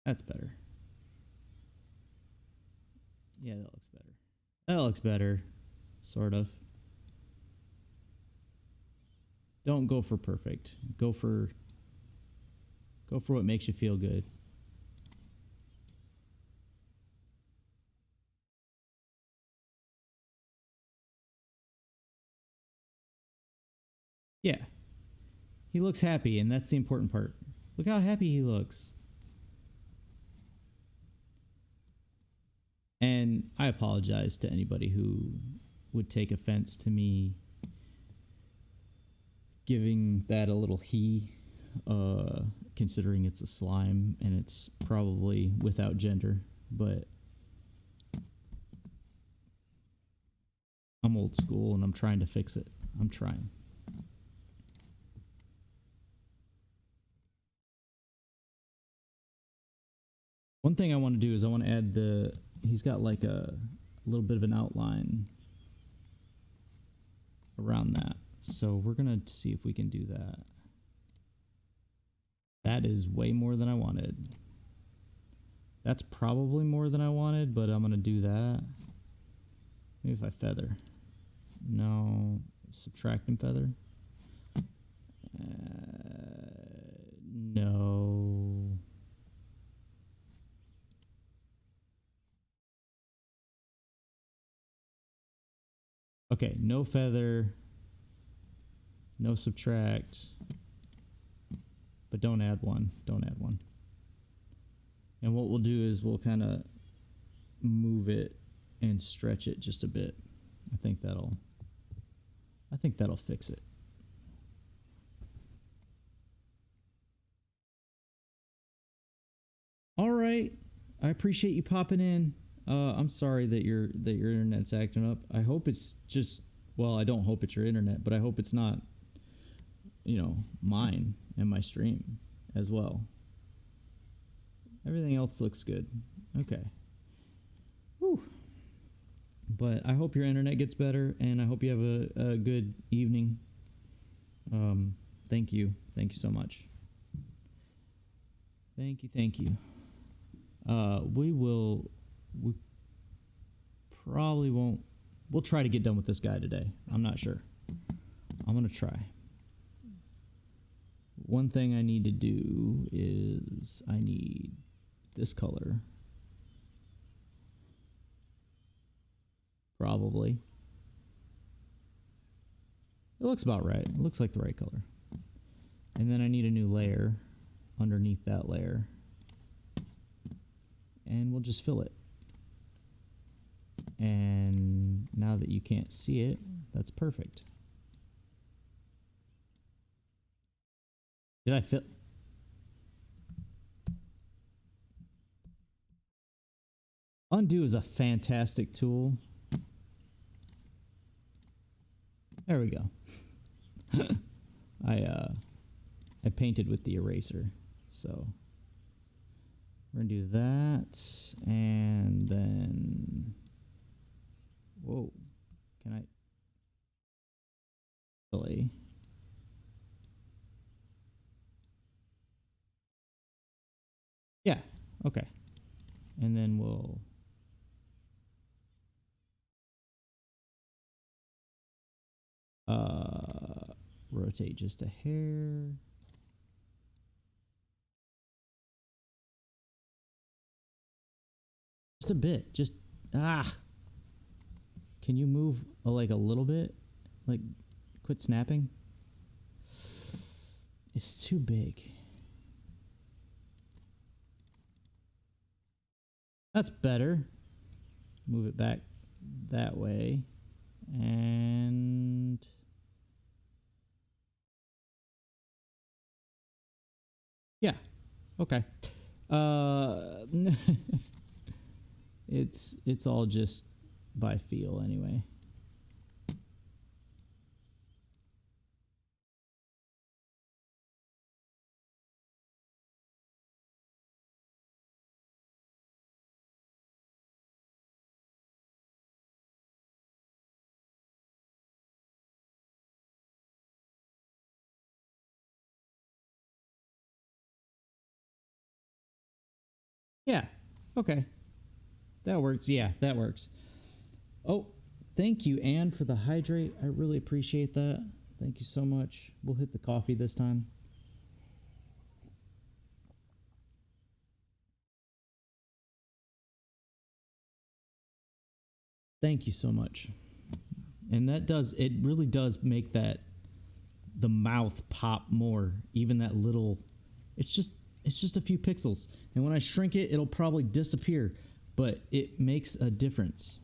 That's better. Yeah, that looks better. That looks better. Sort of. Don't go for perfect. Go for what makes you feel good. Yeah. He looks happy, and that's the important part. Look how happy he looks. And I apologize to anybody who would take offense to me giving that a little he, considering it's a slime and it's probably without gender, but I'm old school and I'm trying to fix it. I'm trying. One thing I want to do is I want to add he's got like a little bit of an outline around that. So we're going to see if we can do that. That is way more than I wanted. That's probably more than I wanted, but I'm going to do that. Maybe if I feather. No. Subtract and feather. No. Okay, no feather, no subtract, but don't add one. Don't add one. And what we'll do is we'll kind of move it and stretch it just a bit. I think that'll fix it. All right. I appreciate you popping in. I'm sorry that your internet's acting up. I hope it's just, well, I don't hope it's your internet, but I hope it's not, mine and my stream as well. Everything else looks good. Okay. Whew. But I hope your internet gets better, and I hope you have a good evening. Thank you. Thank you so much. Thank you. We probably won't. We'll try to get done with this guy today. I'm not sure. I'm going to try. One thing I need to do is I need this color. Probably. It looks about right. It looks like the right color. And then I need a new layer underneath that layer. And we'll just fill it. And now that you can't see it, that's perfect. Did I fill? Undo is a fantastic tool. There we go. I painted with the eraser, so we're gonna do that, and then whoa, can I really? Yeah, okay, and then we'll rotate just a hair. Just a bit. Just Can you move like a little bit? Like quit snapping? It's too big. That's better. Move it back that way. And yeah. Okay. It's all just by feel anyway. Yeah. Okay. That works. Yeah, that works. Oh, thank you, Anne, for the hydrate. I really appreciate that. Thank you so much. We'll hit the coffee this time. Thank you so much. And that does, it really does make that, the mouth pop more. Even that little, it's just a few pixels. And when I shrink it, it'll probably disappear, but it makes a difference.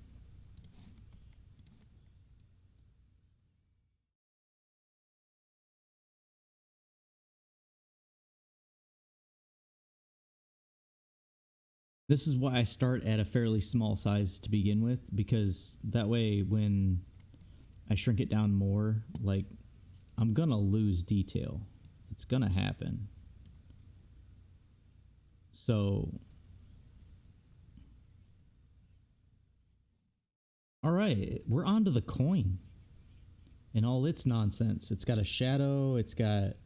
This is why I start at a fairly small size to begin with, because that way when I shrink it down more, like, I'm gonna lose detail. It's gonna happen. So, all right, we're on to the coin and all its nonsense. It's got a shadow, it's got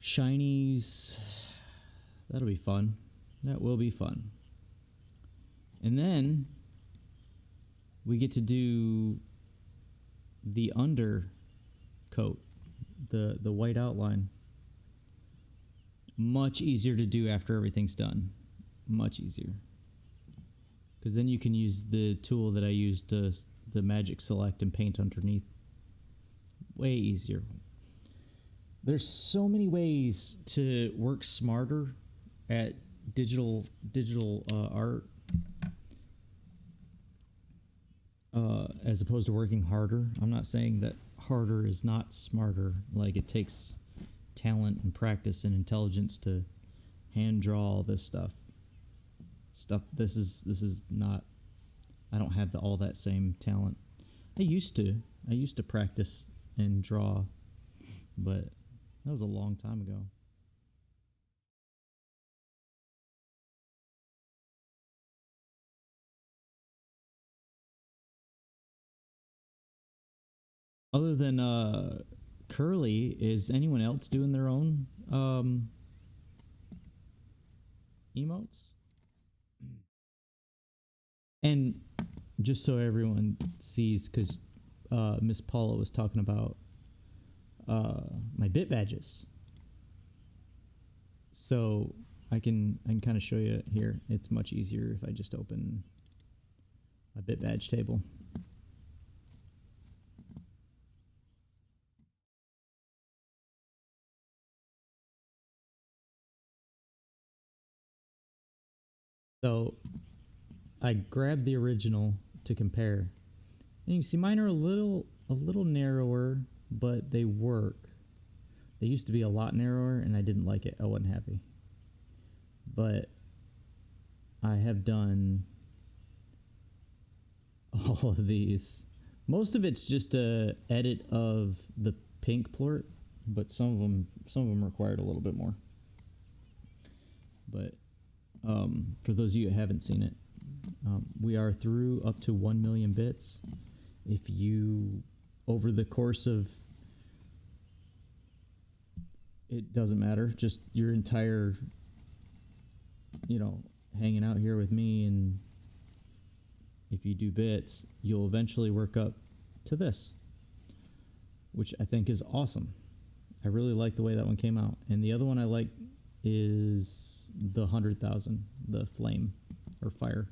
shinies. That'll be fun. That will be fun. And then we get to do the undercoat, the white outline. Much easier to do after everything's done. Much easier. Because then you can use the tool that I used to the magic select and paint underneath. Way easier. There's so many ways to work smarter at digital art as opposed to working harder. I'm not saying that harder is not smarter. Like, it takes talent and practice and intelligence to hand draw all this stuff. This is not. I don't have all that same talent. I used to practice and draw, but that was a long time ago. Other than Curly, is anyone else doing their own emotes? And just so everyone sees, because Miss Paula was talking about my bit badges, so I can kind of show you here. It's much easier if I just open my bit badge table. So I grabbed the original to compare, and you can see mine are a little narrower, but they work. They used to be a lot narrower, and I didn't like it. I wasn't happy. But I have done all of these. Most of it's just a edit of the pink plort, but some of them required a little bit more. But for those of you who haven't seen it, we are through up to 1 million bits. If you, over the course of, it doesn't matter, just your entire, hanging out here with me, and if you do bits, you'll eventually work up to this, which I think is awesome. I really like the way that one came out. And the other one I like is the 100,000, the flame or fire.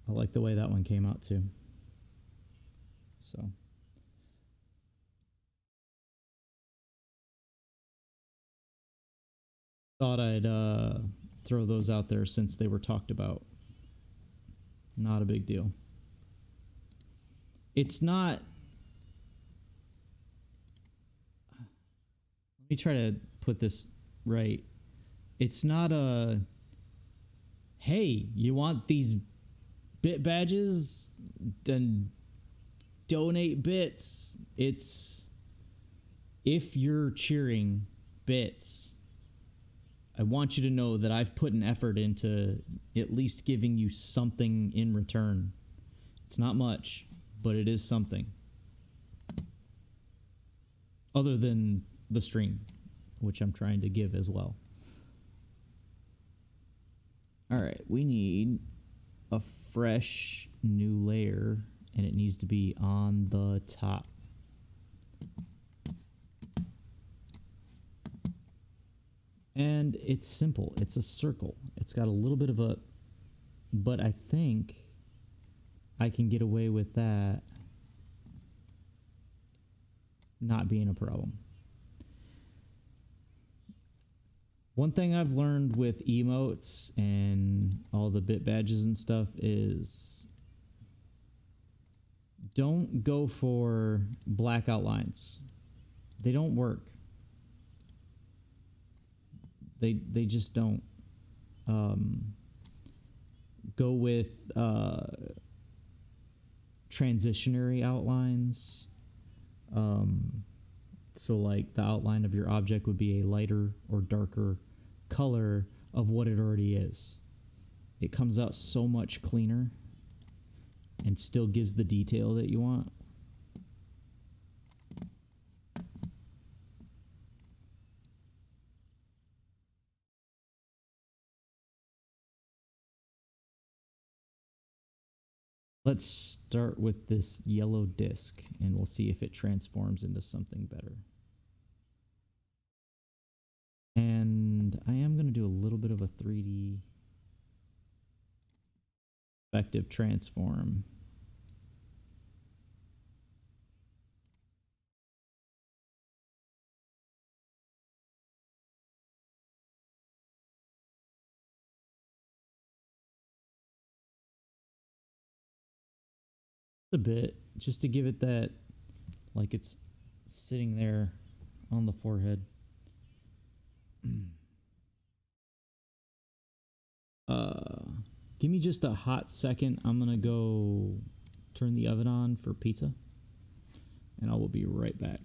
I like the way that one came out too. So thought I'd throw those out there since they were talked about. Not a big deal. It's not. Let me try to put this right. It's not a, hey, you want these bit badges? Then donate bits. It's, if you're cheering bits, I want you to know that I've put an effort into at least giving you something in return. It's not much, but it is something. Other than the stream, which I'm trying to give as well. All right, we need a fresh new layer, and it needs to be on the top. And it's simple. It's a circle. It's got a little bit of a, but I think I can get away with that not being a problem. One thing I've learned with emotes and all the bit badges and stuff is don't go for black outlines. They don't work. They just don't. Go with transitionary outlines. So like the outline of your object would be a lighter or darker color of what it already is. It comes out so much cleaner and still gives the detail that you want. Let's start with this yellow disc and we'll see if it transforms into something better. And I am going to do a little bit of a 3D perspective transform. A bit just to give it that, like it's sitting there on the forehead. Give me just a hot second. I'm gonna go turn the oven on for pizza and I will be right back.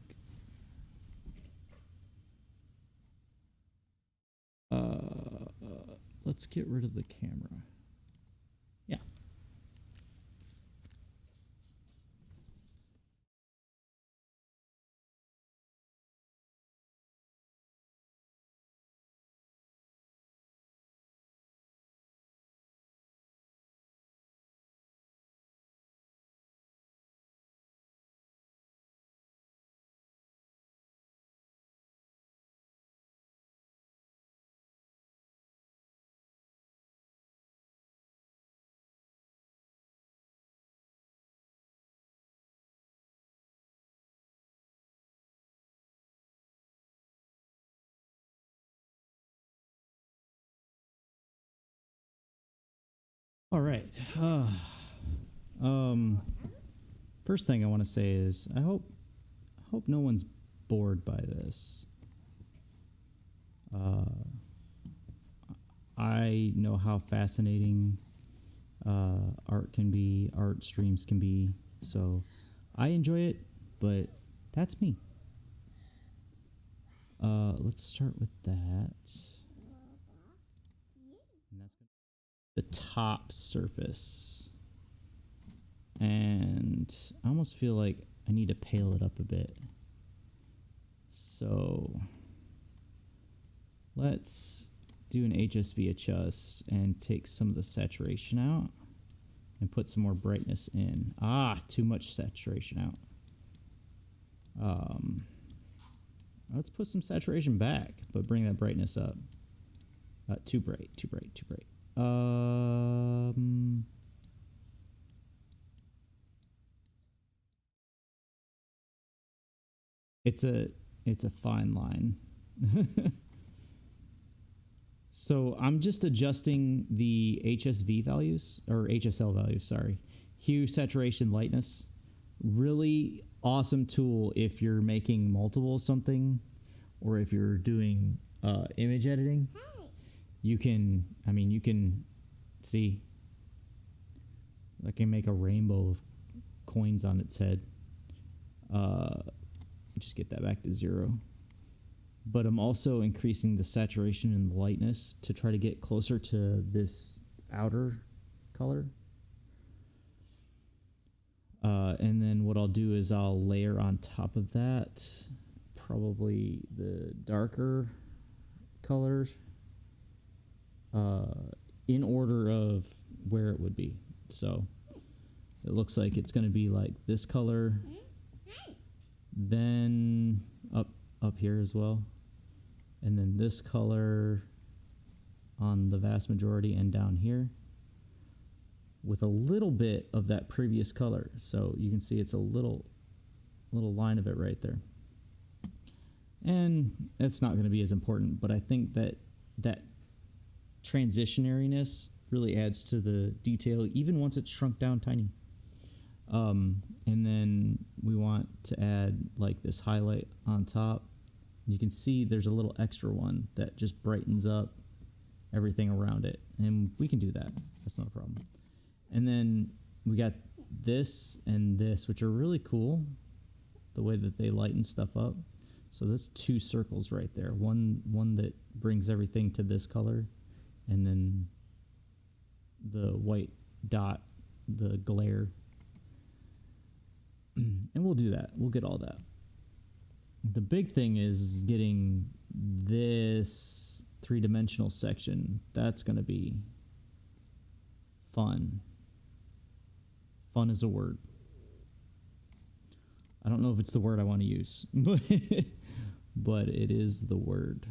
Let's get rid of the camera. Yeah. All right. First thing I want to say is I hope no one's bored by this. I know how fascinating art can be, art streams can be, so I enjoy it, but that's me. Let's start with that. And that's the top surface. And I almost feel like I need to pale it up a bit. So let's do an HSV adjust and take some of the saturation out and put some more brightness in. Too much saturation out. Let's put some saturation back, but bring that brightness up. Too bright. It's a fine line. So I'm just adjusting the HSV values, or HSL values, sorry. Hue, saturation, lightness. Really awesome tool if you're making multiple of something, or if you're doing image editing. You can see, I can make a rainbow of coins on its head. Just get that back to 0. But I'm also increasing the saturation and lightness to try to get closer to this outer color. And then what I'll do is I'll layer on top of that probably the darker colors in order of where it would be. So it looks like it's going to be like this color, then up here as well, And then this color on the vast majority and down here with a little bit of that previous color. So you can see it's a little line of it right there. And it's not going to be as important, but I think that transitionariness really adds to the detail, even once it's shrunk down tiny. And then we want to add like this highlight on top. You can see there's a little extra one that just brightens up everything around it. And we can do that. That's not a problem. And then we got this and this, which are really cool, the way that they lighten stuff up. So that's two circles right there. One that brings everything to this color, and then the white dot, the glare. And we'll do that. We'll get all that. The big thing is getting this three-dimensional section. That's going to be fun. Fun is a word. I don't know if it's the word I want to use, but it is the word.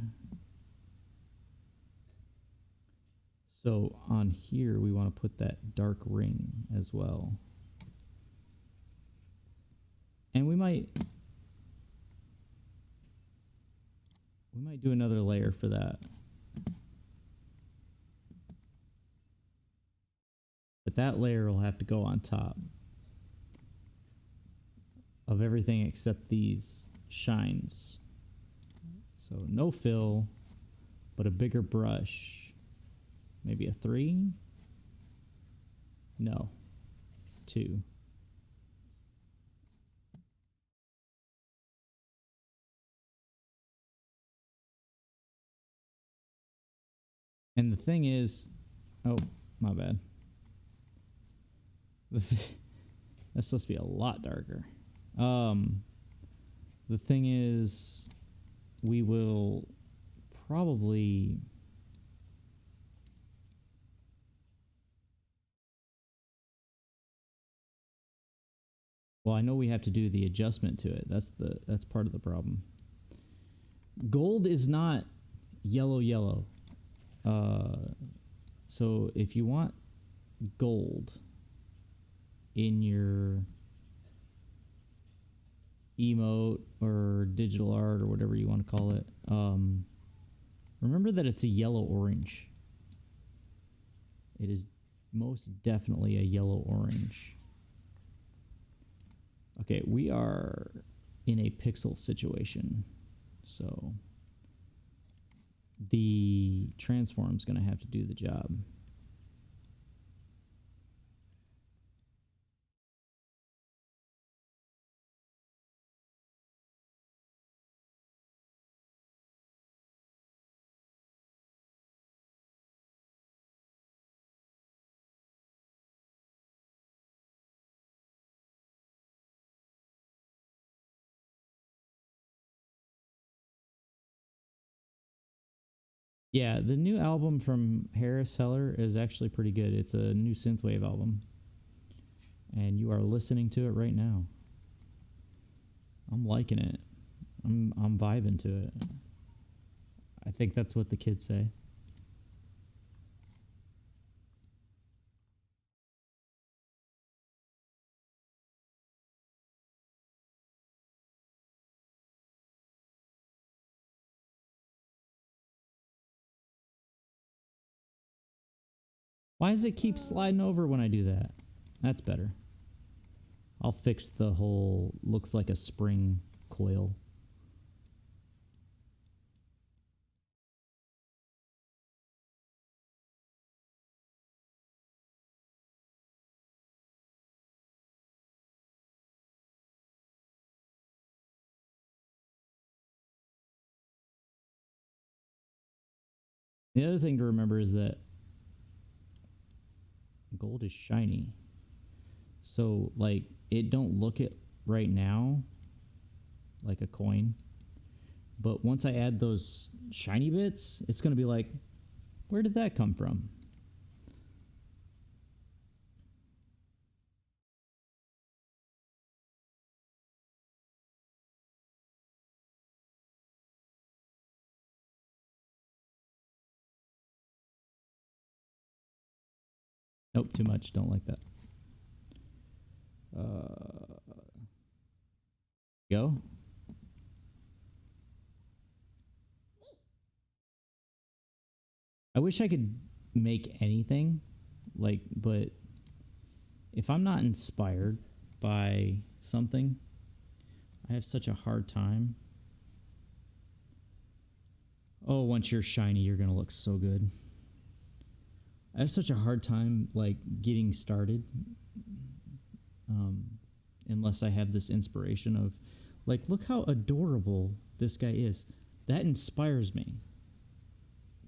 So on here, we want to put that dark ring as well. And we might do another layer for that. But that layer will have to go on top of everything except these shines. So no fill, but a bigger brush. Maybe a 3? No, 2. And the thing is, oh, my bad. That's supposed to be a lot darker. The thing is, we will probably well, I know we have to do the adjustment to it. That's part of the problem. Gold is not yellow. So if you want gold in your emote or digital art or whatever you want to call it, remember that it's a yellow-orange. It is most definitely a yellow-orange. Okay, we are in a pixel situation, so the transform's going to have to do the job. Yeah, the new album from Harris Heller is actually pretty good. It's a new synthwave album. And you are listening to it right now. I'm liking it. I'm vibing to it. I think that's what the kids say. Why does it keep sliding over when I do that? That's better. I'll fix the whole looks like a spring coil. The other thing to remember is that gold is shiny. So, like, it don't look it right now like a coin. But once I add those shiny bits, it's going to be like, where did that come from? Nope, too much. Don't like that. Go. I wish I could make anything, like, but if I'm not inspired by something, I have such a hard time. Oh, once you're shiny, you're gonna look so good. I have such a hard time, like, getting started, unless I have this inspiration of, like, look how adorable this guy is. That inspires me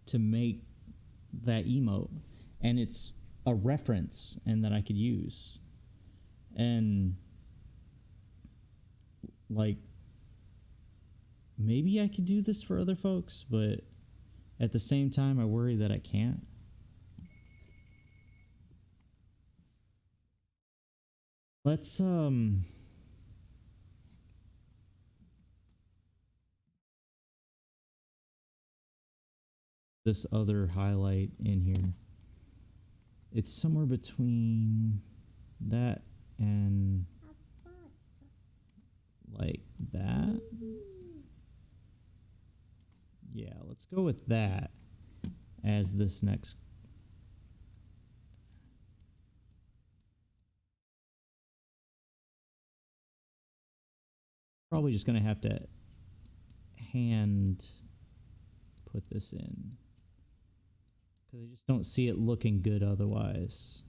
to make that emote, and it's a reference and that I could use. And like, maybe I could do this for other folks, but at the same time I worry that I can't. Let's this other highlight in here. It's somewhere between that and like that. Yeah, let's go with that as this next. Probably just going to have to hand put this in, because I just don't see it looking good otherwise.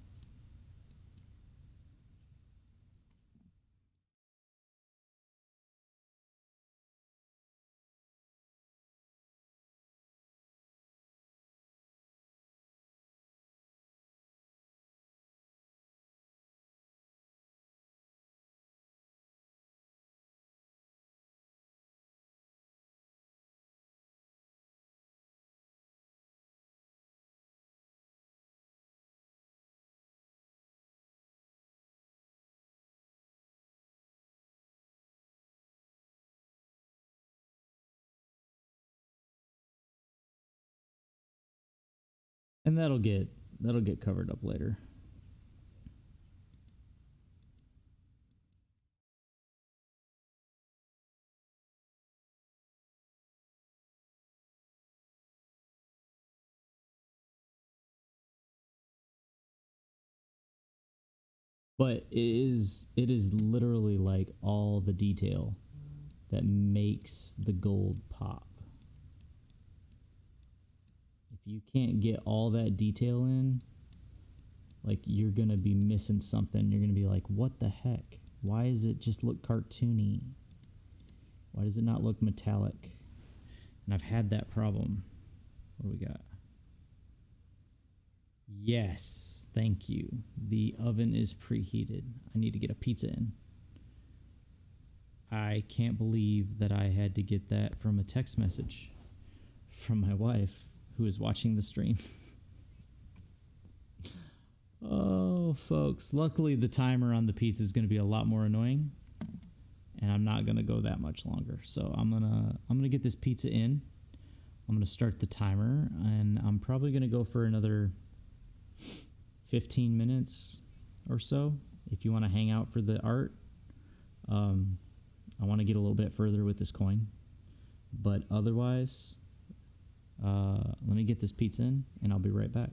And that'll get covered up later. But it is literally like all the detail that makes the gold pop. If you can't get all that detail in, like, you're going to be missing something. You're going to be like, what the heck? Why does it just look cartoony? Why does it not look metallic? And I've had that problem. What do we got? Yes, thank you. The oven is preheated. I need to get a pizza in. I can't believe that I had to get that from a text message from my wife, who is watching the stream. Oh, folks. Luckily, the timer on the pizza is going to be a lot more annoying, and I'm not going to go that much longer. So I'm gonna get this pizza in. I'm going to start the timer, and I'm probably going to go for another 15 minutes or so. If you want to hang out for the art, I want to get a little bit further with this coin, but otherwise, let me get this pizza in, and I'll be right back.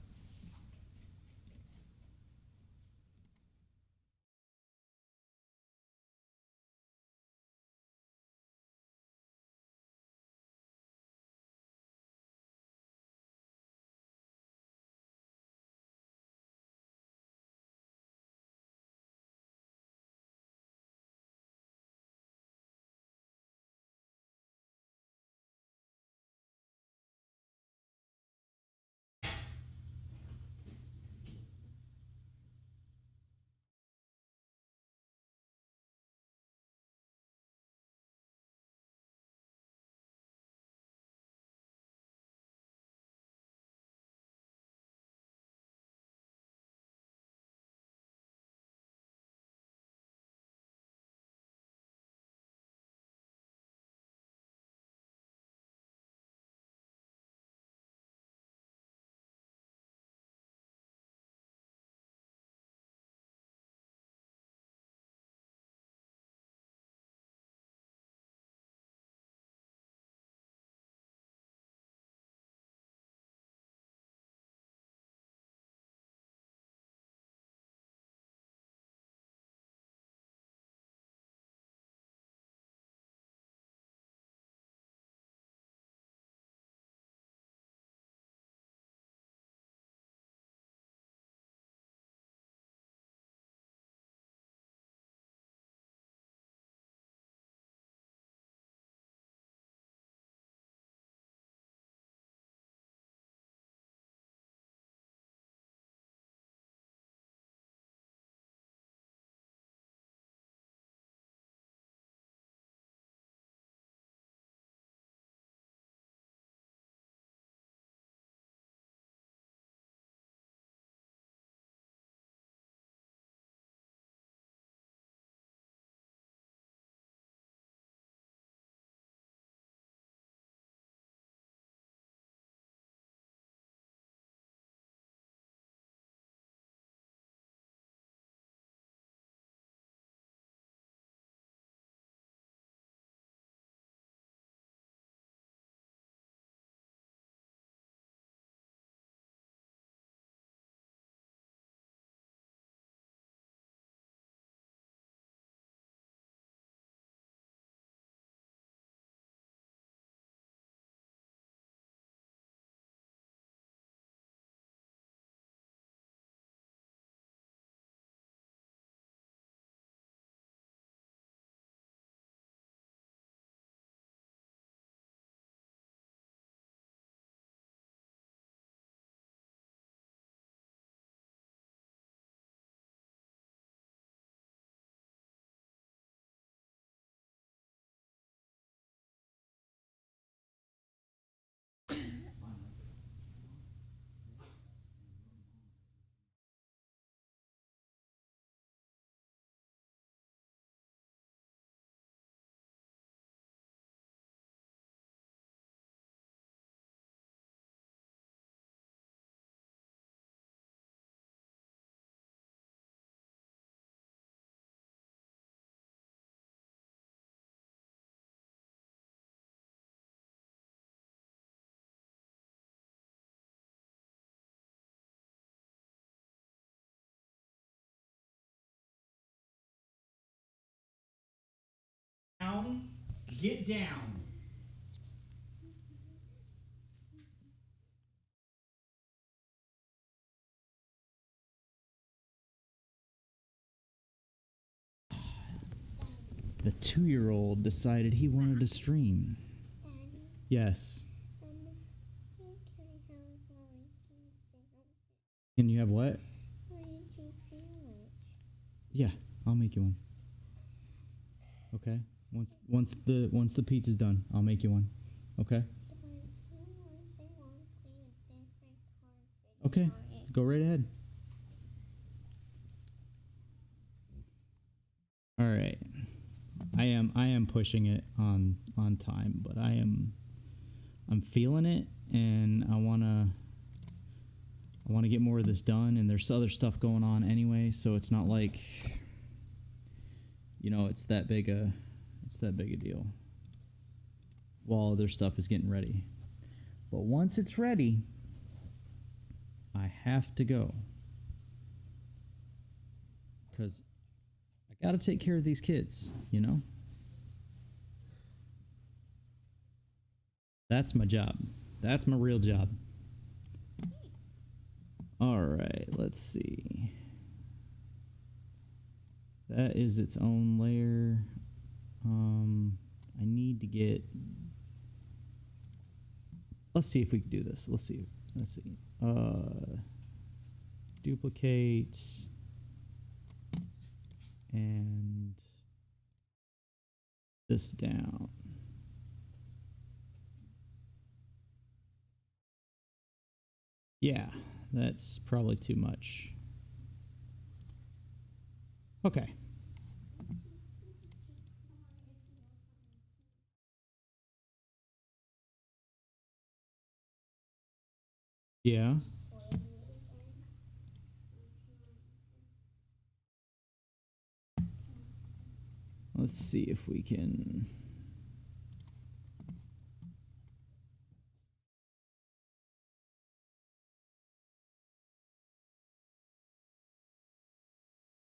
get down. The 2-year-old decided he wanted to stream. Yes. Can you have what? Yeah, I'll make you one. Okay. Once the pizza's done, I'll make you one. Okay. Okay. Go right ahead. All right. I am pushing it on time, but I'm feeling it, and I wanna get more of this done, and there's other stuff going on anyway, so it's not like, you know, it's that big a deal while other stuff is getting ready. But once it's ready, I have to go, because I gotta take care of these kids, you know? That's my job. That's my real job. Alright, let's see. That is its own layer. I need to get... Let's see if we can do this. Let's see. Duplicate. And this down. Yeah, that's probably too much. Okay. Yeah. Let's see if we can...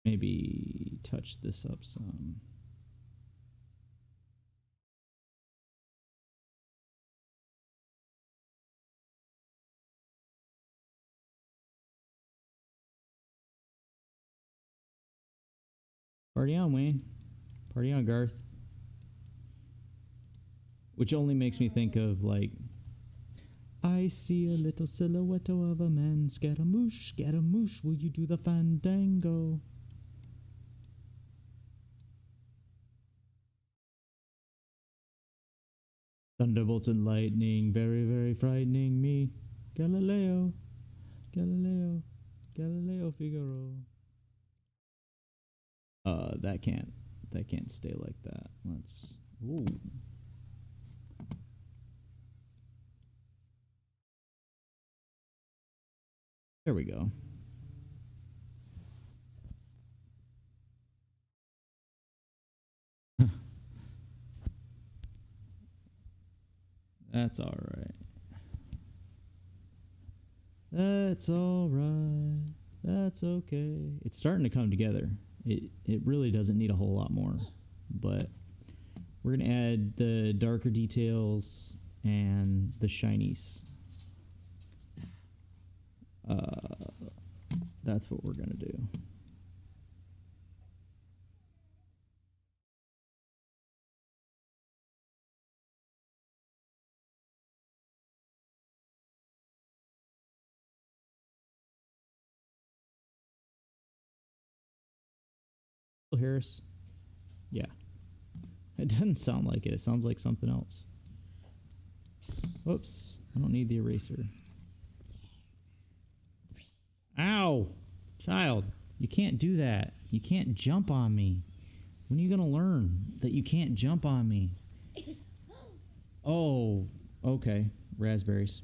maybe touch this up some. Party on, Wayne. Party on, Garth. Which only makes me think of, like, I see a little silhouette of a man. Scaramouche, Scaramouche, will you do the fandango? Thunderbolts and lightning, very, very frightening me. Galileo, Galileo, Galileo Figaro. That can't stay like that. Let's, ooh. There we go. That's all right. That's all right. That's okay. It's starting to come together. It really doesn't need a whole lot more, but we're gonna add the darker details and the shinies. That's what we're gonna do. Harris? Yeah. It doesn't sound like it. It sounds like something else. Whoops. I don't need the eraser. Ow! Child, you can't do that. You can't jump on me. When are you gonna learn that you can't jump on me? Oh, okay. Raspberries.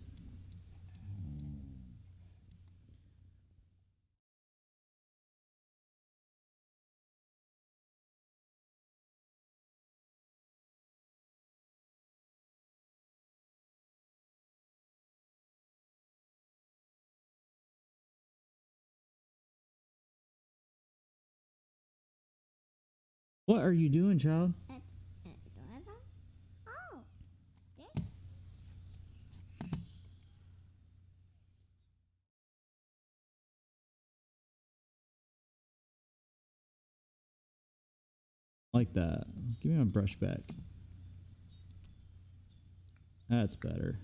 What are you doing, child? Like that. Give me my brush back. That's better.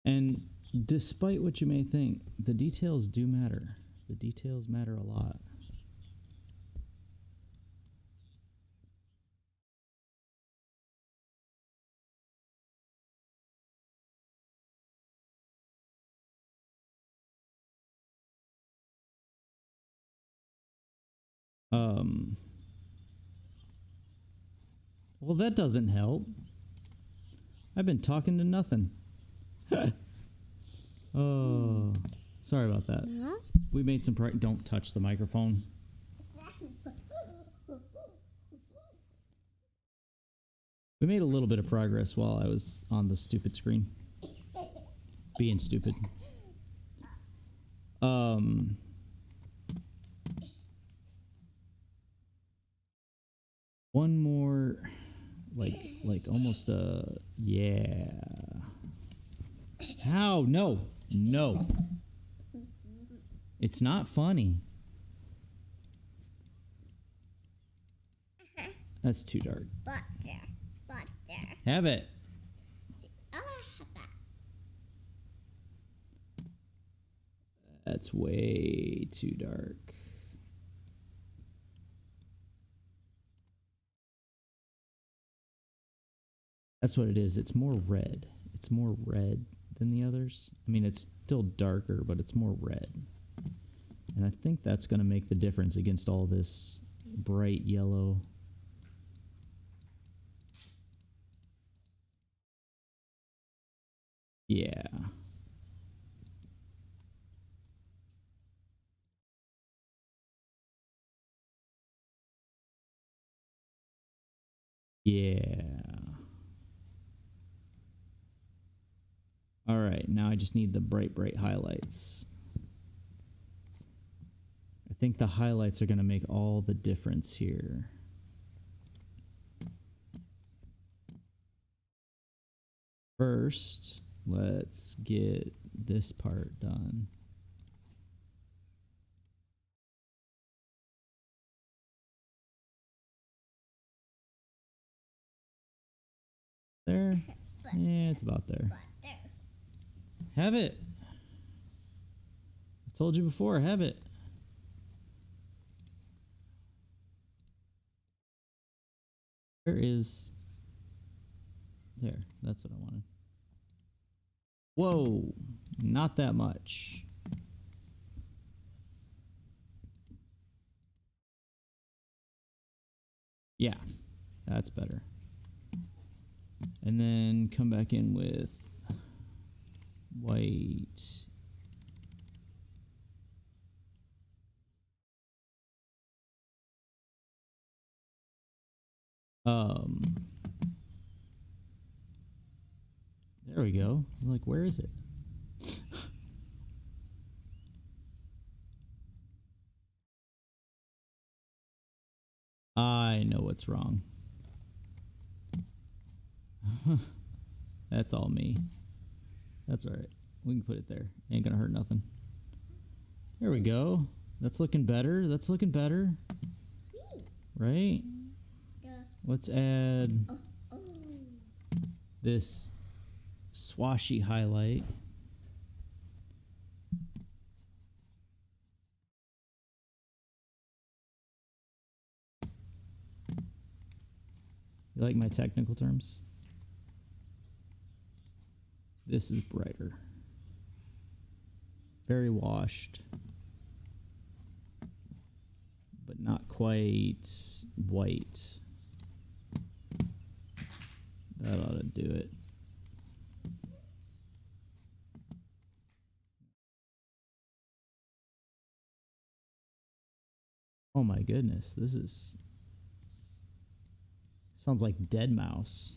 And despite what you may think, the details do matter. The details matter a lot. Well, that doesn't help. I've been talking to nothing. Oh, sorry about that. We made some don't touch the microphone. We made a little bit of progress while I was on the stupid screen. Being stupid. One more, like almost yeah. How? No. No. It's not funny. That's too dark. Butter. Have it. That's way too dark. That's what it is. It's more red. It's more red than the others. I mean, it's still darker, but it's more red. And I think that's going to make the difference against all this bright yellow. Yeah. Yeah. All right, now I just need the bright highlights. I think the highlights are going to make all the difference here. First, let's get this part done. There? Yeah, it's about there. Have it. I told you before, have it. Where is... There, that's what I wanted. Whoa, not that much. Yeah, that's better. And then come back in with white. There we go. I'm like, where is it? I know what's wrong. That's all me. That's all right. We can put it there. Ain't gonna hurt nothing. There we go. That's looking better. That's looking better. Right? Let's add this swashy highlight. You like my technical terms? This is brighter. Very washed. But not quite white. That ought to do it. Oh my goodness, this is... Sounds like Dead Mouse.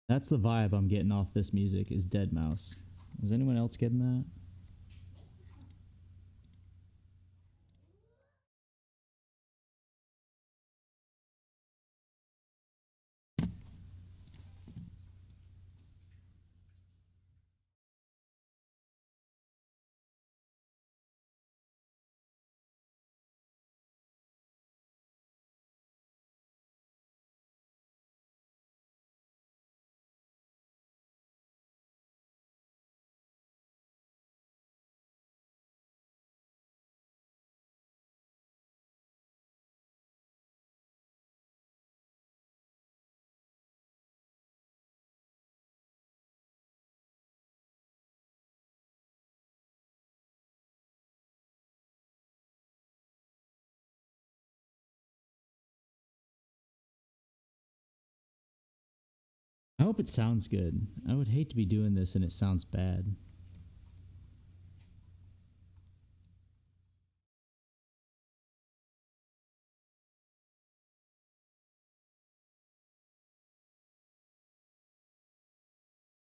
That's the vibe I'm getting off this music, is Dead Mouse. Is anyone else getting that? I hope it sounds good. I would hate to be doing this and it sounds bad.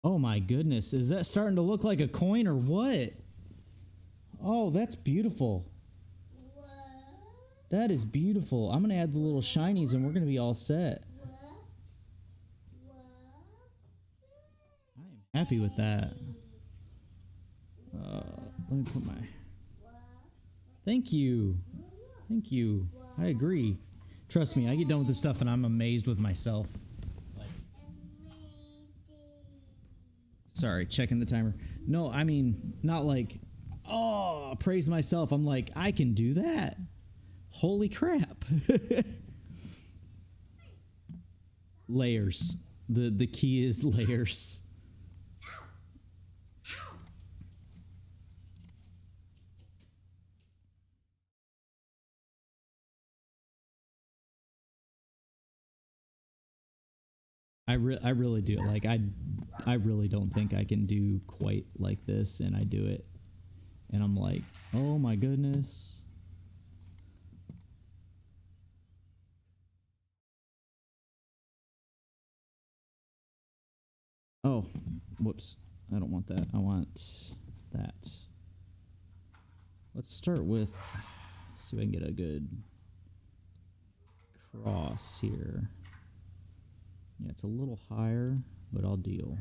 Oh my goodness, is that starting to look like a coin or what? Oh, that's beautiful. What? That is beautiful. I'm gonna add the little shinies and we're gonna be all set. I am happy with that. Let me put my... Thank you. Thank you. I agree. Trust me, I get done with this stuff and I'm amazed with myself. Sorry, checking the timer. No, I mean, not like, oh, praise myself. I'm like, I can do that. Holy crap. Layers. The key is layers. I really do. Like, I really don't think I can do quite like this, and I do it. And I'm like, oh my goodness. Oh, whoops. I don't want that. I want that. Let's start with, see if I can get a good cross here. Yeah, it's a little higher, but I'll deal.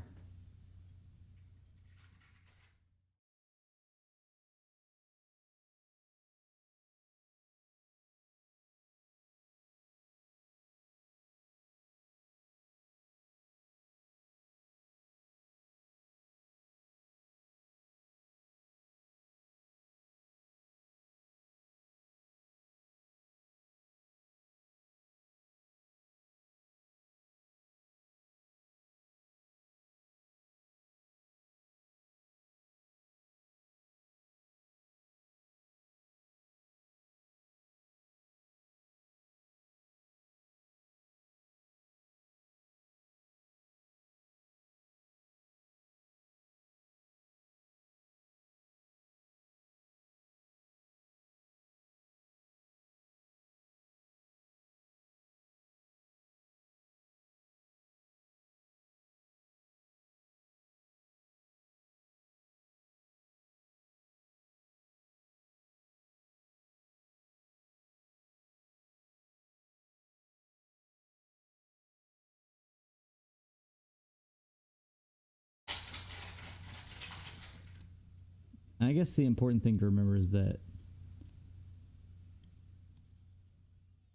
I guess the important thing to remember is that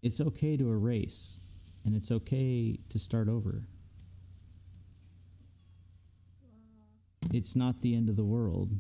it's okay to erase, and it's okay to start over. It's not the end of the world.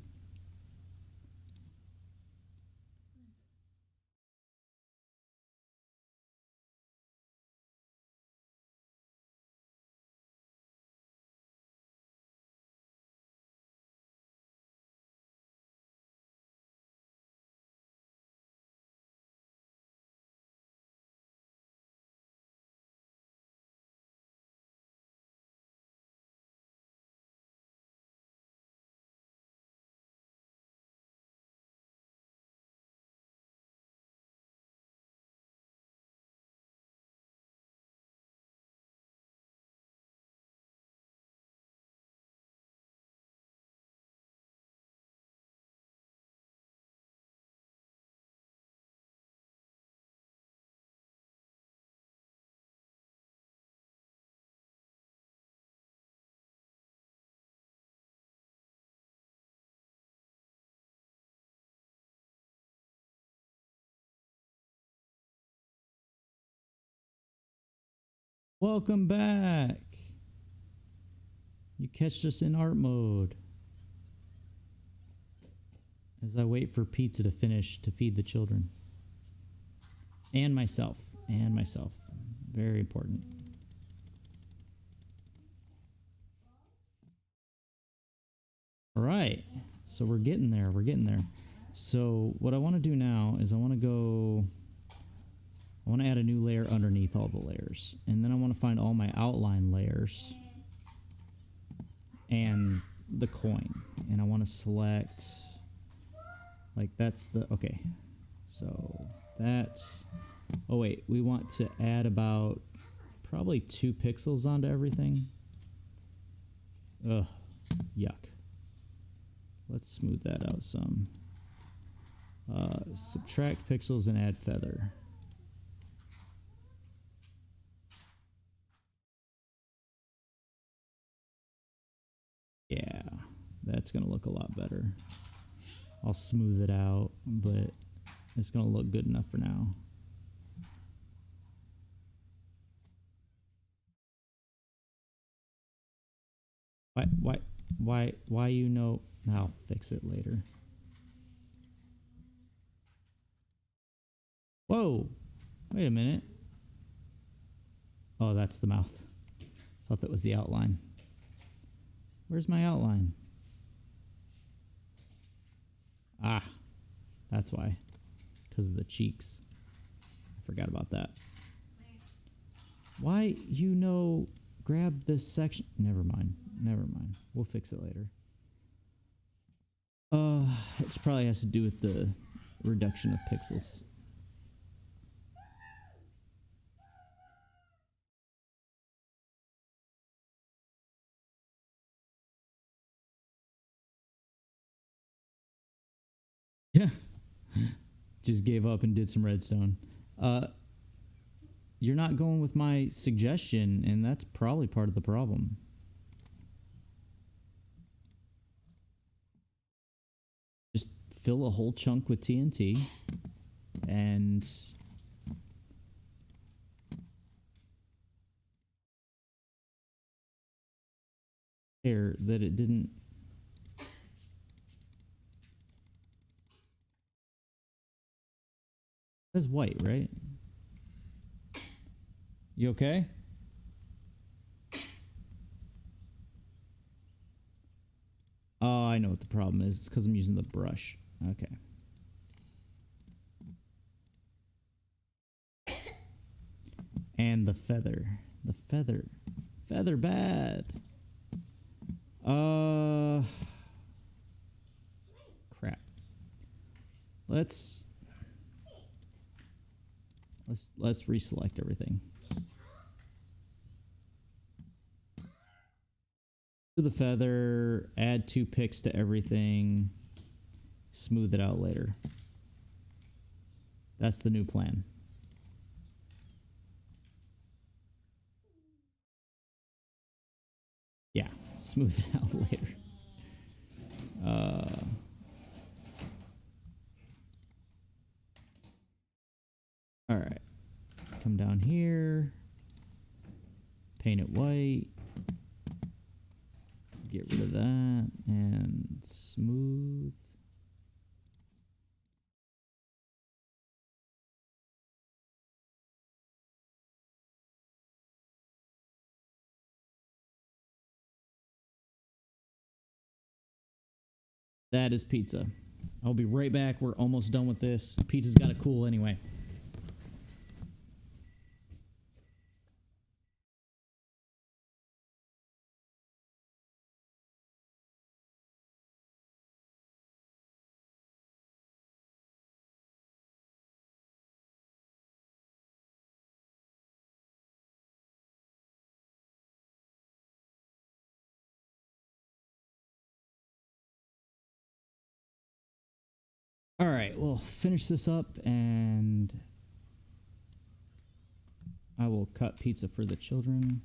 Welcome back. You catched us in art mode. As I wait for pizza to finish to feed the children. And myself. And myself. Very important. All right. So we're getting there. We're getting there. So what I want to do now is I want to add a new layer underneath all the layers. And then I want to find all my outline layers and the coin. And I want to select, like that's the, okay. So that, oh wait, we want to add about probably 2 pixels onto everything. Ugh, yuck. Let's smooth that out some. Subtract pixels and add feather. Yeah, that's gonna look a lot better. I'll smooth it out, but it's gonna look good enough for now. Why you know? I'll fix it later. Whoa, wait a minute. Oh, that's the mouth. Thought that was the outline. Where's my outline? Ah, that's why. Because of the cheeks. I forgot about that. Why, you know, grab this section. Never mind. Never mind. We'll fix it later. It probably has to do with the reduction of pixels. Yeah. Just gave up and did some redstone. You're not going with my suggestion, and that's probably part of the problem. Just fill a whole chunk with TNT and care that it didn't. That's white, right? You okay? Oh, I know what the problem is. It's because I'm using the brush. Okay. And the feather. The feather. Feather bad. Crap. Let's reselect everything. Do the feather, add 2 picks to everything, smooth it out later. That's the new plan. Yeah, smooth it out later. All right, come down here, paint it white, get rid of that, and smooth. That is pizza. I'll be right back. We're almost done with this. Pizza's got to cool anyway. All right, we'll finish this up and I will cut pizza for the children.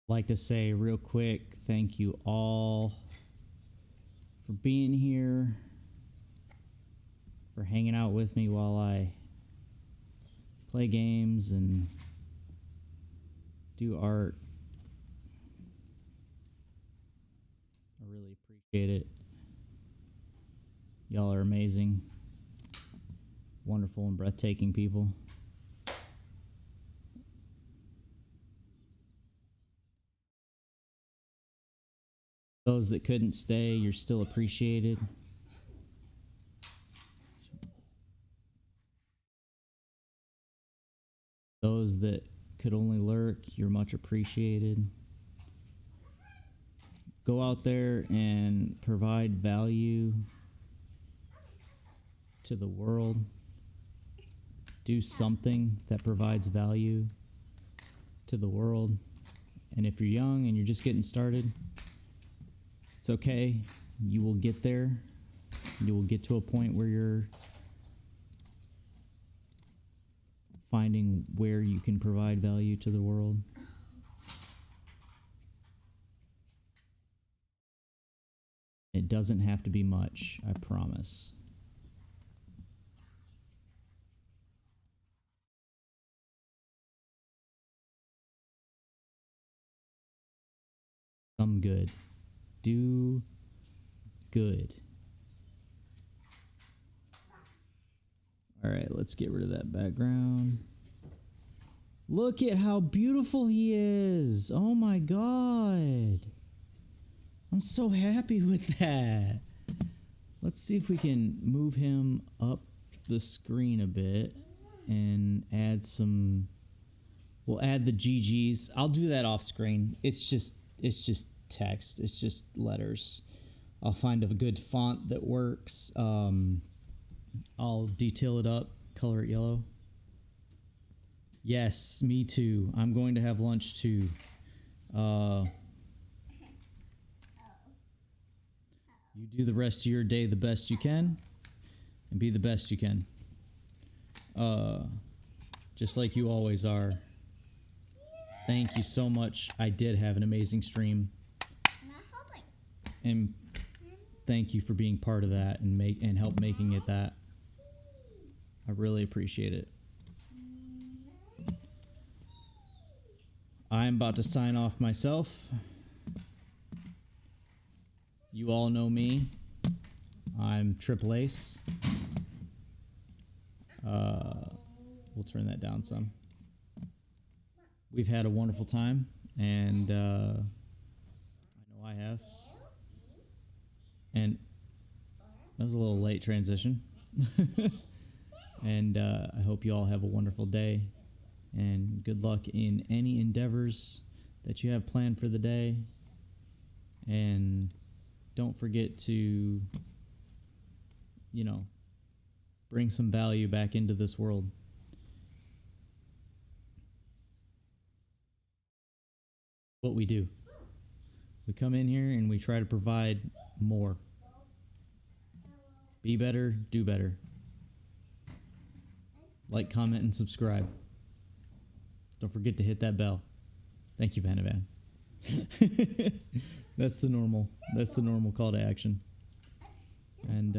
Like to say real quick, thank you all for being here, for hanging out with me while I play games and do art. I really appreciate it. Y'all are amazing, wonderful, and breathtaking people. Those that couldn't stay, you're still appreciated. Those that could only lurk, you're much appreciated. Go out there and provide value to the world. Do something that provides value to the world. And if you're young and you're just getting started, it's okay. You will get there. You will get to a point where you're finding where you can provide value to the world. It doesn't have to be much, I promise. Some good. Do good. All right, let's get rid of that background. Look at how beautiful he is. Oh my God. I'm so happy with that. Let's see if we can move him up the screen a bit and add some. We'll add the GGs. I'll do that off screen. It's just text. It's just letters. I'll find a good font that works. I'll detail it up, color it yellow. Yes, me too. I'm going to have lunch too. You do the rest of your day the best you can, and be the best you can. Just like you always are. Thank you so much. I did have an amazing stream. And thank you for being part of that and help making it that. I really appreciate it. I'm about to sign off myself. You all know me. I'm Triple Ace. We'll turn that down some. We've had a wonderful time, and I know I have. And that was a little late transition. And I hope you all have a wonderful day, and good luck in any endeavors that you have planned for the day. And don't forget to, bring some value back into this world. What we do. We come in here and we try to provide more. Be better, do better. Like, comment, and subscribe. Don't forget to hit that bell. Thank you, Vanavan. That's the normal call to action. And,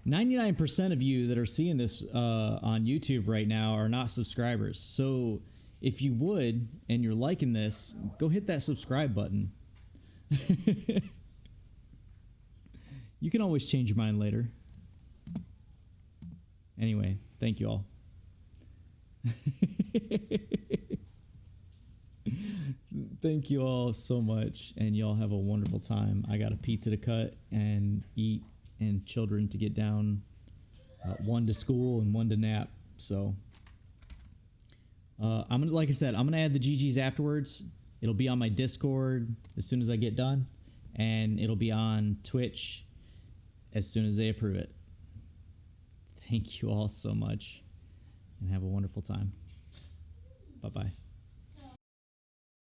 99% of you that are seeing this on YouTube right now are not subscribers. So if you would, and you're liking this, go hit that subscribe button. You can always change your mind later. Anyway, thank you all. Thank you all so much, and y'all have a wonderful time. I got a pizza to cut and eat, and children to get down, one to school and one to nap. So like I said, I'm gonna add the GGs afterwards. It'll be on my Discord as soon as I get done, and it'll be on Twitch as soon as they approve it. Thank you all so much, and have a wonderful time. Bye-bye.